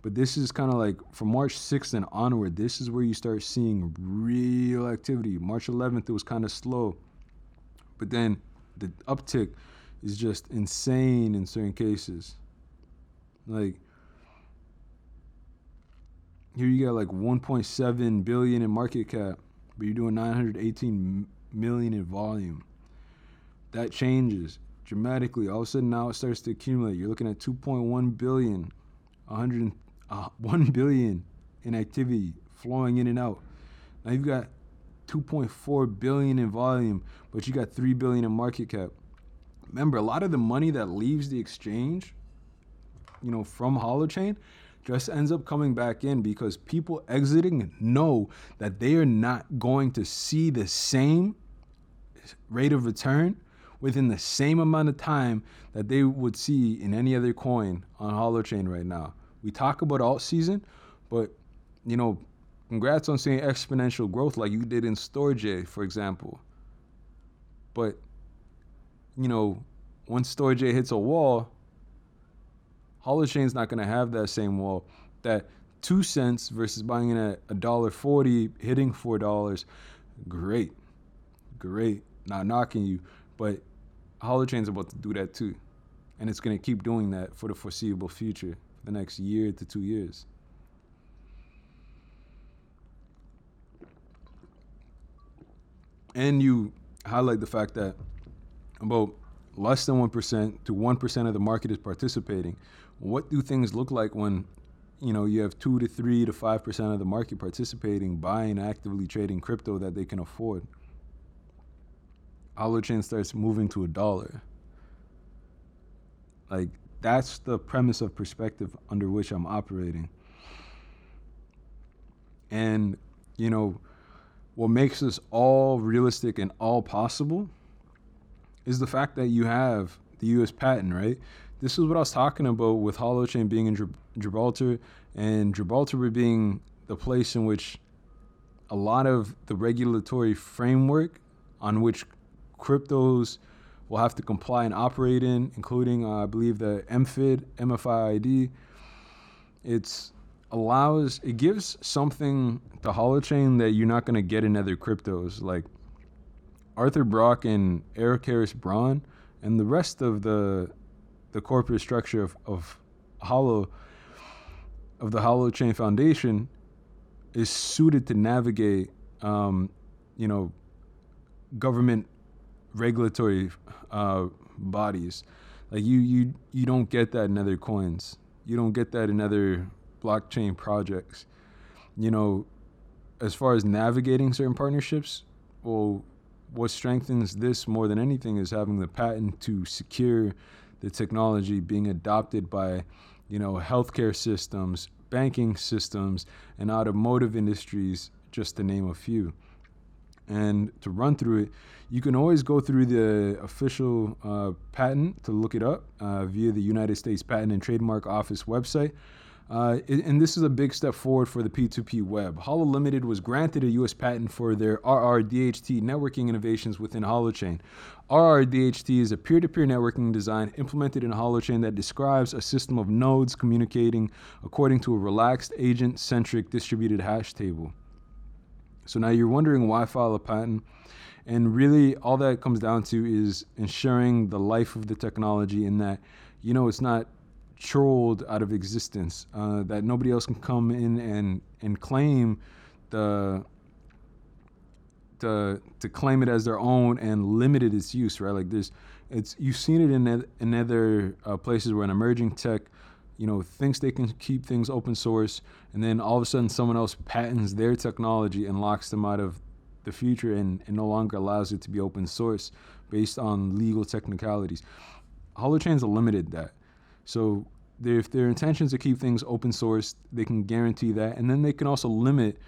But this is kind of like from March 6th and onward, this is where you start seeing real activity. March 11th, it was kind of slow. But then the uptick is just insane in certain cases. Like, here you got like 1.7 billion in market cap, but you're doing 918 million in volume. That changes dramatically. All of a sudden now it starts to accumulate. You're looking at 2.1 billion, 1 billion in activity flowing in and out. Now you've got 2.4 billion in volume, but you got 3 billion in market cap. Remember, a lot of the money that leaves the exchange, from Holochain, just ends up coming back in because people exiting know that they are not going to see the same rate of return within the same amount of time that they would see in any other coin on Holochain right now. We talk about alt season, but congrats on seeing exponential growth like you did in Storage, for example. But once Storage hits a wall, Holochain's not going to have that same wall. That 2 cents versus buying it at $1.40, hitting $4, great. Not knocking you, but Holochain's about to do that too. And it's going to keep doing that for the foreseeable future, for the next year to 2 years. And you highlight the fact that about less than 1% to 1% of the market is participating. What do things look like when you have 2 to 3 to 5% of the market participating, buying, actively trading crypto that they can afford? Holochain starts moving to $1. Like, that's the premise of perspective under which I'm operating. And what makes this all realistic and all possible is the fact that you have the U.S. patent, right? This is what I was talking about with Holochain being in Gibraltar, and Gibraltar being the place in which a lot of the regulatory framework on which cryptos will have to comply and operate in, including, I believe, the MFID. It gives something to Holochain that you're not going to get in other cryptos, like Arthur Brock and Eric Harris Braun and the rest of the corporate structure of Holo, of the Holochain Foundation, is suited to navigate, government regulatory bodies. Like you don't get that in other coins. You don't get that in other blockchain projects. As far as navigating certain partnerships, well, what strengthens this more than anything is having the patent to secure the technology being adopted by, healthcare systems, banking systems, and automotive industries, just to name a few. And to run through it, you can always go through the official patent to look it up via the United States Patent and Trademark Office website. And this is a big step forward for the P2P web. Holo Limited was granted a U.S. patent for their RRDHT networking innovations within Holochain. RRDHT is a peer-to-peer networking design implemented in Holochain that describes a system of nodes communicating according to a relaxed agent-centric distributed hash table. So now you're wondering why file a patent, and really all that comes down to is ensuring the life of the technology in that, it's not trolled out of existence, that nobody else can come in and claim to claim it as their own and limited its use, right? Like you've seen it in other places where an emerging tech, thinks they can keep things open source, and then all of a sudden someone else patents their technology and locks them out of the future and no longer allows it to be open source based on legal technicalities. Holochains are limited that. So if their intentions to keep things open source, they can guarantee that. And then they can also limit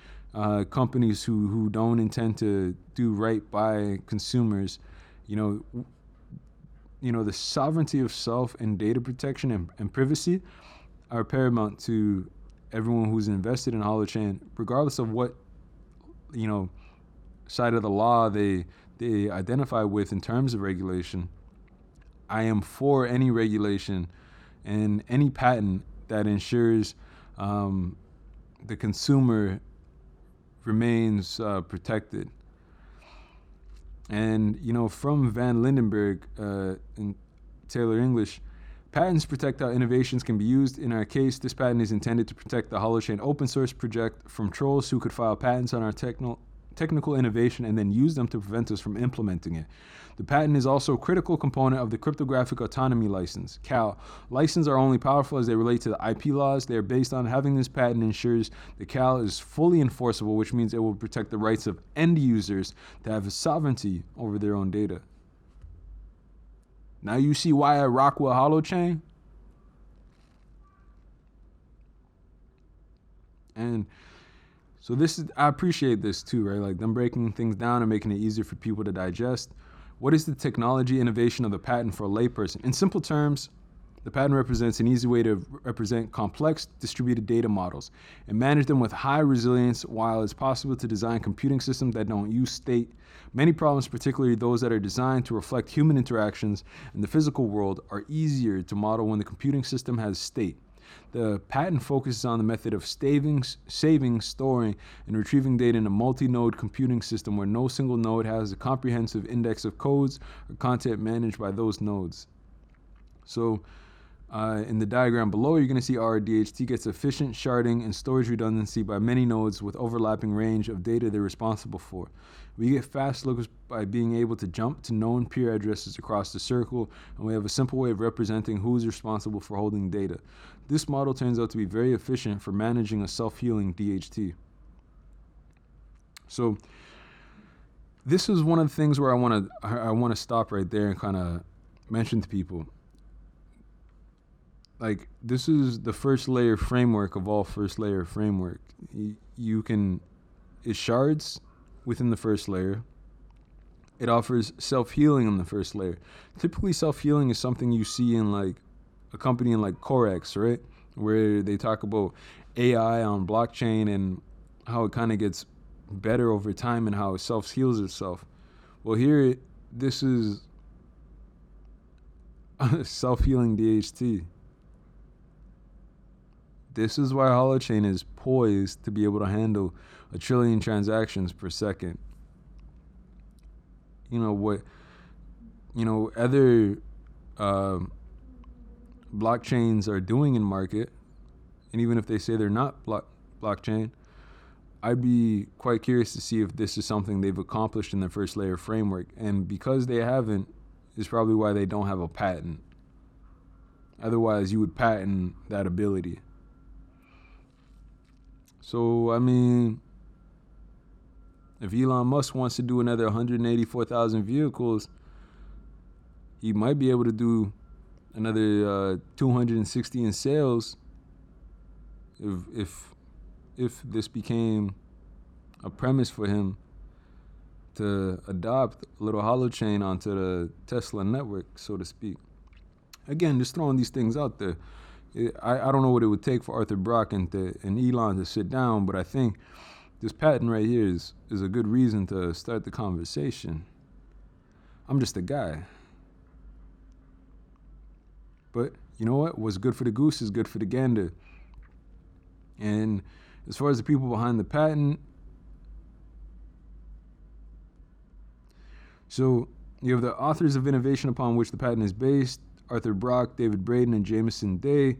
companies who don't intend to do right by consumers. You know, the sovereignty of self and data protection and privacy are paramount to everyone who's invested in Holochain, regardless of what, side of the law they identify with in terms of regulation. I am for any regulation and any patent that ensures the consumer remains protected. And, from Van Lindenberg in Taylor English, patents protect how innovations can be used. In our case, this patent is intended to protect the Holochain open source project from trolls who could file patents on our technical innovation and then use them to prevent us from implementing it. The patent is also a critical component of the Cryptographic Autonomy License, CAL. Licenses are only powerful as they relate to the IP laws. They are based on having this patent ensures the CAL is fully enforceable, which means it will protect the rights of end users to have sovereignty over their own data. Now you see why I rock with Holochain? And so I appreciate this too, right? Like them breaking things down and making it easier for people to digest. What is the technology innovation of the patent for a layperson? In simple terms, the patent represents an easy way to represent complex distributed data models and manage them with high resilience while it's possible to design computing systems that don't use state. Many problems, particularly those that are designed to reflect human interactions in the physical world, are easier to model when the computing system has state. The patent focuses on the method of saving, storing, and retrieving data in a multi-node computing system where no single node has a comprehensive index of codes or content managed by those nodes. So in the diagram below, you're going to see our DHT gets efficient sharding and storage redundancy by many nodes with overlapping range of data they're responsible for. We get fast lookups by being able to jump to known peer addresses across the circle, and we have a simple way of representing who's responsible for holding data. This model turns out to be very efficient for managing a self-healing DHT. So this is one of the things where I want to stop right there and kind of mention to people. Like, this is the first layer framework of all first layer framework. It shards within the first layer. It offers self-healing on the first layer. Typically, self-healing is something you see in like a company in like Corex, right? Where they talk about AI on blockchain and how it kind of gets better over time and how it self-heals itself. Well, here, this is a self-healing DHT. This is why Holochain is poised to be able to handle 1 trillion transactions per second. Other blockchains are doing in market, and even if they say they're not blockchain, I'd be quite curious to see if this is something they've accomplished in the first layer framework. And because they haven't, is probably why they don't have a patent. Otherwise, you would patent that ability. So, I mean, if Elon Musk wants to do another 184,000 vehicles, he might be able to do another 260 in sales if this became a premise for him to adopt a little Holochain onto the Tesla network, so to speak. Again, just throwing these things out there. I don't know what it would take for Arthur Brock and Elon to sit down, but I think this patent right here is a good reason to start the conversation. I'm just a guy. But you know what? What's good for the goose is good for the gander. And as far as the people behind the patent, so you have the authors of innovation upon which the patent is based: Arthur Brock, David Braden, and Jameson Day.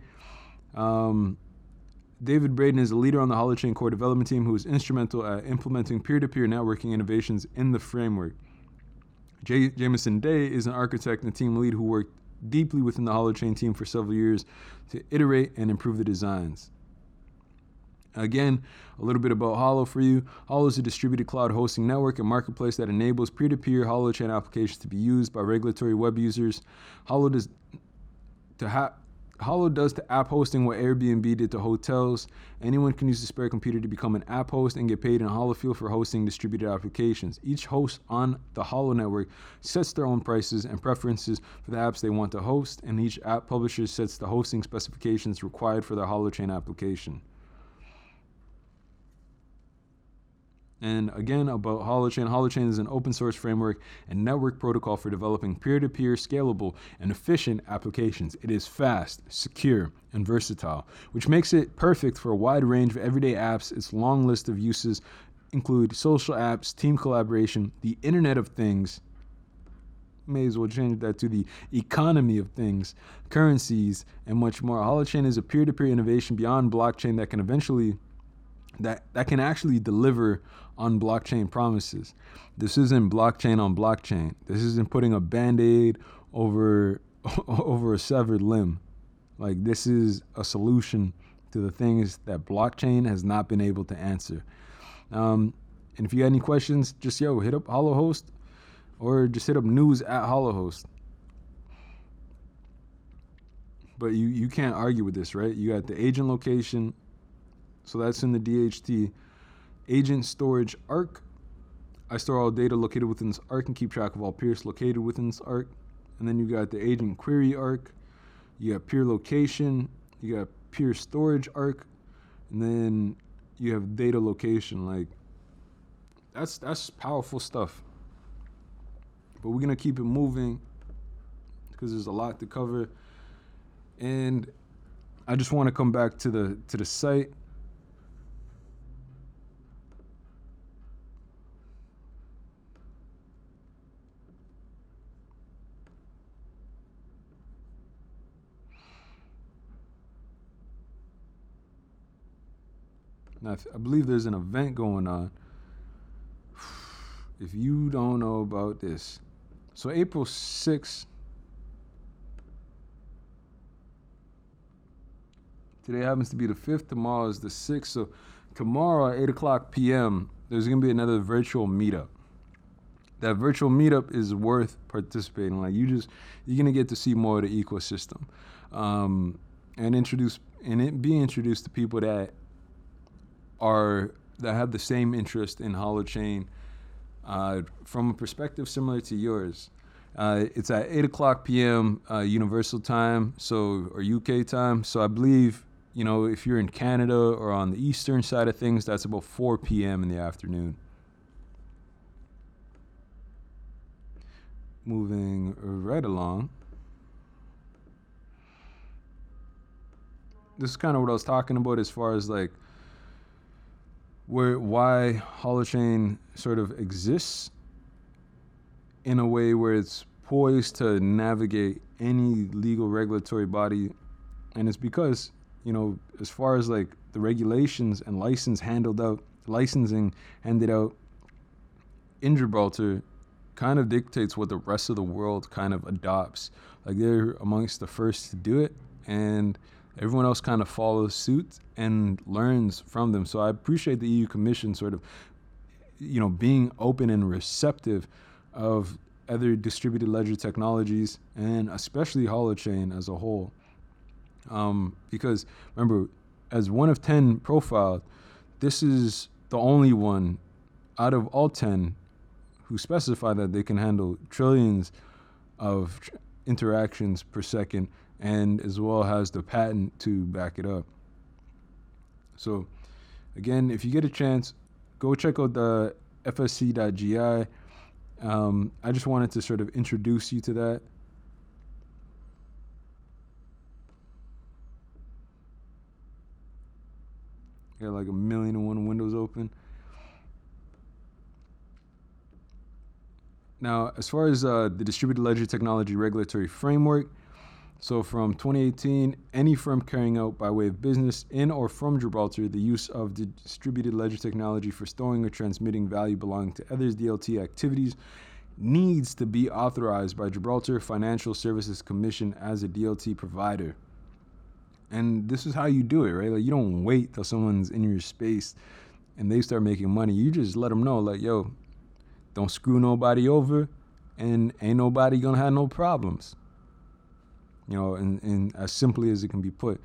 David Braden is a leader on the Holochain core development team who is instrumental at implementing peer-to-peer networking innovations in the framework. Jameson Day is an architect and team lead who worked deeply within the Holochain team for several years to iterate and improve the designs. Again, a little bit about Holo for you. Holo is a distributed cloud hosting network and marketplace that enables peer-to-peer Holochain applications to be used by regulatory web users. Holo does to app hosting what Airbnb did to hotels. Anyone can use a spare computer to become an app host and get paid in Holo Fuel for hosting distributed applications. Each host on the Holo network sets their own prices and preferences for the apps they want to host, and each app publisher sets the hosting specifications required for their Holochain application. And again, about Holochain. Holochain is an open source framework and network protocol for developing peer-to-peer, scalable, and efficient applications. It is fast, secure, and versatile, which makes it perfect for a wide range of everyday apps. Its long list of uses include social apps, team collaboration, the Internet of Things, may as well change that to the economy of things, currencies, and much more. Holochain is a peer-to-peer innovation beyond blockchain that can actually deliver on blockchain promises. This isn't blockchain on blockchain. This isn't putting a band-aid over a severed limb. Like, this is a solution to the things that blockchain has not been able to answer. And if you got any questions, just hit up HoloHost, or just hit up news@HoloHost. But you can't argue with this, right? You got the agent location. So that's in the DHT. Agent storage arc. I store all data located within this arc and keep track of all peers located within this arc. And then you got the agent query arc. You got peer location. You got peer storage arc. And then you have data location. Like, that's powerful stuff. But we're gonna keep it moving because there's a lot to cover. And I just want to come back to the site. Now, I believe there's an event going on. If you don't know about this. So April 6th. Today happens to be the 5th. Tomorrow is the 6th. So tomorrow at 8 o'clock p.m., there's going to be another virtual meetup. That virtual meetup is worth participating. Like, you're going to get to see more of the ecosystem. And being introduced to people that have the same interest in Holochain from a perspective similar to yours. It's at 8 o'clock p.m. Universal time, or UK time. So I believe, if you're in Canada or on the eastern side of things, that's about 4 p.m. in the afternoon. Moving right along. This is kind of what I was talking about as far as like why Holochain sort of exists in a way where it's poised to navigate any legal regulatory body. And it's because, as far as like the regulations and licensing handed out in Gibraltar kind of dictates what the rest of the world kind of adopts. Like, they're amongst the first to do it, and everyone else kind of follows suit and learns from them. So I appreciate the EU Commission sort of, being open and receptive of other distributed ledger technologies, and especially Holochain as a whole. Because remember, as one of 10 profiled, this is the only one out of all 10 who specify that they can handle trillions of interactions per second, and as well has the patent to back it up. So again, if you get a chance, go check out the fsc.gi. I just wanted to sort of introduce you to that. Got like 1,000,001 windows open. Now, as far as the Distributed Ledger Technology Regulatory Framework, so from 2018, any firm carrying out by way of business in or from Gibraltar the use of distributed ledger technology for storing or transmitting value belonging to others' DLT activities needs to be authorized by Gibraltar Financial Services Commission as a DLT provider. And this is how you do it, right? Like, you don't wait till someone's in your space and they start making money. You just let them know, like, yo, don't screw nobody over, and ain't nobody gonna have no problems. And as simply as it can be put.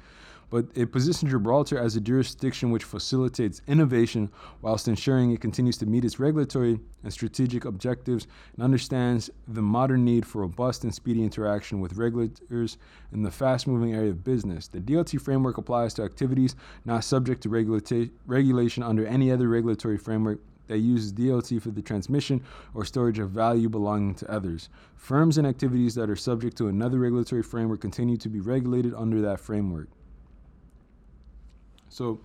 But it positions Gibraltar as a jurisdiction which facilitates innovation whilst ensuring it continues to meet its regulatory and strategic objectives and understands the modern need for robust and speedy interaction with regulators in the fast-moving area of business. The DLT framework applies to activities not subject to regulation under any other regulatory framework that uses DLT for the transmission or storage of value belonging to others. Firms and activities that are subject to another regulatory framework continue to be regulated under that framework. So,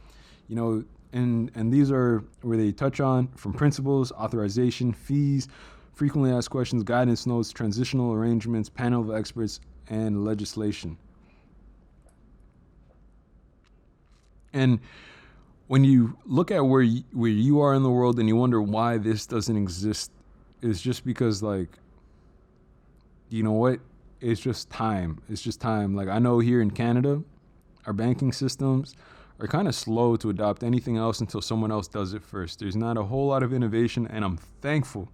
and these are where they touch on from principles, authorization, fees, frequently asked questions, guidance notes, transitional arrangements, panel of experts, and legislation. And when you look at where you are in the world and you wonder why this doesn't exist, it's just because, like, you know what? It's just time. It's just time. Like, I know here in Canada, our banking systems are kind of slow to adopt anything else until someone else does it first. There's not a whole lot of innovation, and I'm thankful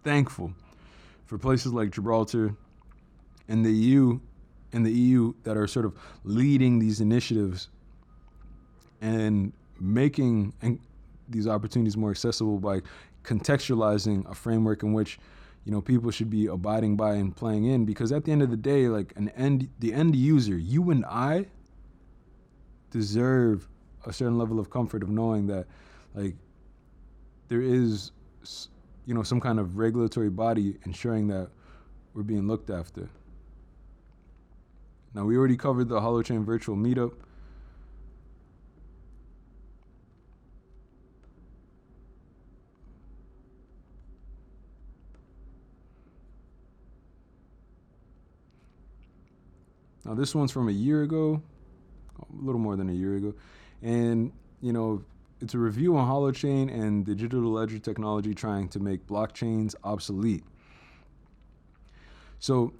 for places like Gibraltar and the EU that are sort of leading these initiatives and making these opportunities more accessible by contextualizing a framework in which people should be abiding by and playing in. Because at the end of the day, like, the end user, you and I, deserve a certain level of comfort of knowing that, like, there is some kind of regulatory body ensuring that we're being looked after. Now, we already covered the Holochain virtual meetup. Now, this one's from a year ago, a little more than a year ago. And, it's a review on Holochain and digital ledger technology trying to make blockchains obsolete. So,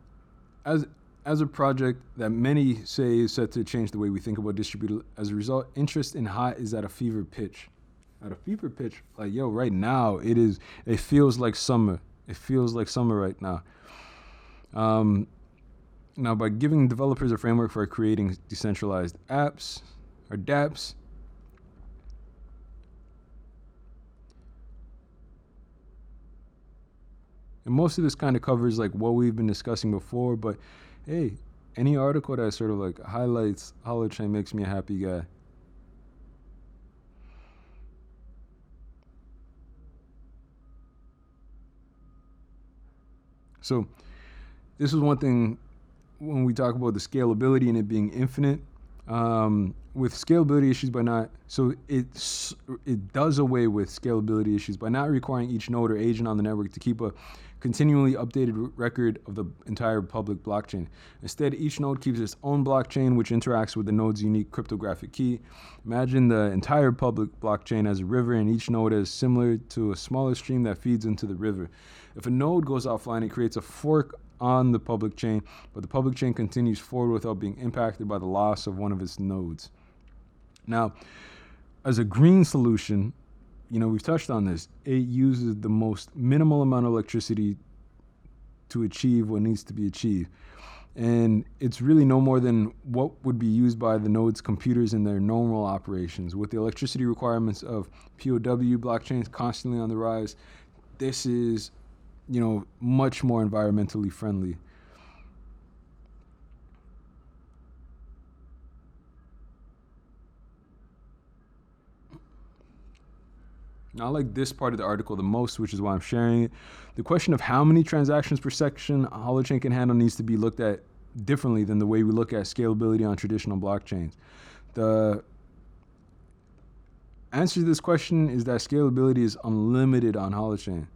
as a project that many say is set to change the way we think about distributed, as a result, interest in HOT is at a fever pitch. Like, yo, right now, it feels like summer. It feels like summer right now. Now, by giving developers a framework for creating decentralized apps, or dApps, and most of this kind of covers, like, what we've been discussing before, but hey, any article that sort of, like, highlights Holochain makes me a happy guy. So this is one thing when we talk about the scalability and it being infinite. With scalability issues it does away with scalability issues by not requiring each node or agent on the network to keep a continually updated record of the entire public blockchain. Instead, each node keeps its own blockchain, which interacts with the node's unique cryptographic key. Imagine the entire public blockchain as a river, and each node is similar to a smaller stream that feeds into the river. If a node goes offline, it creates a fork on the public chain, but the public chain continues forward without being impacted by the loss of one of its nodes. Now, as a green solution, we've touched on this. It uses the most minimal amount of electricity to achieve what needs to be achieved. And it's really no more than what would be used by the node's computers in their normal operations. With the electricity requirements of POW blockchains constantly on the rise, this is, much more environmentally friendly. Now, I like this part of the article the most, which is why I'm sharing it. The question of how many transactions per section Holochain can handle needs to be looked at differently than the way we look at scalability on traditional blockchains. The answer to this question is that scalability is unlimited on Holochain.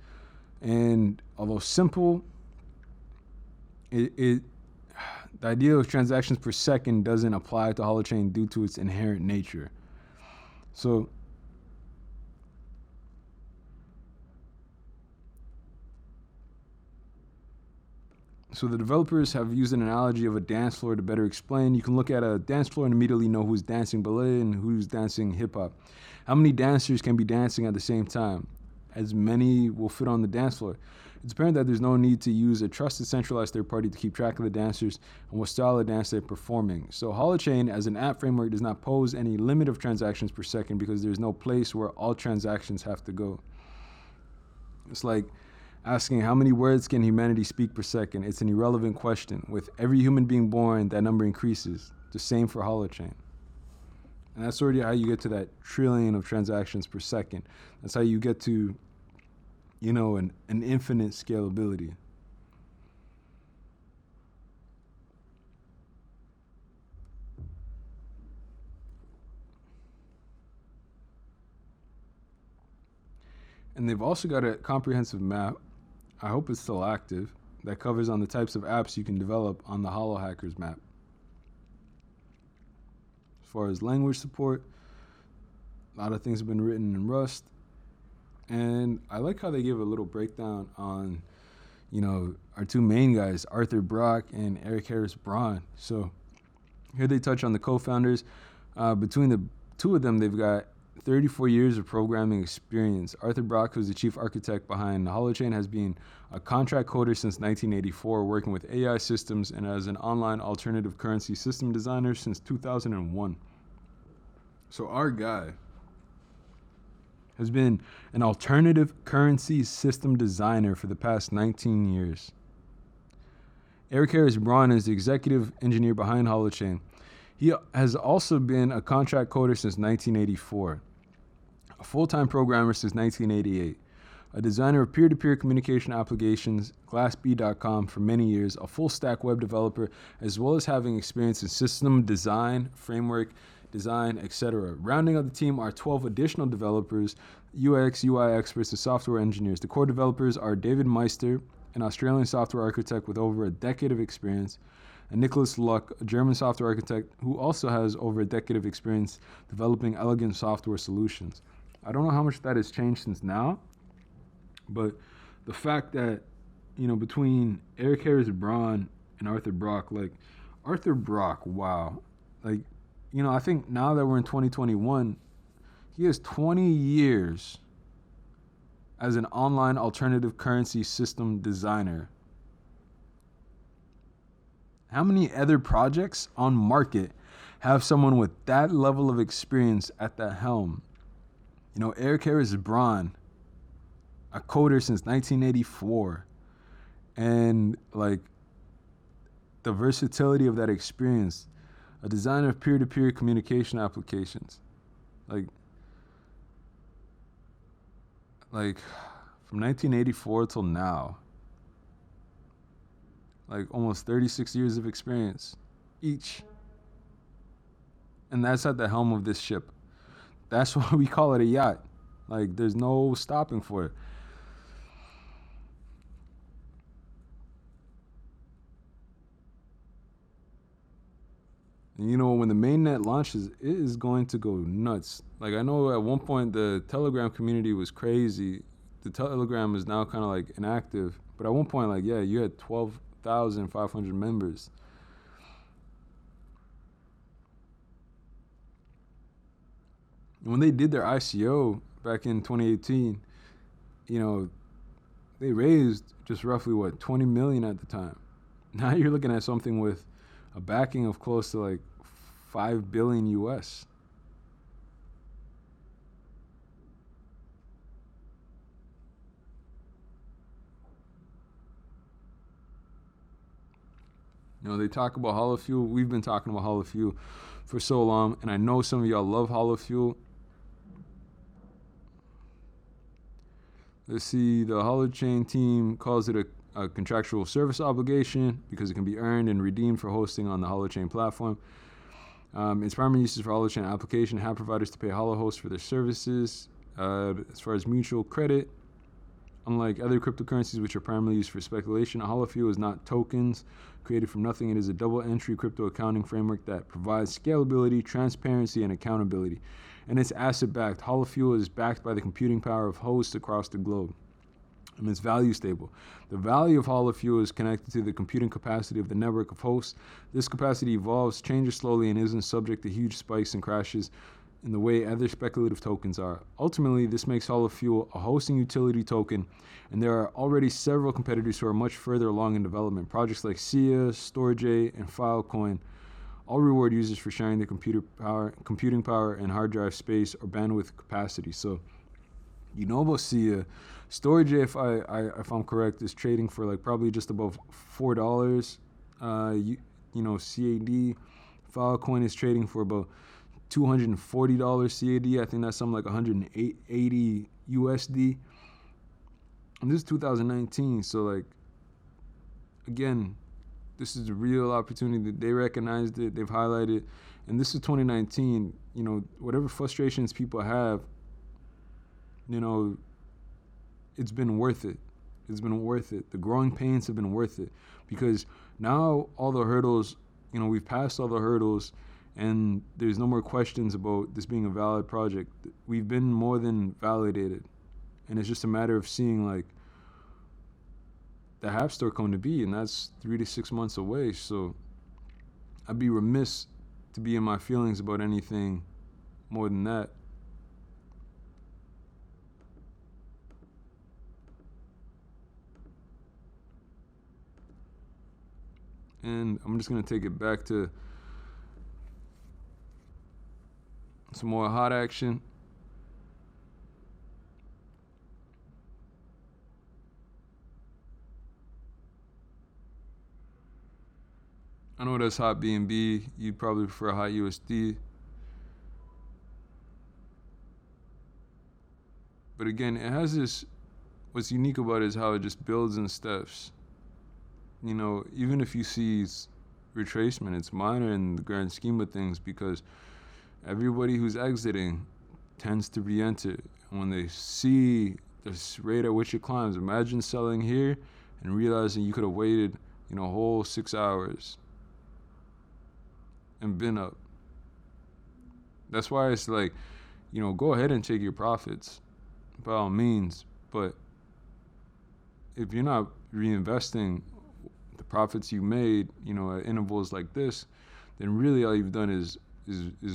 And although simple, the idea of transactions per second doesn't apply to Holochain due to its inherent nature. So, So the developers have used an analogy of a dance floor to better explain. You can look at a dance floor and immediately know who's dancing ballet and who's dancing hip hop. How many dancers can be dancing at the same time? As many will fit on the dance floor. It's apparent that there's no need to use a trusted centralized third party to keep track of the dancers and what style of dance they're performing. So Holochain as an app framework does not pose any limit of transactions per second because there's no place where all transactions have to go. It's like asking how many words can humanity speak per second. It's an irrelevant question. With every human being born, that number increases. The same for Holochain. And that's already how you get to that trillion of transactions per second. That's how you get to, you know, an infinite scalability. And they've also got a comprehensive map, I hope it's still active, that covers on the types of apps you can develop on the Holo Hackers map. As far as language support, a lot of things have been written in Rust. And I like how they give a little breakdown on, you know, our two main guys, Arthur Brock and Eric Harris Braun. So here they touch on the co-founders. Between the two of them, they've got 34 years of programming experience. Arthur Brock, who's the chief architect behind the Holochain, has been a contract coder since 1984, working with AI systems and as an online alternative currency system designer since 2001. So our guy has been an alternative currency system designer for the past 19 years. Eric Harris Braun is the executive engineer behind Holochain. He has also been a contract coder since 1984, a full-time programmer since 1988, a designer of peer-to-peer communication applications, glassbee.com for many years, a full-stack web developer, as well as having experience in system design, framework design, etc. Rounding out the team are 12 additional developers, UX, UI experts, and software engineers. The core developers are David Meister, an Australian software architect with over a decade of experience, and Nicholas Luck, a German software architect who also has over a decade of experience developing elegant software solutions. I don't know how much that has changed since now, but the fact that, you know, between Eric Harris Braun and Arthur Brock, like, Arthur Brock, wow. Like, you know, I think now that we're in 2021, he has 20 years as an online alternative currency system designer. How many other projects on market have someone with that level of experience at the helm? You know, Eric Harris Braun, a coder since 1984, and like the versatility of that experience, a designer of peer-to-peer communication applications, like from 1984 till now, like almost 36 years of experience each. And that's at the helm of this ship. That's why we call it a yacht. Like, there's no stopping for it. And you know, when the mainnet launches, it is going to go nuts. Like, I know at one point the Telegram community was crazy. The Telegram is now kind of like inactive. But at one point, like, yeah, you had 12,500 members. When they did their ICO back in 2018, you know, they raised just roughly, 20 million at the time. Now you're looking at something with a backing of close to like 5 billion US. You know, they talk about Holofuel. We've been talking about Holofuel for so long, and I know some of y'all love Holofuel. Let's see, the Holochain team calls it a contractual service obligation because it can be earned and redeemed for hosting on the Holochain platform. Its primary uses for Holochain application have providers to pay Holohost for their services. As far as mutual credit, unlike other cryptocurrencies which are primarily used for speculation, Holofuel is not tokens created from nothing. It is a double-entry crypto accounting framework that provides scalability, transparency, and accountability. And it's asset-backed. Holofuel is backed by the computing power of hosts across the globe. and it's value stable. The value of Holo fuel is connected to the computing capacity of the network of hosts. This capacity evolves, changes slowly, and isn't subject to huge spikes and crashes in the way other speculative tokens are. Ultimately, this makes Holo fuel a hosting utility token, and there are already several competitors who are much further along in development. Projects like Sia, Storj, and Filecoin all reward users for sharing their computing power, and hard drive space or bandwidth capacity. So, you know about Sia. Storj, if I'm correct, is trading for like probably just above $4. CAD. Filecoin is trading for about $240 CAD. I think that's something like 180 USD. And this is 2019, so like, again, this is a real opportunity that they recognized it, they've highlighted, and this is 2019. Whatever frustrations people have, it's been worth it. It's been worth it. The growing pains have been worth it, because now all the hurdles, we've passed all the hurdles, and there's no more questions about this being a valid project. We've been more than validated, and it's just a matter of seeing like the App Store come to be, and that's 3 to 6 months away. So I'd be remiss to be in my feelings about anything more than that. And I'm just going to take it back to some more hot action. I know that's hot BNB. You'd probably prefer hot USD. But again, it has this, what's unique about it is how it just builds in steps. Even if you see retracement, it's minor in the grand scheme of things, because everybody who's exiting tends to re-enter. And when they see the rate at which it climbs, imagine selling here and realizing you could have waited, a whole 6 hours and been up. That's why it's like, go ahead and take your profits by all means, but if you're not reinvesting the profits you made, at intervals like this, then really all you've done is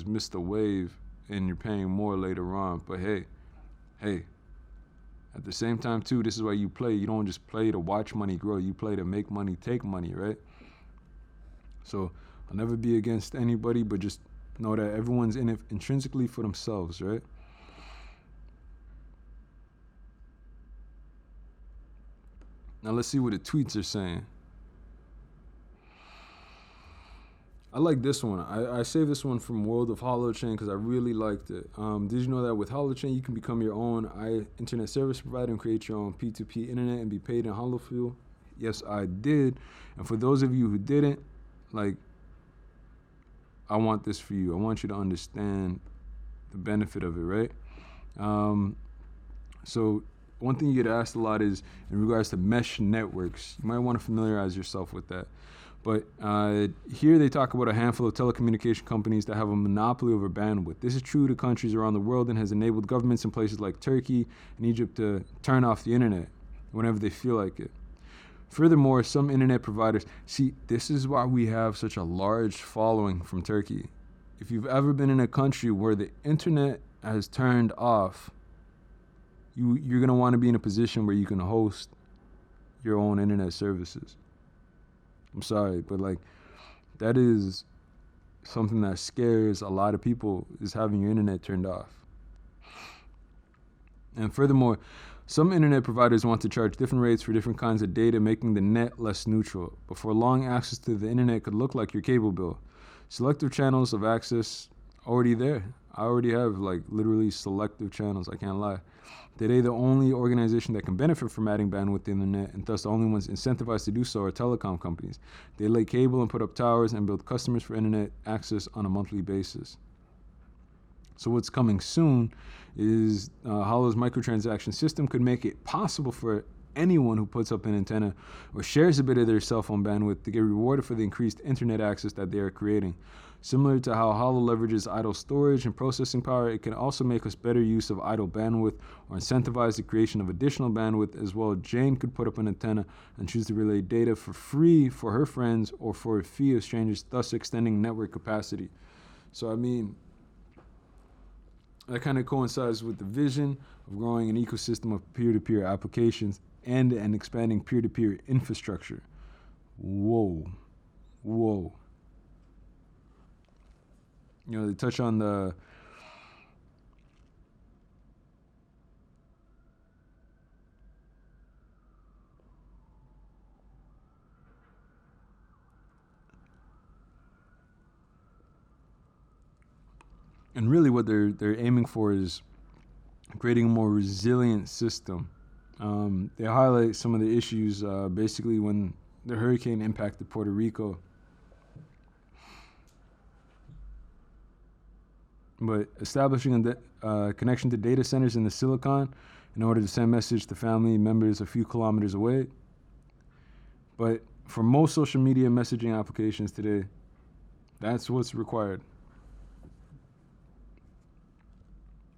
missed the wave, and you're paying more later on. But hey, at the same time too, this is why you play. You don't just play to watch money grow. You play to make money, take money, right? So I'll never be against anybody, but just know that everyone's in it intrinsically for themselves, right? Now let's see what the tweets are saying. I like this one. I saved this one from World of Holochain because I really liked it. Did you know that with Holochain, you can become your own internet service provider and create your own P2P internet and be paid in Holo fuel? Yes, I did. And for those of you who didn't, I want this for you. I want you to understand the benefit of it, right? So one thing you get asked a lot is in regards to mesh networks. You might want to familiarize yourself with that. But here they talk about a handful of telecommunication companies that have a monopoly over bandwidth. This is true to countries around the world and has enabled governments in places like Turkey and Egypt to turn off the internet whenever they feel like it. Furthermore, some internet providers, this is why we have such a large following from Turkey. If you've ever been in a country where the internet has turned off, you're going to want to be in a position where you can host your own internet services. I'm sorry, but that is something that scares a lot of people, is having your internet turned off. And furthermore, some internet providers want to charge different rates for different kinds of data, making the net less neutral. But for long, access to the internet could look like your cable bill. Selective channels of access already there. I already have literally selective channels, I can't lie. Today, the only organization that can benefit from adding bandwidth to the internet, and thus the only ones incentivized to do so, are telecom companies. They lay cable and put up towers and build customers for internet access on a monthly basis. So what's coming soon is Holo's microtransaction system could make it possible for anyone who puts up an antenna or shares a bit of their cell phone bandwidth to get rewarded for the increased internet access that they are creating. Similar to how Holo leverages idle storage and processing power, it can also make us better use of idle bandwidth or incentivize the creation of additional bandwidth as well. Jane could put up an antenna and choose to relay data for free for her friends or for a fee of strangers, thus extending network capacity. So, I mean, that kind of coincides with the vision of growing an ecosystem of peer-to-peer applications and an expanding peer-to-peer infrastructure. Whoa. You know, they touch on the and really what they're aiming for is creating a more resilient system. They highlight some of the issues basically when the hurricane impacted Puerto Rico. But establishing a connection to data centers in the Silicon in order to send message to family members a few kilometers away. But for most social media messaging applications today, that's what's required.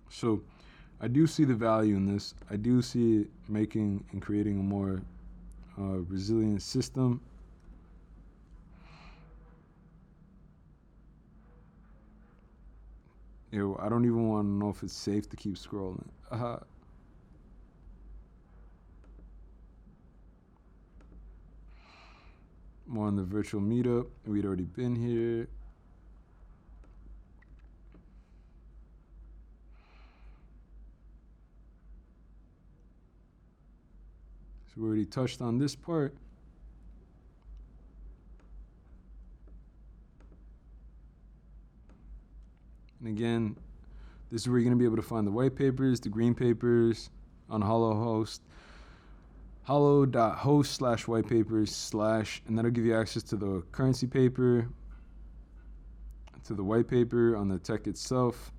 So I do see the value in this. I do see it making and creating a more resilient system. Yo, I don't even want to know if it's safe to keep scrolling. More on the virtual meetup. We'd already been here. So we already touched on this part. And again, this is where you're going to be able to find the white papers, the green papers on Holo host. Holo.host/white papers/ and that'll give you access to the currency paper, to the white paper on the tech itself,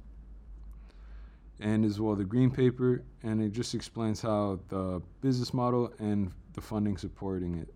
and as well the green paper. And it just explains how the business model and the funding supporting it.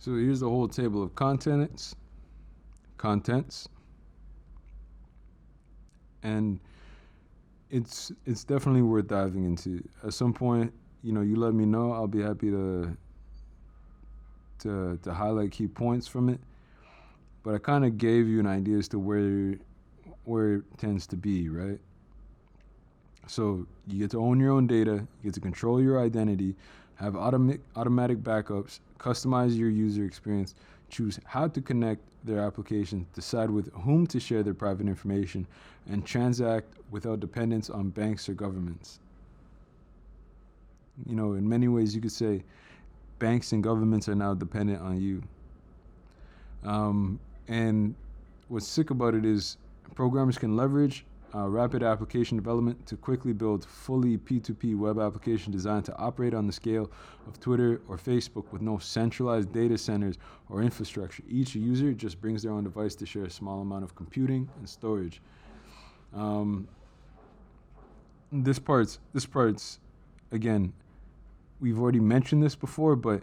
So here's the whole table of contents, and it's definitely worth diving into. At some point, you know, you let me know. I'll be happy to highlight key points from it. But I kind of gave you an idea as to where it tends to be, right? So you get to own your own data, you get to control your identity, have automatic backups, customize your user experience, choose how to connect their application, decide with whom to share their private information, and transact without dependence on banks or governments. You know, in many ways you could say banks and governments are now dependent on you. And what's sick about it is programmers can leverage rapid application development to quickly build fully P2P web application designed to operate on the scale of Twitter or Facebook with no centralized data centers or infrastructure. Each user just brings their own device to share a small amount of computing and storage. This part's again, we've already mentioned this before, but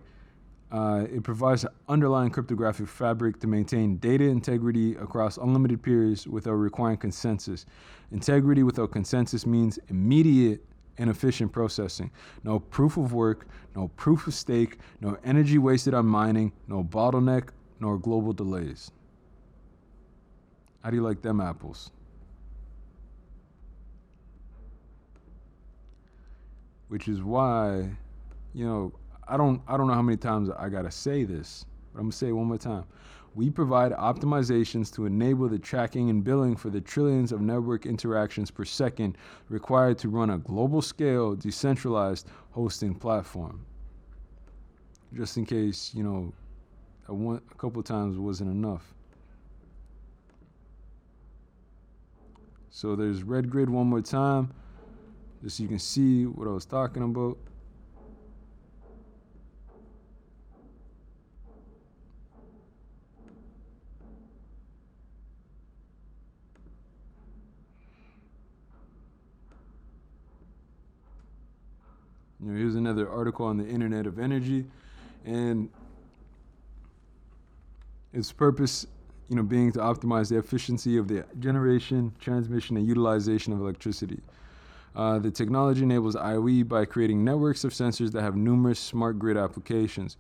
it provides an underlying cryptographic fabric to maintain data integrity across unlimited peers without requiring consensus. Integrity without consensus means immediate and efficient processing. No proof of work, no proof of stake, no energy wasted on mining, no bottleneck, nor global delays. How do you like them apples? Which is why, you know, I don't know how many times I gotta say this, but I'm gonna say it one more time. We provide optimizations to enable the tracking and billing for the trillions of network interactions per second required to run a global scale decentralized hosting platform. Just in case, a couple times wasn't enough. So there's red grid one more time, just so you can see what I was talking about. Here's another article on the Internet of Energy, and its purpose, being to optimize the efficiency of the generation, transmission, and utilization of electricity. The technology enables IOE by creating networks of sensors that have numerous smart grid applications.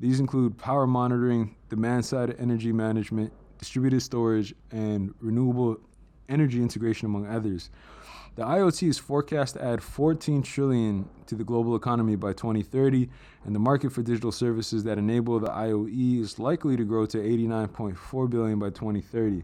These include power monitoring, demand-side energy management, distributed storage, and renewable energy integration, among others. The IoT is forecast to add $14 trillion to the global economy by 2030, and the market for digital services that enable the IoE is likely to grow to $89.4 billion by 2030.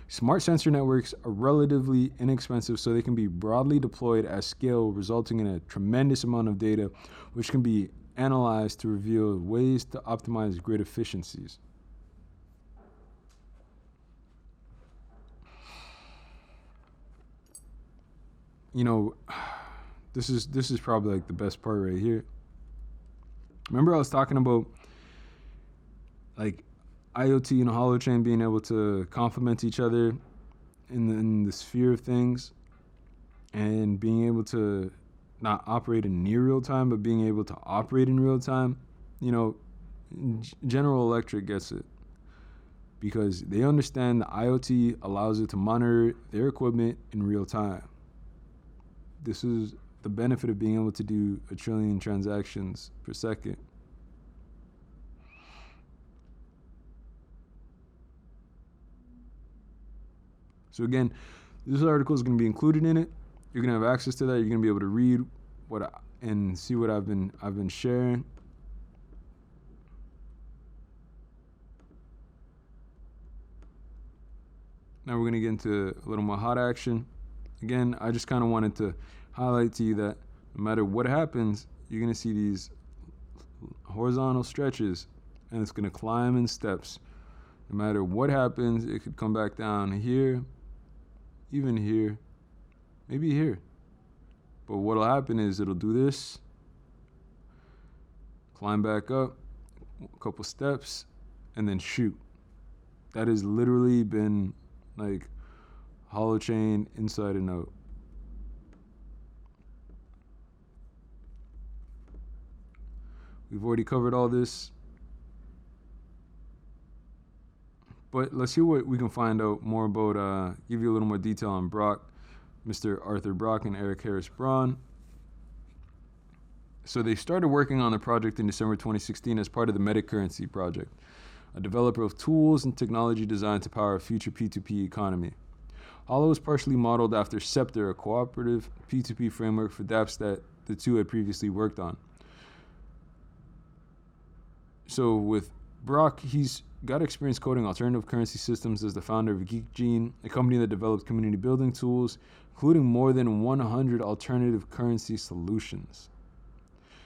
Smart sensor networks are relatively inexpensive, so they can be broadly deployed at scale, resulting in a tremendous amount of data, which can be analyzed to reveal ways to optimize grid efficiencies. This is probably like the best part right here. Remember I was talking about like IoT and Holochain being able to complement each other in the sphere of things, and being able to not operate in near real time, but being able to operate in real time. General Electric gets it because they understand the IoT allows it to monitor their equipment in real time. This is the benefit of being able to do 1 trillion transactions per second. So again, this article is going to be included in it. You're going to have access to that. You're going to be able to read and see what I've been sharing. Now we're going to get into a little more hot action. Again, I just kind of wanted to highlight to you that no matter what happens, you're going to see these horizontal stretches, and it's going to climb in steps. No matter what happens, it could come back down here, even here, maybe here. But what'll happen is it'll do this, climb back up, a couple steps, and then shoot. That has literally been like Holochain inside and out. We've already covered all this, but let's see what we can find out more about, give you a little more detail on Brock, Mr. Arthur Brock and Eric Harris Braun. So they started working on the project in December 2016 as part of the MetaCurrency project, a developer of tools and technology designed to power a future P2P economy. Holo is partially modeled after Scepter, a cooperative P2P framework for dApps that the two had previously worked on. So with Brock, he's got experience coding alternative currency systems as the founder of VeChain, a company that develops community building tools, including more than 100 alternative currency solutions.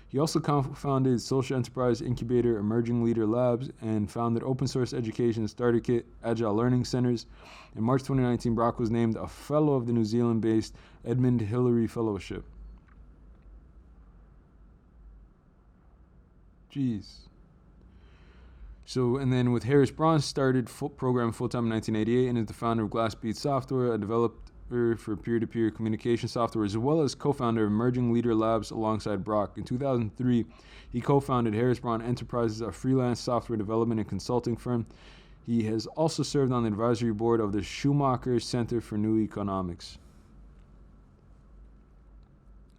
He also co-founded social enterprise incubator Emerging Leader Labs and founded open source education starter kit Agile Learning Centers. In March 2019, Brock was named a fellow of the New Zealand-based Edmund Hillary Fellowship. Jeez. So, and then with Harris Braun, started program full-time in 1988 and is the founder of Glassbead Software, a developer for peer-to-peer communication software, as well as co-founder of Emerging Leader Labs alongside Brock. In 2003, he co-founded Harris Braun Enterprises, a freelance software development and consulting firm. He has also served on the advisory board of the Schumacher Center for New Economics.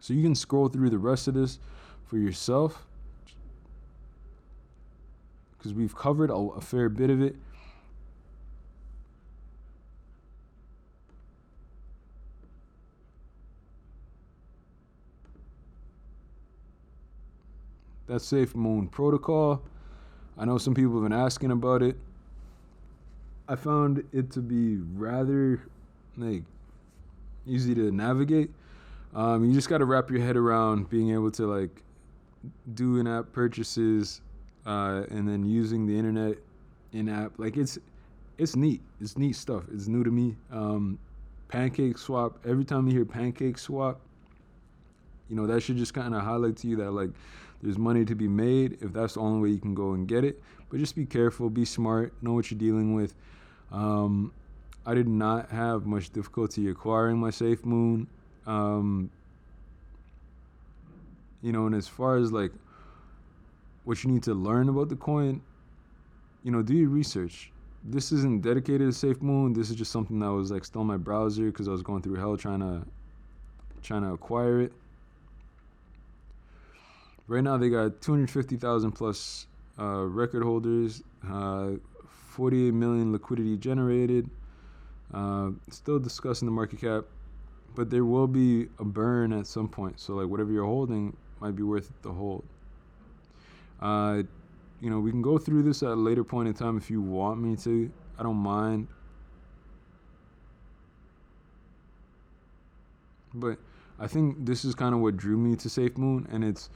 So you can scroll through the rest of this for yourself, because we've covered a fair bit of it. That Safe Moon protocol, I know some people have been asking about it. I found it to be rather like easy to navigate. You just got to wrap your head around being able to like do in-app purchases, and then using the internet in-app. Like it's neat. It's neat stuff. It's new to me. Pancake swap. Every time you hear pancake swap, that should just kind of highlight to you that like there's money to be made if that's the only way you can go and get it. But just be careful, be smart, know what you're dealing with. I did not have much difficulty acquiring my SafeMoon. And as far as like what you need to learn about the coin, do your research. This isn't dedicated to SafeMoon. This is just something that was like still in my browser because I was going through hell trying to acquire it. Right now they got 250,000 plus record holders, 48 million liquidity generated. Still discussing the market cap, but there will be a burn at some point. So like whatever you're holding might be worth it to hold. We can go through this at a later point in time if you want me to. I don't mind. But I think this is kind of what drew me to SafeMoon, and it's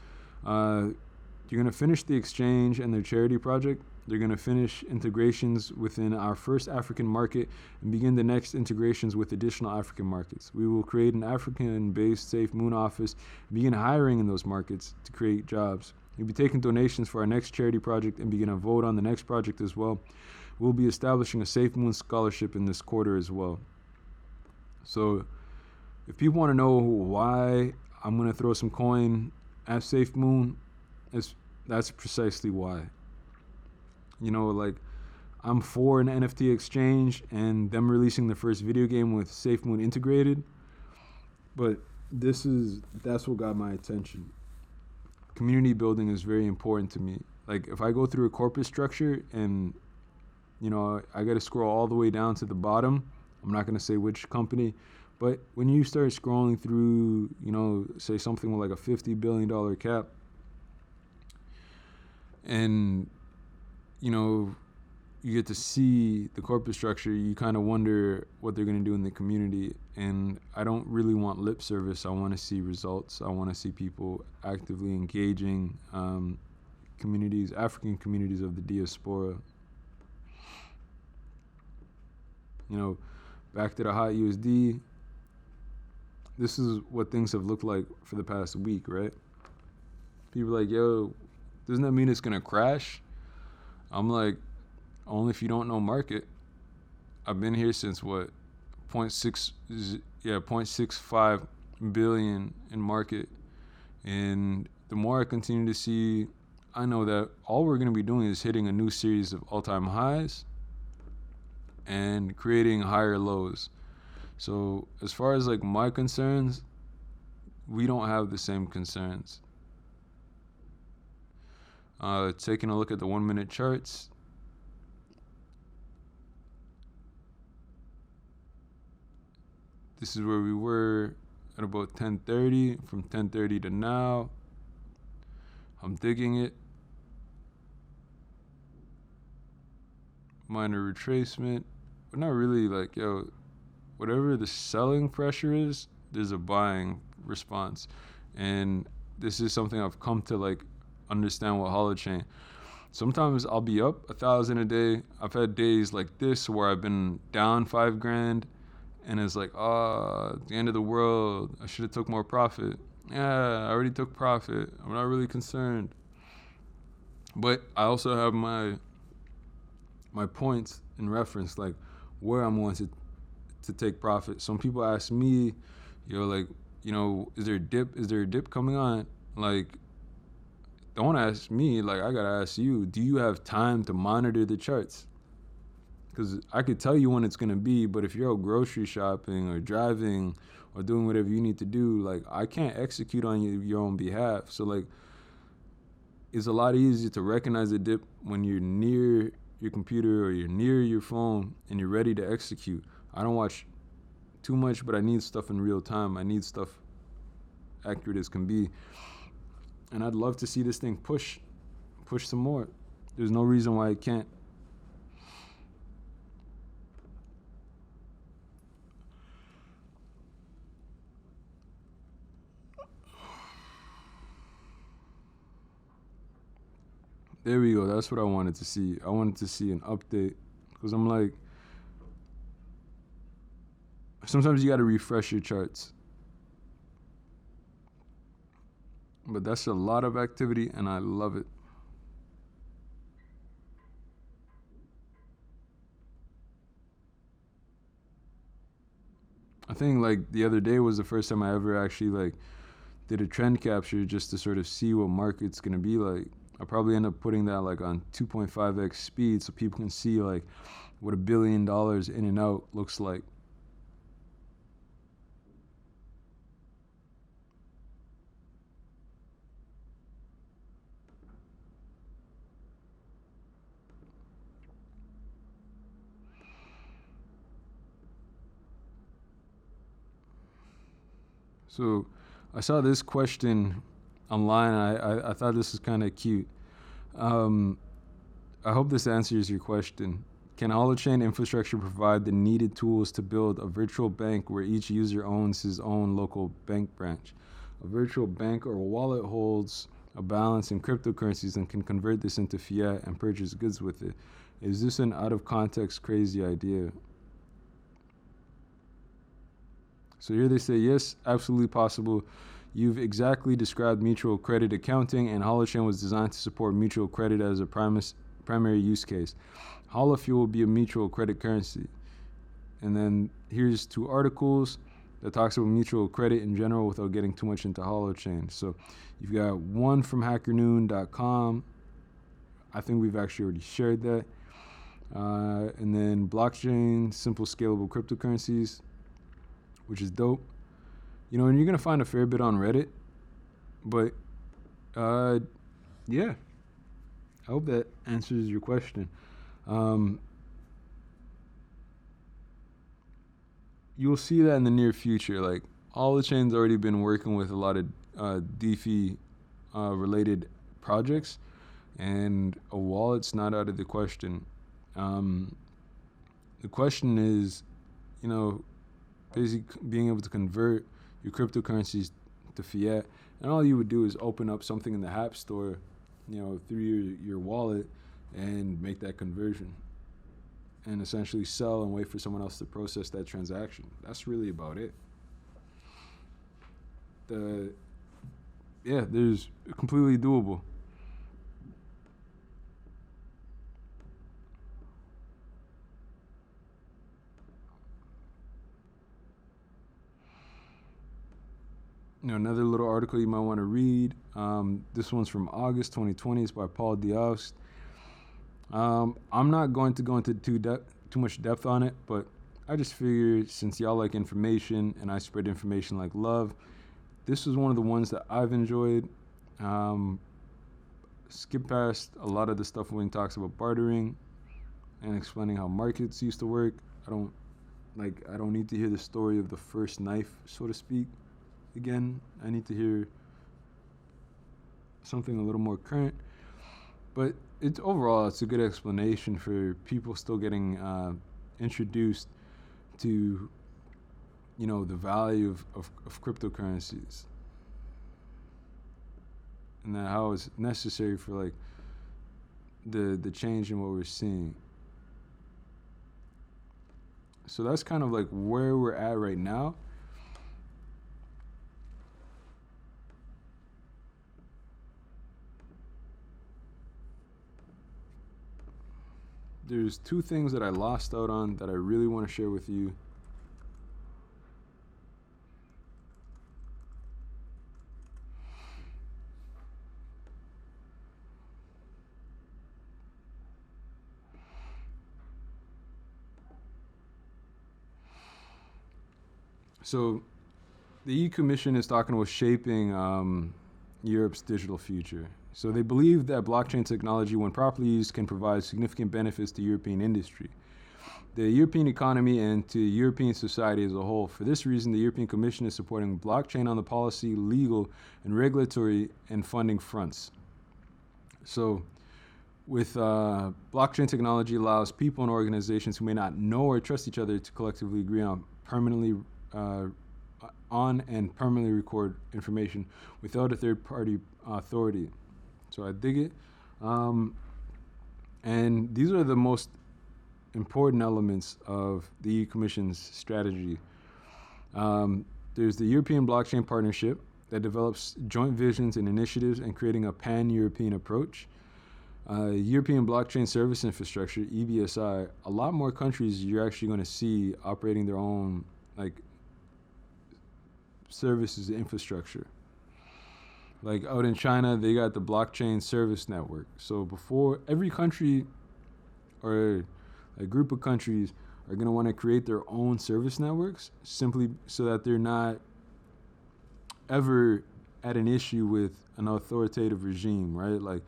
you're going to finish the exchange and their charity project. They're going to finish integrations within our first African market and begin the next integrations with additional African markets. We will create an African-based SafeMoon office and begin hiring in those markets to create jobs. We'll be taking donations for our next charity project and begin a vote on the next project as well. We'll be establishing a SafeMoon scholarship in this quarter as well. So if people want to know why I'm going to throw some coin at SafeMoon, that's precisely why. Like I'm for an NFT exchange and them releasing the first video game with SafeMoon integrated, but that's what got my attention. Community building is very important to me. Like if I go through a corporate structure and I got to scroll all the way down to the bottom, I'm not going to say which company, but when you start scrolling through, say something with like a $50 billion cap, and you get to see the corporate structure, you kind of wonder what they're going to do in the community. And I don't really want lip service. I want to see results. I want to see people actively engaging communities, African communities of the diaspora. Back to the hot USD. This is what things have looked like for the past week, right? People are like, yo, doesn't that mean it's going to crash? I'm like, only if you don't know market. I've been here since what, 0.65 billion in market. And the more I continue to see, I know that all we're going to be doing is hitting a new series of all-time highs and creating higher lows. So as far as like my concerns, we don't have the same concerns. Taking a look at the 1 minute charts. This is where we were at about 10:30. From 10:30 to now, I'm digging it. Minor retracement, but not really. Like, yo, whatever the selling pressure is, there's a buying response. And this is something I've come to like understand with Holochain. Sometimes I'll be up 1,000 a day. I've had days like this where I've been down $5,000, and it's like, the end of the world. I should have took more profit. Yeah, I already took profit. I'm not really concerned. But I also have my points in reference, like where I'm wanting to take profit. Some people ask me, like, is there a dip? Is there a dip coming on? Like, don't ask me, like I gotta ask you, do you have time to monitor the charts? Because I could tell you when it's gonna be, but if you're out grocery shopping or driving or doing whatever you need to do, like I can't execute on your own behalf. So like, it's a lot easier to recognize a dip when you're near your computer or you're near your phone and you're ready to execute. I don't watch too much, but I need stuff in real time. I need stuff accurate as can be. And I'd love to see this thing push some more. There's no reason why it can't. There we go. That's what I wanted to see. I wanted to see an update because I'm like, sometimes you got to refresh your charts. But that's a lot of activity and I love it. I think like the other day was the first time I ever actually like did a trend capture just to sort of see what market's gonna be like. I'll probably end up putting that like on 2.5x speed so people can see like what $1 billion in and out looks like. So I saw this question online. I thought this was kind of cute. I hope this answers your question. Can Holochain infrastructure provide the needed tools to build a virtual bank where each user owns his own local bank branch? A virtual bank or wallet holds a balance in cryptocurrencies and can convert this into fiat and purchase goods with it. Is this an out of context crazy idea? So here they say, yes, absolutely possible. You've exactly described mutual credit accounting, and Holochain was designed to support mutual credit as a primary use case. Holofuel will be a mutual credit currency. And then here's 2 articles that talks about mutual credit in general without getting too much into Holochain. So you've got one from hackernoon.com. I think we've actually already shared that. And then blockchain, simple scalable cryptocurrencies, which is dope. You know, and you're going to find a fair bit on Reddit. But, yeah. I hope that answers your question. You'll see that in the near future. Like, Holochain's already been working with a lot of DeFi related projects. And a wallet's not out of the question. The question is, you know, basically being able to convert your cryptocurrencies to fiat, and all you would do is open up something in the App Store, you know, through your wallet and make that conversion and essentially sell and wait for someone else to process that transaction. That's really about it. There's completely doable. You know, another little article you might want to read. This one's from August 2020. It's by Paul Diost. I'm not going to go into too much depth on it, but I just figured since y'all like information and I spread information like love, this was one of the ones that I've enjoyed. Skip past a lot of the stuff when he talks about bartering and explaining how markets used to work. I don't need to hear the story of the first knife, so to speak. Again, I need to hear something a little more current. But it's a good explanation for people still getting introduced to, you know, the value of cryptocurrencies. And that how it's necessary for like the change in what we're seeing. So that's kind of like where we're at right now. There's 2 things that I lost out on that I really want to share with you. So the EU Commission is talking about shaping Europe's digital future. So they believe that blockchain technology, when properly used, can provide significant benefits to European industry, the European economy, and to European society as a whole. For this reason, the European Commission is supporting blockchain on the policy, legal, and regulatory and funding fronts. So with blockchain technology allows people and organizations who may not know or trust each other to collectively agree on and permanently record information without a third-party authority. So I dig it. And these are the most important elements of the EU Commission's strategy. There's the European Blockchain Partnership that develops joint visions and initiatives and creating a pan-European approach. European Blockchain Service Infrastructure, EBSI, a lot more countries you're actually going to see operating their own like services infrastructure. Like out in China, they got the blockchain service network. So before every country or a group of countries are going to want to create their own service networks simply so that they're not ever at an issue with an authoritative regime, right? Like,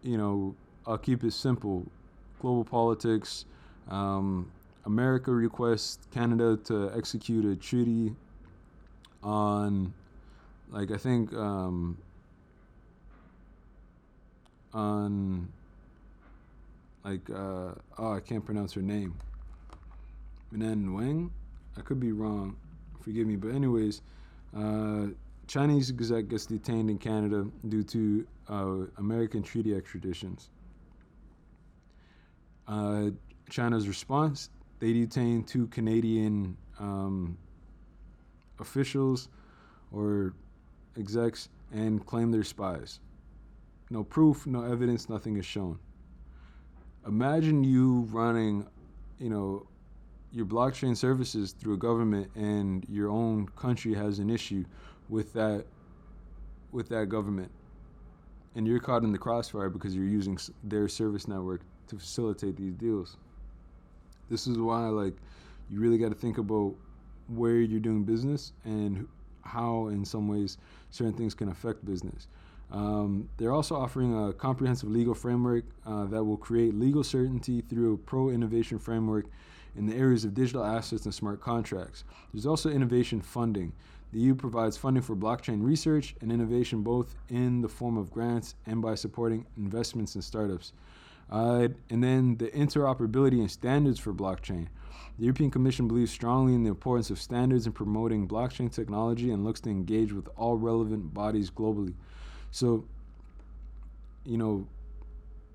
you know, I'll keep it simple. Global politics, America requests Canada to execute a treaty on, like, I think, on, like, I can't pronounce her name. Minan Wang? I could be wrong. Forgive me. But anyways, Chinese exec gets detained in Canada due to American treaty extraditions. China's response, they detained 2 Canadian officials or execs and claim they're spies. No proof, no evidence, nothing is shown. Imagine you running, you know, your blockchain services through a government and your own country has an issue with that government. And you're caught in the crossfire because you're using their service network to facilitate these deals. This is why, like, you really got to think about where you're doing business and how, in some ways, certain things can affect business. They're also offering a comprehensive legal framework that will create legal certainty through a pro-innovation framework in the areas of digital assets and smart contracts. There's also innovation funding. The EU provides funding for blockchain research and innovation both in the form of grants and by supporting investments in startups. And then the interoperability and standards for blockchain. The European Commission believes strongly in the importance of standards in promoting blockchain technology and looks to engage with all relevant bodies globally. So, you know,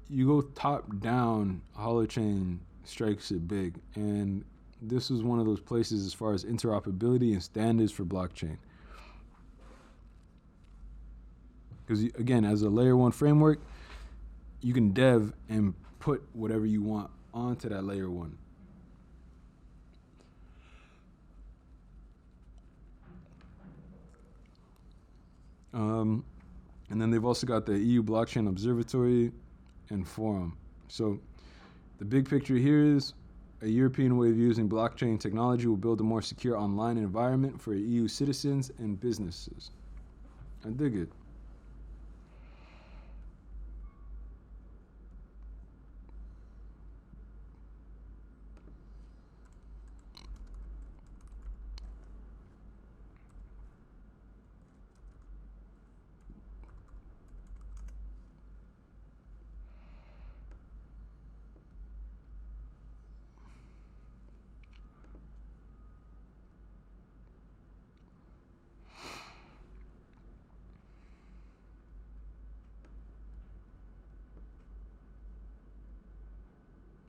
you go top down, Holochain strikes it big. And this is one of those places as far as interoperability and standards for blockchain. Because, again, as a layer 1 framework, you can dev and put whatever you want onto that layer 1. And then they've also got the EU Blockchain Observatory and Forum. So the big picture here is a European way of using blockchain technology will build a more secure online environment for EU citizens and businesses. I dig it.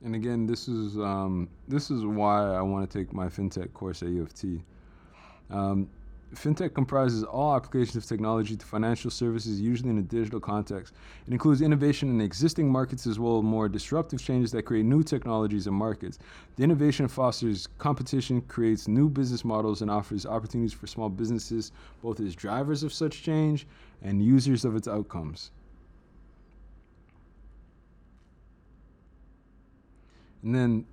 And again, this is why I want to take my fintech course at U of T. Fintech comprises all applications of technology to financial services, usually in a digital context. It includes innovation in existing markets as well as more disruptive changes that create new technologies and markets. The innovation fosters competition, creates new business models, and offers opportunities for small businesses, both as drivers of such change and users of its outcomes. And then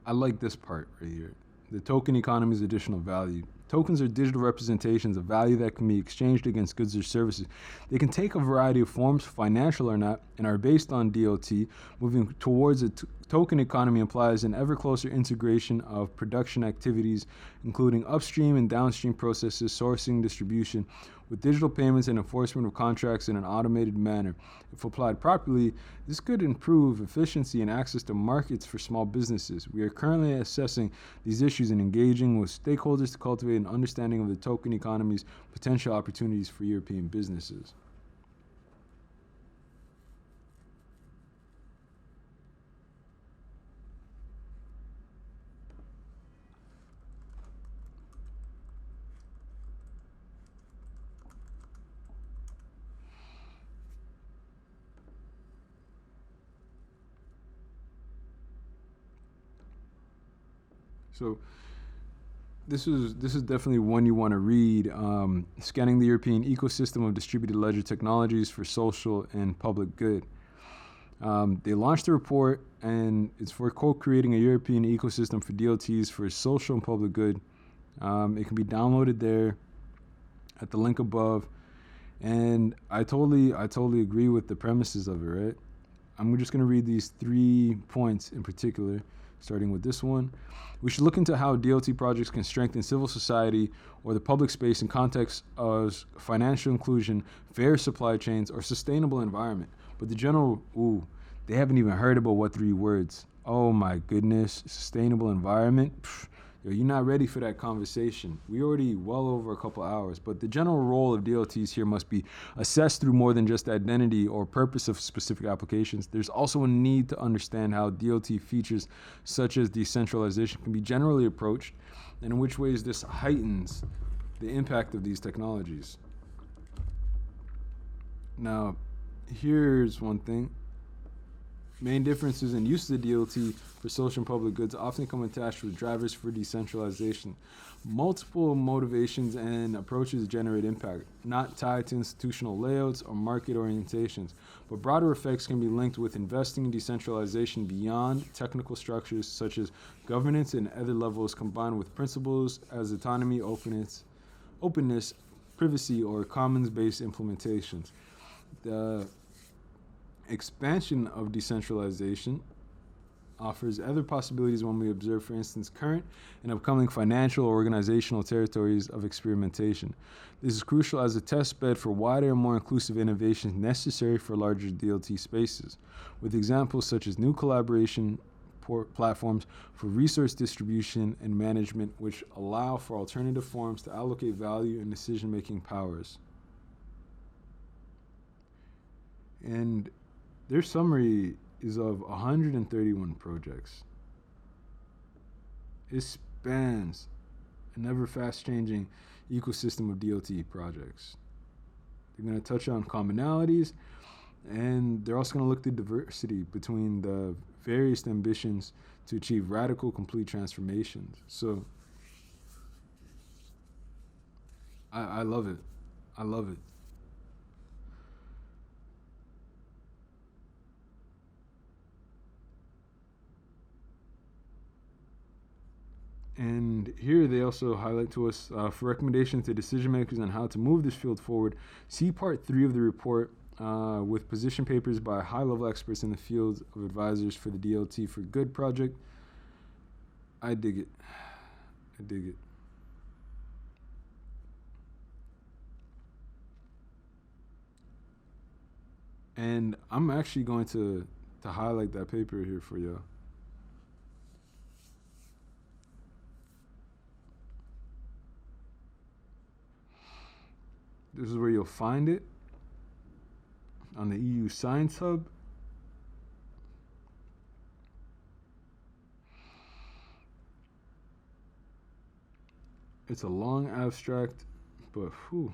I like this part right here. The token economy's additional value. Tokens are digital representations of value that can be exchanged against goods or services. They can take a variety of forms, financial or not, and are based on DOT. Moving towards a token economy implies an ever closer integration of production activities, including upstream and downstream processes, sourcing, distribution, with digital payments and enforcement of contracts in an automated manner. If applied properly, this could improve efficiency and access to markets for small businesses. We are currently assessing these issues and engaging with stakeholders to cultivate an understanding of the token economy's potential opportunities for European businesses. So this is definitely one you want to read. Scanning the European ecosystem of distributed ledger technologies for social and public good. They launched the report, and it's for co-creating a European ecosystem for DLTs for social and public good. It can be downloaded there at the link above. And I totally agree with the premises of it, right? I'm just going to read these 3 points in particular, starting with this one. We should look into how DLT projects can strengthen civil society or the public space in context of financial inclusion, fair supply chains, or sustainable environment. But the general, they haven't even heard about what 3 words. Oh my goodness, sustainable environment? You're not ready for that conversation. We already well over a couple hours, but the general role of DLTs here must be assessed through more than just identity or purpose of specific applications. There's also a need to understand how DLT features such as decentralization can be generally approached, and in which ways this heightens the impact of these technologies. Now, here's one thing. Main differences in use of the DLT for social and public goods often come attached with drivers for decentralization. Multiple motivations and approaches generate impact, not tied to institutional layouts or market orientations, but broader effects can be linked with investing in decentralization beyond technical structures such as governance and other levels, combined with principles as autonomy, openness, privacy, or commons-based implementations. The expansion of decentralization offers other possibilities when we observe, for instance, current and upcoming financial or organizational territories of experimentation. This is crucial as a test bed for wider and more inclusive innovations necessary for larger DLT spaces, with examples such as new collaboration platforms for resource distribution and management, which allow for alternative forms to allocate value and decision-making powers. And their summary is of 131 projects. It spans an ever fast-changing ecosystem of DLT projects. They're going to touch on commonalities, and they're also going to look at diversity between the various ambitions to achieve radical, complete transformations. So I love it. I love it. And here they also highlight to us for recommendations to decision makers on how to move this field forward. See part 3 of the report with position papers by high-level experts in the field of advisors for the DLT for Good project. I dig it. I dig it. And I'm actually going to highlight that paper here for y'all. This is where you'll find it on the EU Science Hub. It's a long abstract, but whew.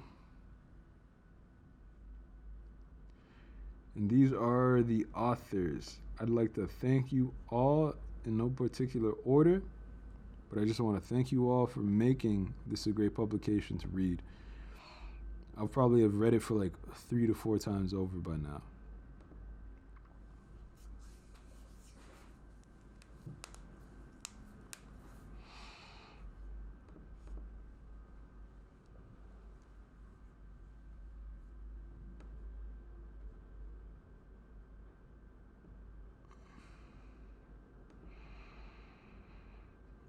And these are the authors. I'd like to thank you all in no particular order, but I just want to thank you all for making this a great publication to read. I'll probably have read it for like 3 to 4 times over by now.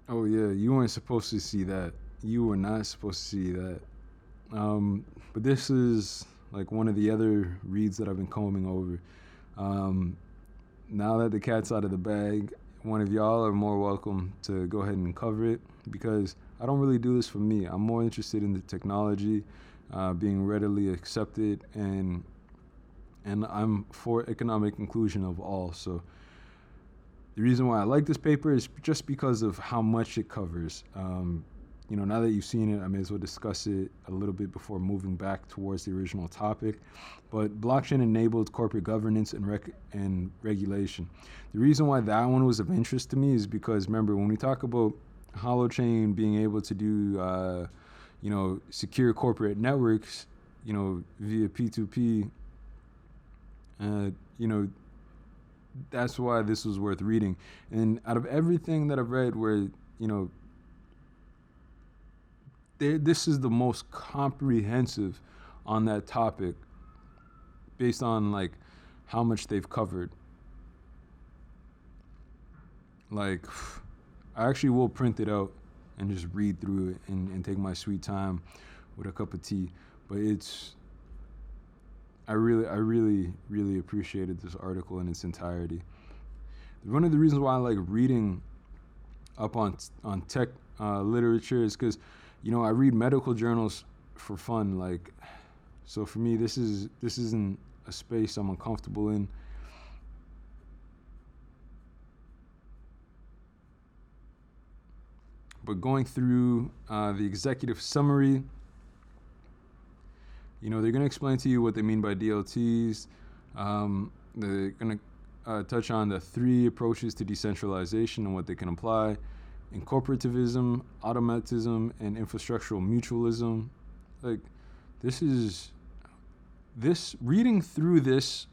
Oh yeah, you weren't supposed to see that. You were not supposed to see that. But this is like one of the other reads that I've been combing over. Now that the cat's out of the bag, one of y'all are more welcome to go ahead and cover it, because I don't really do this for me. I'm more interested in the technology being readily accepted, and I'm for economic inclusion of all. So the reason why I like this paper is just because of how much it covers. Now that you've seen it, I may as well discuss it a little bit before moving back towards the original topic. But blockchain-enabled corporate governance and regulation. The reason why that one was of interest to me is because, remember, when we talk about Holochain being able to do, secure corporate networks, via P2P, that's why this was worth reading. And out of everything that I've read where, this is the most comprehensive on that topic based on like how much they've covered. Like, I actually will print it out and just read through it and take my sweet time with a cup of tea. But I really appreciated this article in its entirety. One of the reasons why I like reading up on tech literature is because, I read medical journals for fun. Like, so for me, this isn't a space I'm uncomfortable in. But going through the executive summary, they're going to explain to you what they mean by DLTs. They're going to touch on the 3 approaches to decentralization and what they can apply: incorporativism, automatism, and infrastructural mutualism. Like, reading through this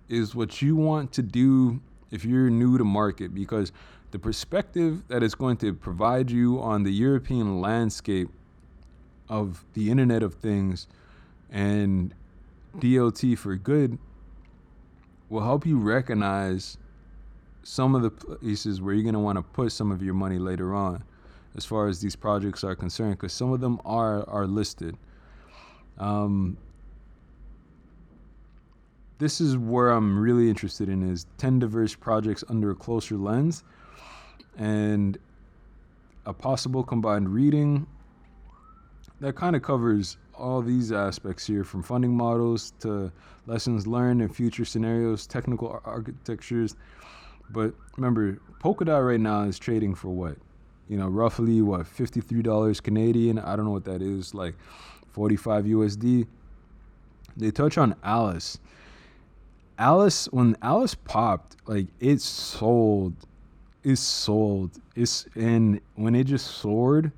is what you want to do if you're new to market, because the perspective that it's going to provide you on the European landscape of the Internet of Things and DLT for good will help you recognize some of the places where you're going to want to put some of your money later on as far as these projects are concerned, because some of them are listed. This is where I'm really interested in, is 10 diverse projects under a closer lens and a possible combined reading that kind of covers all these aspects here, from funding models to lessons learned and future scenarios, technical architectures. But remember, Polkadot right now is trading for what? Roughly what, $53 Canadian? I don't know what that is, like 45 USD. They touch on Alice. When Alice popped, like, it sold. And when it just soared,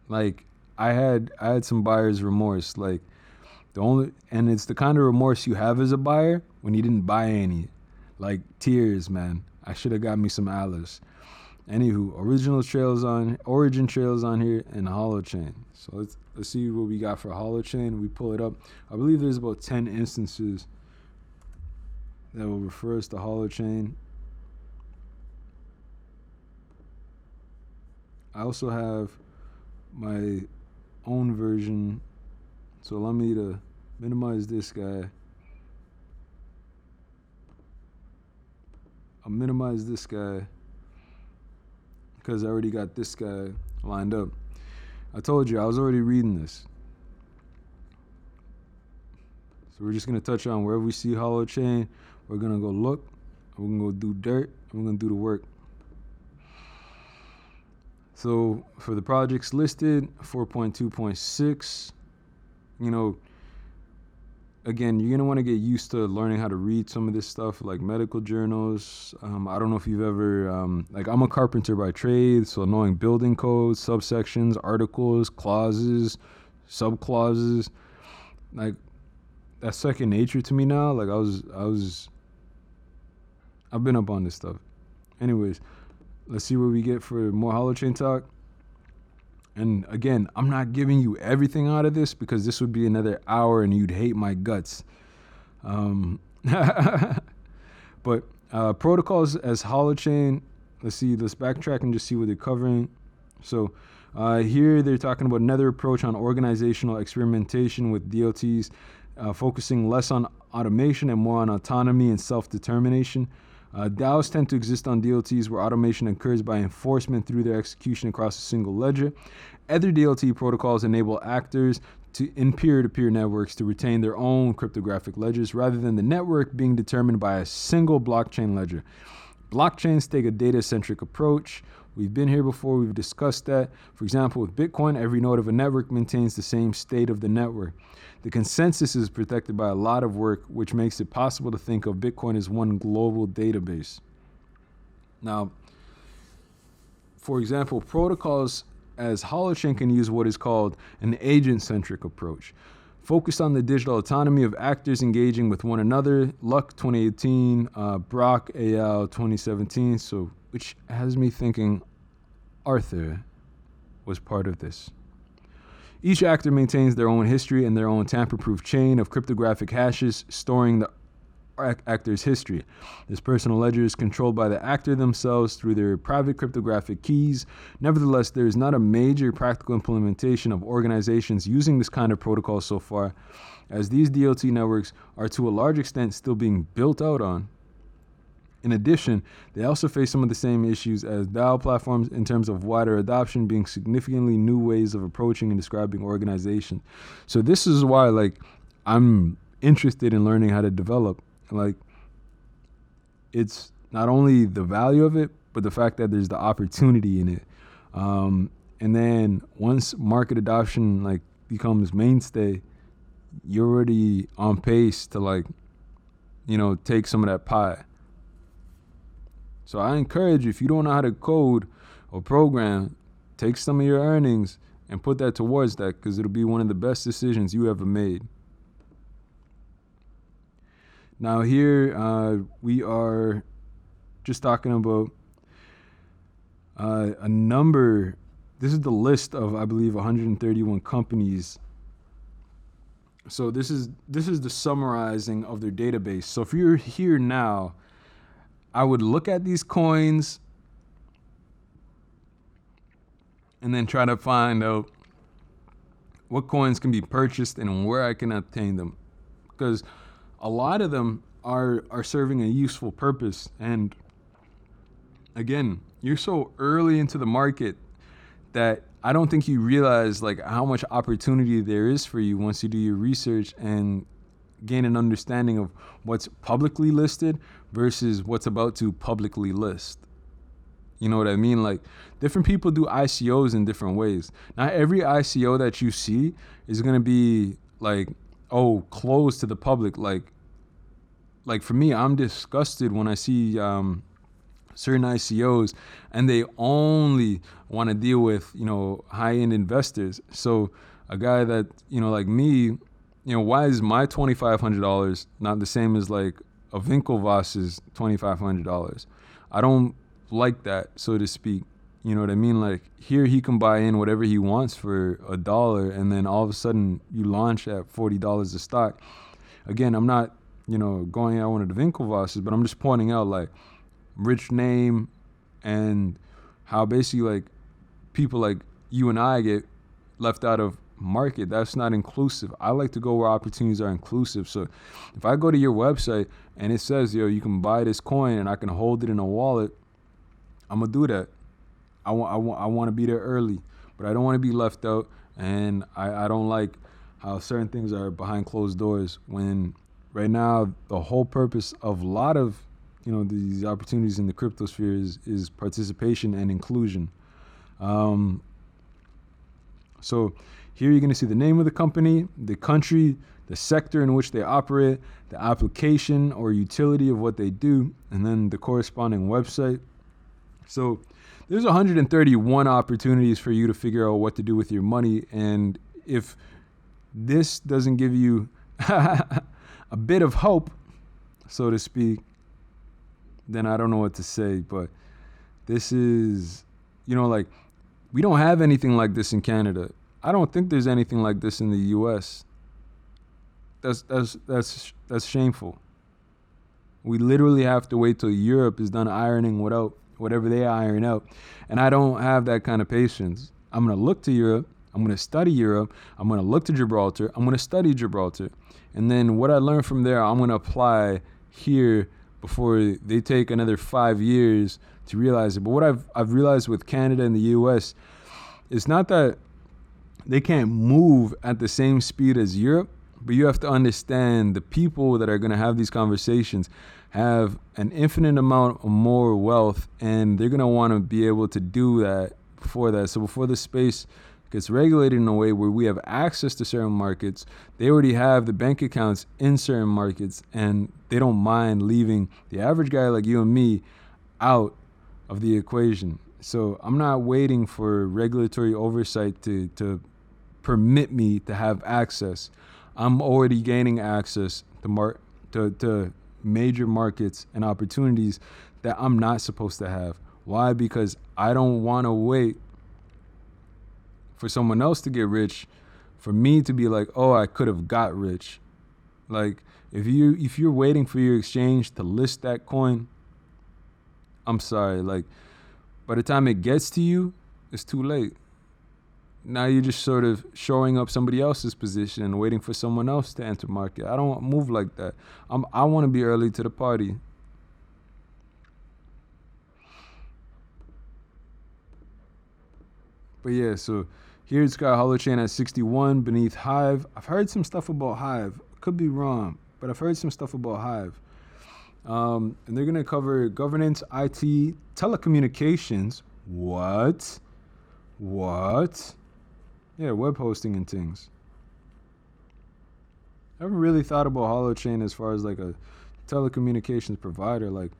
like, I had some buyer's remorse. Like, it's the kind of remorse you have as a buyer when you didn't buy any. Like, tears, man. I should have got me some Alice. Anywho, origin trails on here, and Holochain. So let's see what we got for Holochain. We pull it up. I believe there's about 10 instances that will refer us to Holochain. I also have my own version, so allow me to minimize this guy. I'll minimize this guy because I already got this guy lined up. I told you I was already reading this. So we're just going to touch on wherever we see Holochain. We're going to go look, we're going to go do dirt, and we're going to do the work. So for the projects listed, 4.2.6, again, you're going to want to get used to learning how to read some of this stuff, like medical journals. I don't know if you've ever, I'm a carpenter by trade, so knowing building codes, subsections, articles, clauses, subclauses, like, that's second nature to me now. Like, I've been up on this stuff. Anyways, let's see what we get for more Holochain talk. And again, I'm not giving you everything out of this because this would be another hour and you'd hate my guts. But protocols as Holochain, let's backtrack and just see what they're covering. So here they're talking about another approach on organizational experimentation with DLTs, focusing less on automation and more on autonomy and self-determination. DAOs tend to exist on DLTs where automation occurs by enforcement through their execution across a single ledger. Other DLT protocols enable actors in peer-to-peer networks to retain their own cryptographic ledgers rather than the network being determined by a single blockchain ledger. Blockchains take a data-centric approach. We've been here before, we've discussed that. For example, with Bitcoin, every node of a network maintains the same state of the network. The consensus is protected by a lot of work, which makes it possible to think of Bitcoin as one global database. Now, For example, protocols as Holochain can use what is called an agent-centric approach, focused on the digital autonomy of actors engaging with one another. Luck 2018, Brock AL 2017. So, which has me thinking Arthur was part of this. Each actor maintains their own history and their own tamper-proof chain of cryptographic hashes storing the actor's history. This personal ledger is controlled by the actor themselves through their private cryptographic keys. Nevertheless, there is not a major practical implementation of organizations using this kind of protocol so far, as these DLT networks are to a large extent still being built out on. In addition, they also face some of the same issues as DAO platforms in terms of wider adoption being significantly new ways of approaching and describing organizations. So this is why, like, I'm interested in learning how to develop. Like, it's not only the value of it, but the fact that there's the opportunity in it. And then once market adoption like becomes mainstay, you're already on pace to, like, you know, take some of that pie. So I encourage you, if you don't know how to code or program, take some of your earnings and put that towards that, because it'll be one of the best decisions you ever made. Now here we are just talking about a number. This is the list of, I believe, 131 companies. So this is the summarizing of their database. So if you're here now, I would look at these coins and then try to find out what coins can be purchased and where I can obtain them, because a lot of them are serving a useful purpose. And again, you're so early into the market that I don't think you realize like how much opportunity there is for you once you do your research and gain an understanding of what's publicly listed versus what's about to publicly list. You know what I mean? Like, different people do ICOs in different ways. Not every ICO that you see is going to be like, oh, closed to the public. Like for me, I'm disgusted when I see certain ICOs and they only want to deal with, you know, high-end investors. So a guy that, you know, like me, you know, why is my $2,500 not the same as like a Winklevoss's $2,500? I don't like that, so to speak. You know what I mean? Like, here he can buy in whatever he wants for $1, and then all of a sudden you launch at $40 a stock. Again, I'm not, you know, going out one of the Winklevosses, but I'm just pointing out like rich name and how basically like people like you and I get left out of market. That's not inclusive. I like to go where opportunities are inclusive. So if I go to your website and it says, yo, you can buy this coin and I can hold it in a wallet, I'm gonna do that. I want to be there early, but I don't want to be left out. And I don't like how certain things are behind closed doors, when right now the whole purpose of a lot of, you know, these opportunities in the crypto sphere is participation and inclusion. So here you're going to see the name of the company, the country, the sector in which they operate, the application or utility of what they do, and then the corresponding website. So there's 131 opportunities for you to figure out what to do with your money. And if this doesn't give you a bit of hope, so to speak, then I don't know what to say. But this is, you know, like, we don't have anything like this in Canada. I don't think there's anything like this in the US. That's shameful. We literally have to wait till Europe is done ironing whatever they iron out. And I don't have that kind of patience. I'm going to look to Europe. I'm going to study Europe. I'm going to look to Gibraltar. I'm going to study Gibraltar. And then what I learn from there, I'm going to apply here before they take another 5 years to realize it. But what I've realized with Canada and the US, it's not that they can't move at the same speed as Europe, but you have to understand the people that are going to have these conversations have an infinite amount of more wealth, and they're going to want to be able to do that before that. So before the space gets regulated in a way where we have access to certain markets, they already have the bank accounts in certain markets, and they don't mind leaving the average guy like you and me out of the equation. So I'm not waiting for regulatory oversight to permit me to have access. I'm already gaining access to major markets and opportunities that I'm not supposed to have. Why? Because I don't want to wait for someone else to get rich, for me to be like, oh, I could have got rich. Like, if you're waiting for your exchange to list that coin, I'm sorry. Like, by the time it gets to you, it's too late. Now you're just sort of shoring up somebody else's position and waiting for someone else to enter market. I don't move like that. I want to be early to the party. But yeah, so here it's got Holochain at 61 beneath Hive. I've heard some stuff about Hive. Could be wrong, but I've heard some stuff about Hive. And they're going to cover governance, IT, telecommunications. What? Yeah, web hosting and things. I haven't really thought about Holochain as far as like a telecommunications provider like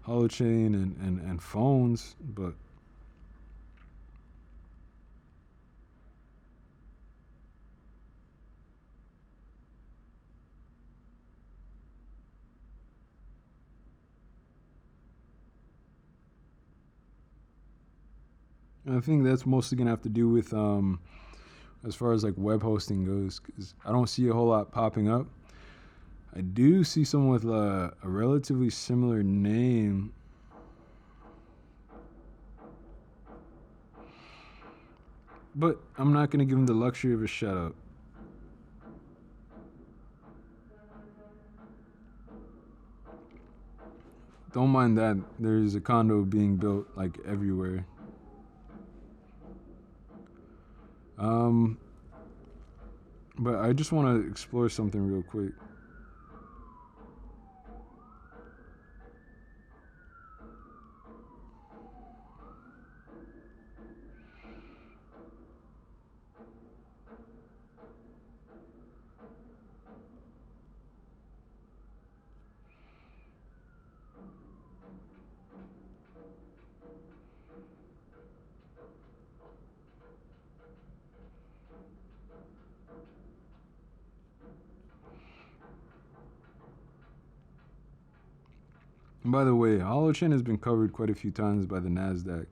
Holochain and phones, but I think that's mostly going to have to do with, as far as like web hosting goes, because I don't see a whole lot popping up. I do see someone with a relatively similar name. But I'm not going to give him the luxury of a shout out. Don't mind that. There's a condo being built like everywhere. But I just want to explore something real quick. And by the way, Holochain has been covered quite a few times by the NASDAQ.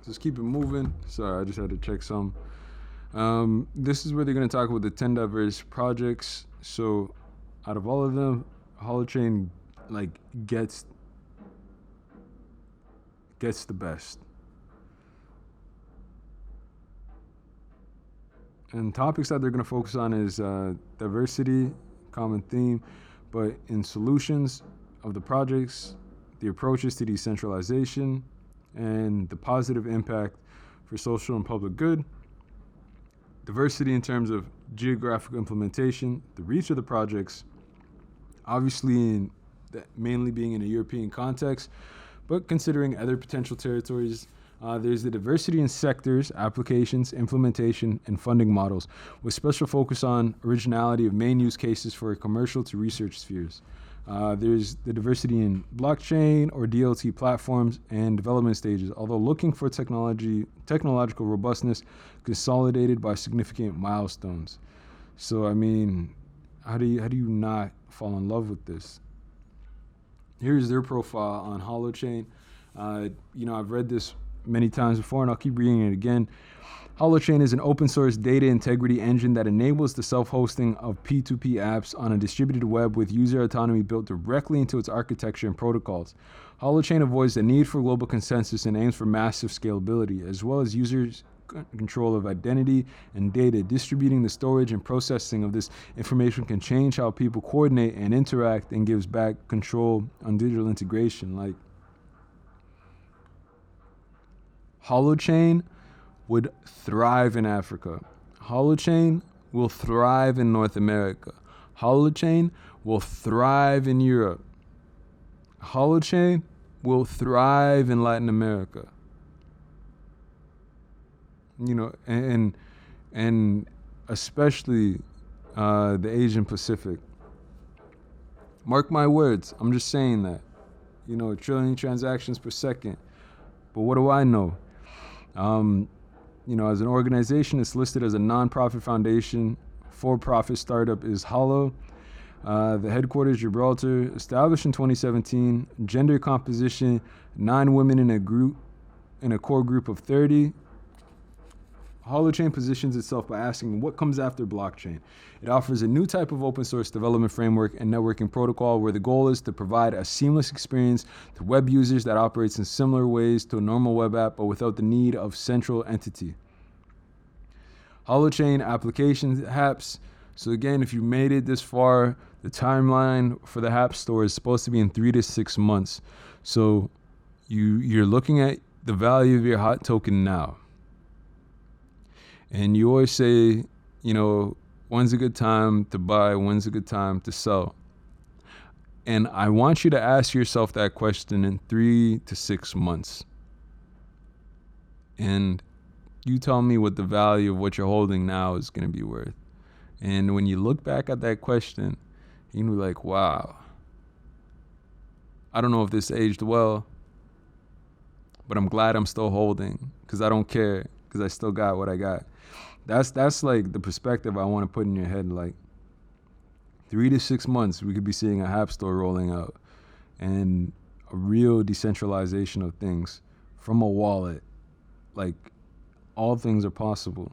Just keep it moving. Sorry, I just had to check some. This is where they're going to talk about the 10 diverse projects. So out of all of them, Holochain like gets the best. And topics that they're going to focus on is diversity, common theme, but in solutions of the projects, the approaches to decentralization, and the positive impact for social and public good. Diversity in terms of geographic implementation, the reach of the projects, obviously mainly being in a European context, but considering other potential territories. There's the diversity in sectors, applications, implementation, and funding models, with special focus on originality of main use cases for commercial to research spheres. There's the diversity in blockchain or DLT platforms and development stages, although looking for technological robustness consolidated by significant milestones. So, I mean, how do you not fall in love with this? Here's their profile on Holochain. I've read this many times before, and I'll keep reading it again. Holochain is an open source data integrity engine that enables the self-hosting of P2P apps on a distributed web with user autonomy built directly into its architecture and protocols. Holochain avoids the need for global consensus and aims for massive scalability, as well as users' control of identity and data. Distributing the storage and processing of this information can change how people coordinate and interact and gives back control on digital integration. Like, Holochain would thrive in Africa. Holochain will thrive in North America. Holochain will thrive in Europe. Holochain will thrive in Latin America. You know, and especially the Asian Pacific. Mark my words. I'm just saying that. You know, 1 trillion transactions per second. But what do I know? You know, as an organization, it's listed as a non-profit foundation. For-profit startup is Holo. The headquarters, Gibraltar. Established in 2017. Gender composition, 9 women in a core group of 30. Holochain positions itself by asking what comes after blockchain. It offers a new type of open source development framework and networking protocol where the goal is to provide a seamless experience to web users that operates in similar ways to a normal web app, but without the need of central entity. Holochain applications, apps. So again, if you made it this far, the timeline for the app store is supposed to be in 3 to 6 months. So you're looking at the value of your hot token now. And you always say, you know, when's a good time to buy? When's a good time to sell? And I want you to ask yourself that question in 3 to 6 months. And you tell me what the value of what you're holding now is going to be worth. And when you look back at that question, you're going to be like, wow, I don't know if this aged well, but I'm glad I'm still holding because I don't care because I still got what I got. That's like the perspective I want to put in your head. Like 3 to 6 months, we could be seeing a app store rolling out and a real decentralization of things from a wallet. Like all things are possible.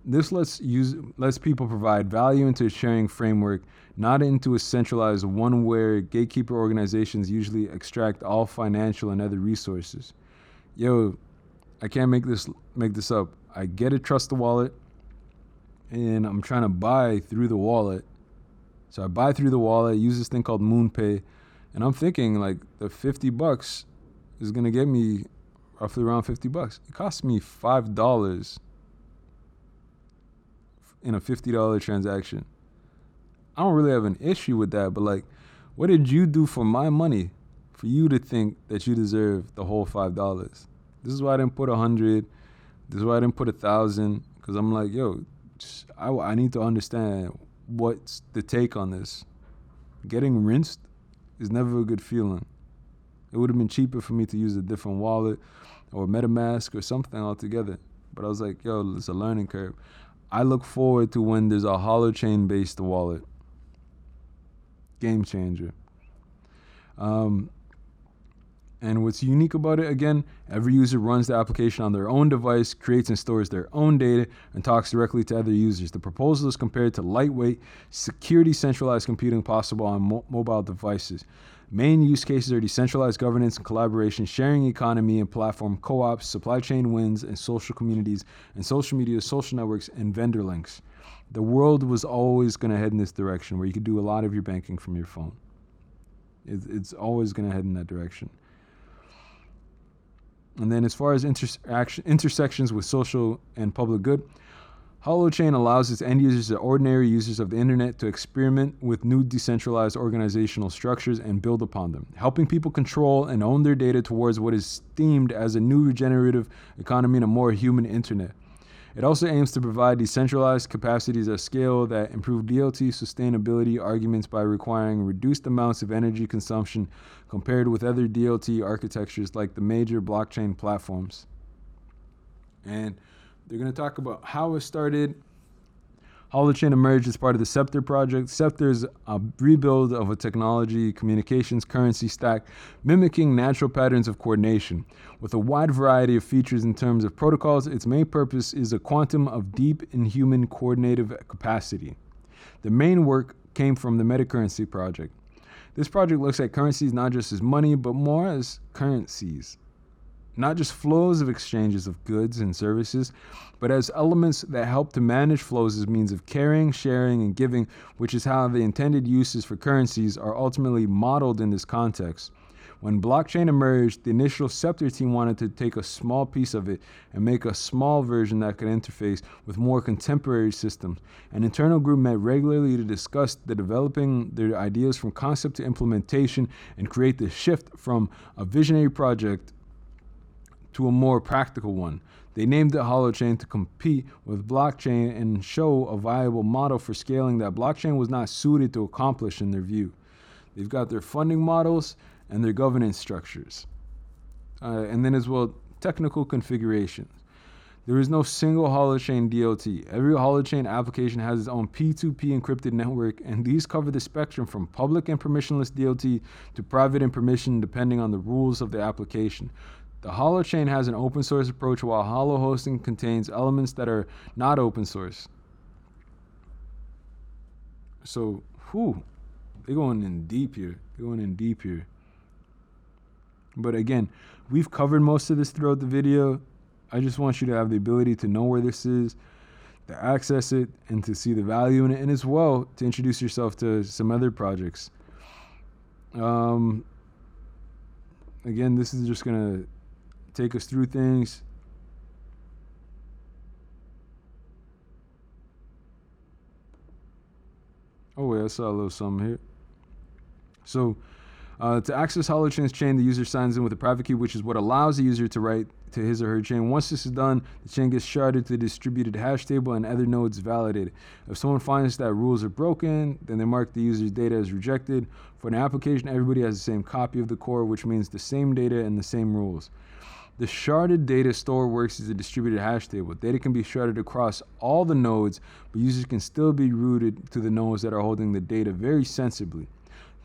This lets people provide value into a sharing framework, not into a centralized one where gatekeeper organizations usually extract all financial and other resources. Yo, I can't make this up. I get a trust the wallet, and I'm trying to buy through the wallet. So I buy through the wallet, use this thing called moonpay, and I'm thinking like the $50 is gonna get me roughly around $50. It cost me $5 in a $50 transaction. I don't really have an issue with that, but like, what did you do for my money for you to think that you deserve the whole $5? This is why I didn't put 100. This is why I didn't put 1,000, because I'm like, yo, I need to understand what's the take on this. Getting rinsed is never a good feeling. It would have been cheaper for me to use a different wallet or MetaMask or something altogether. But I was like, yo, it's a learning curve. I look forward to when there's a Holochain based wallet. Game changer. And what's unique about it, again, every user runs the application on their own device, creates and stores their own data, and talks directly to other users. The proposal is compared to lightweight, security centralized computing possible on mobile devices. Main use cases are decentralized governance and collaboration, sharing economy and platform co-ops, supply chain wins, and social communities, and social media, social networks, and vendor links. The world was always going to head in this direction where you could do a lot of your banking from your phone. It's always going to head in that direction. And then as far as intersections with social and public good, Holochain allows its end users and ordinary users of the internet to experiment with new decentralized organizational structures and build upon them, helping people control and own their data towards what is themed as a new regenerative economy and a more human internet. It also aims to provide decentralized capacities at scale that improve DLT sustainability arguments by requiring reduced amounts of energy consumption compared with other DLT architectures like the major blockchain platforms. And they're going to talk about how it started. Holochain emerged as part of the Scepter project. Scepter is a rebuild of a technology communications currency stack mimicking natural patterns of coordination. With a wide variety of features in terms of protocols, its main purpose is a quantum of deep inhuman coordinative capacity. The main work came from the MetaCurrency project. This project looks at currencies not just as money, but more as currencies. Not just flows of exchanges of goods and services, but as elements that help to manage flows as means of caring, sharing, and giving, which is how the intended uses for currencies are ultimately modeled in this context. When blockchain emerged, the initial Scepter team wanted to take a small piece of it and make a small version that could interface with more contemporary systems. An internal group met regularly to discuss developing their ideas from concept to implementation and create the shift from a visionary project to a more practical one. They named it Holochain to compete with blockchain and show a viable model for scaling that blockchain was not suited to accomplish in their view. They've got their funding models and their governance structures. And then as well, technical configurations. There is no single Holochain DLT. Every Holochain application has its own P2P encrypted network, and these cover the spectrum from public and permissionless DLT to private and permission depending on the rules of the application. The Holochain has an open source approach, while Holo hosting contains elements that are not open source. So, they're going in deep here. But again, we've covered most of this throughout the video. I just want you to have the ability to know where this is, to access it, and to see the value in it, and as well to introduce yourself to some other projects. Again, this is just gonna take us through things. Oh wait, I saw a little something here. So to access Holochain's chain, the user signs in with a private key, which is what allows the user to write to his or her chain. Once this is done, the chain gets sharded to the distributed hash table and other nodes validated. If someone finds that rules are broken, then they mark the user's data as rejected. For an application, everybody has the same copy of the core, which means the same data and the same rules. The sharded data store works as a distributed hash table. Data can be sharded across all the nodes, but users can still be routed to the nodes that are holding the data very sensibly.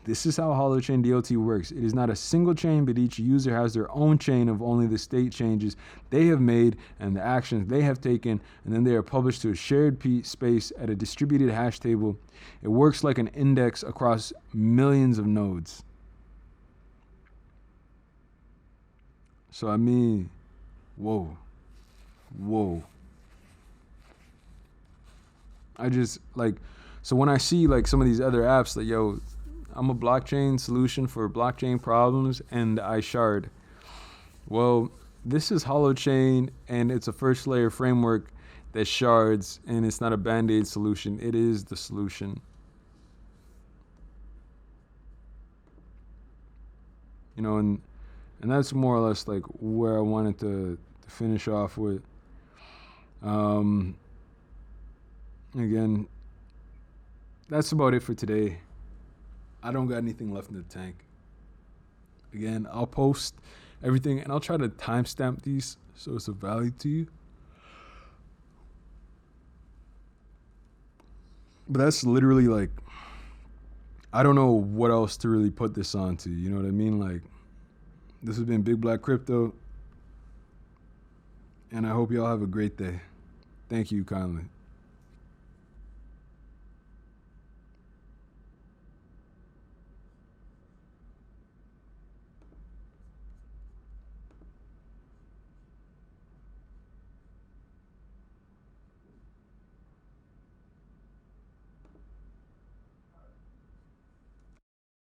This is how Holochain DLT works. It is not a single chain, but each user has their own chain of only the state changes they have made and the actions they have taken, and then they are published to a shared space at a distributed hash table. It works like an index across millions of nodes. So I mean, whoa. I just so when I see some of these other apps, I'm a blockchain solution for blockchain problems and I shard. Well, this is Holochain and it's a first layer framework that shards, and it's not a band-aid solution. It is the solution. And that's more or less where I wanted to finish off with. Again, that's about it for today. I don't got anything left in the tank. Again, I'll post everything and I'll try to timestamp these so it's of value to you. But that's literally I don't know what else to really put this onto. You know what I mean? This has been BigBlackCrypto, and I hope y'all have a great day. Thank you kindly.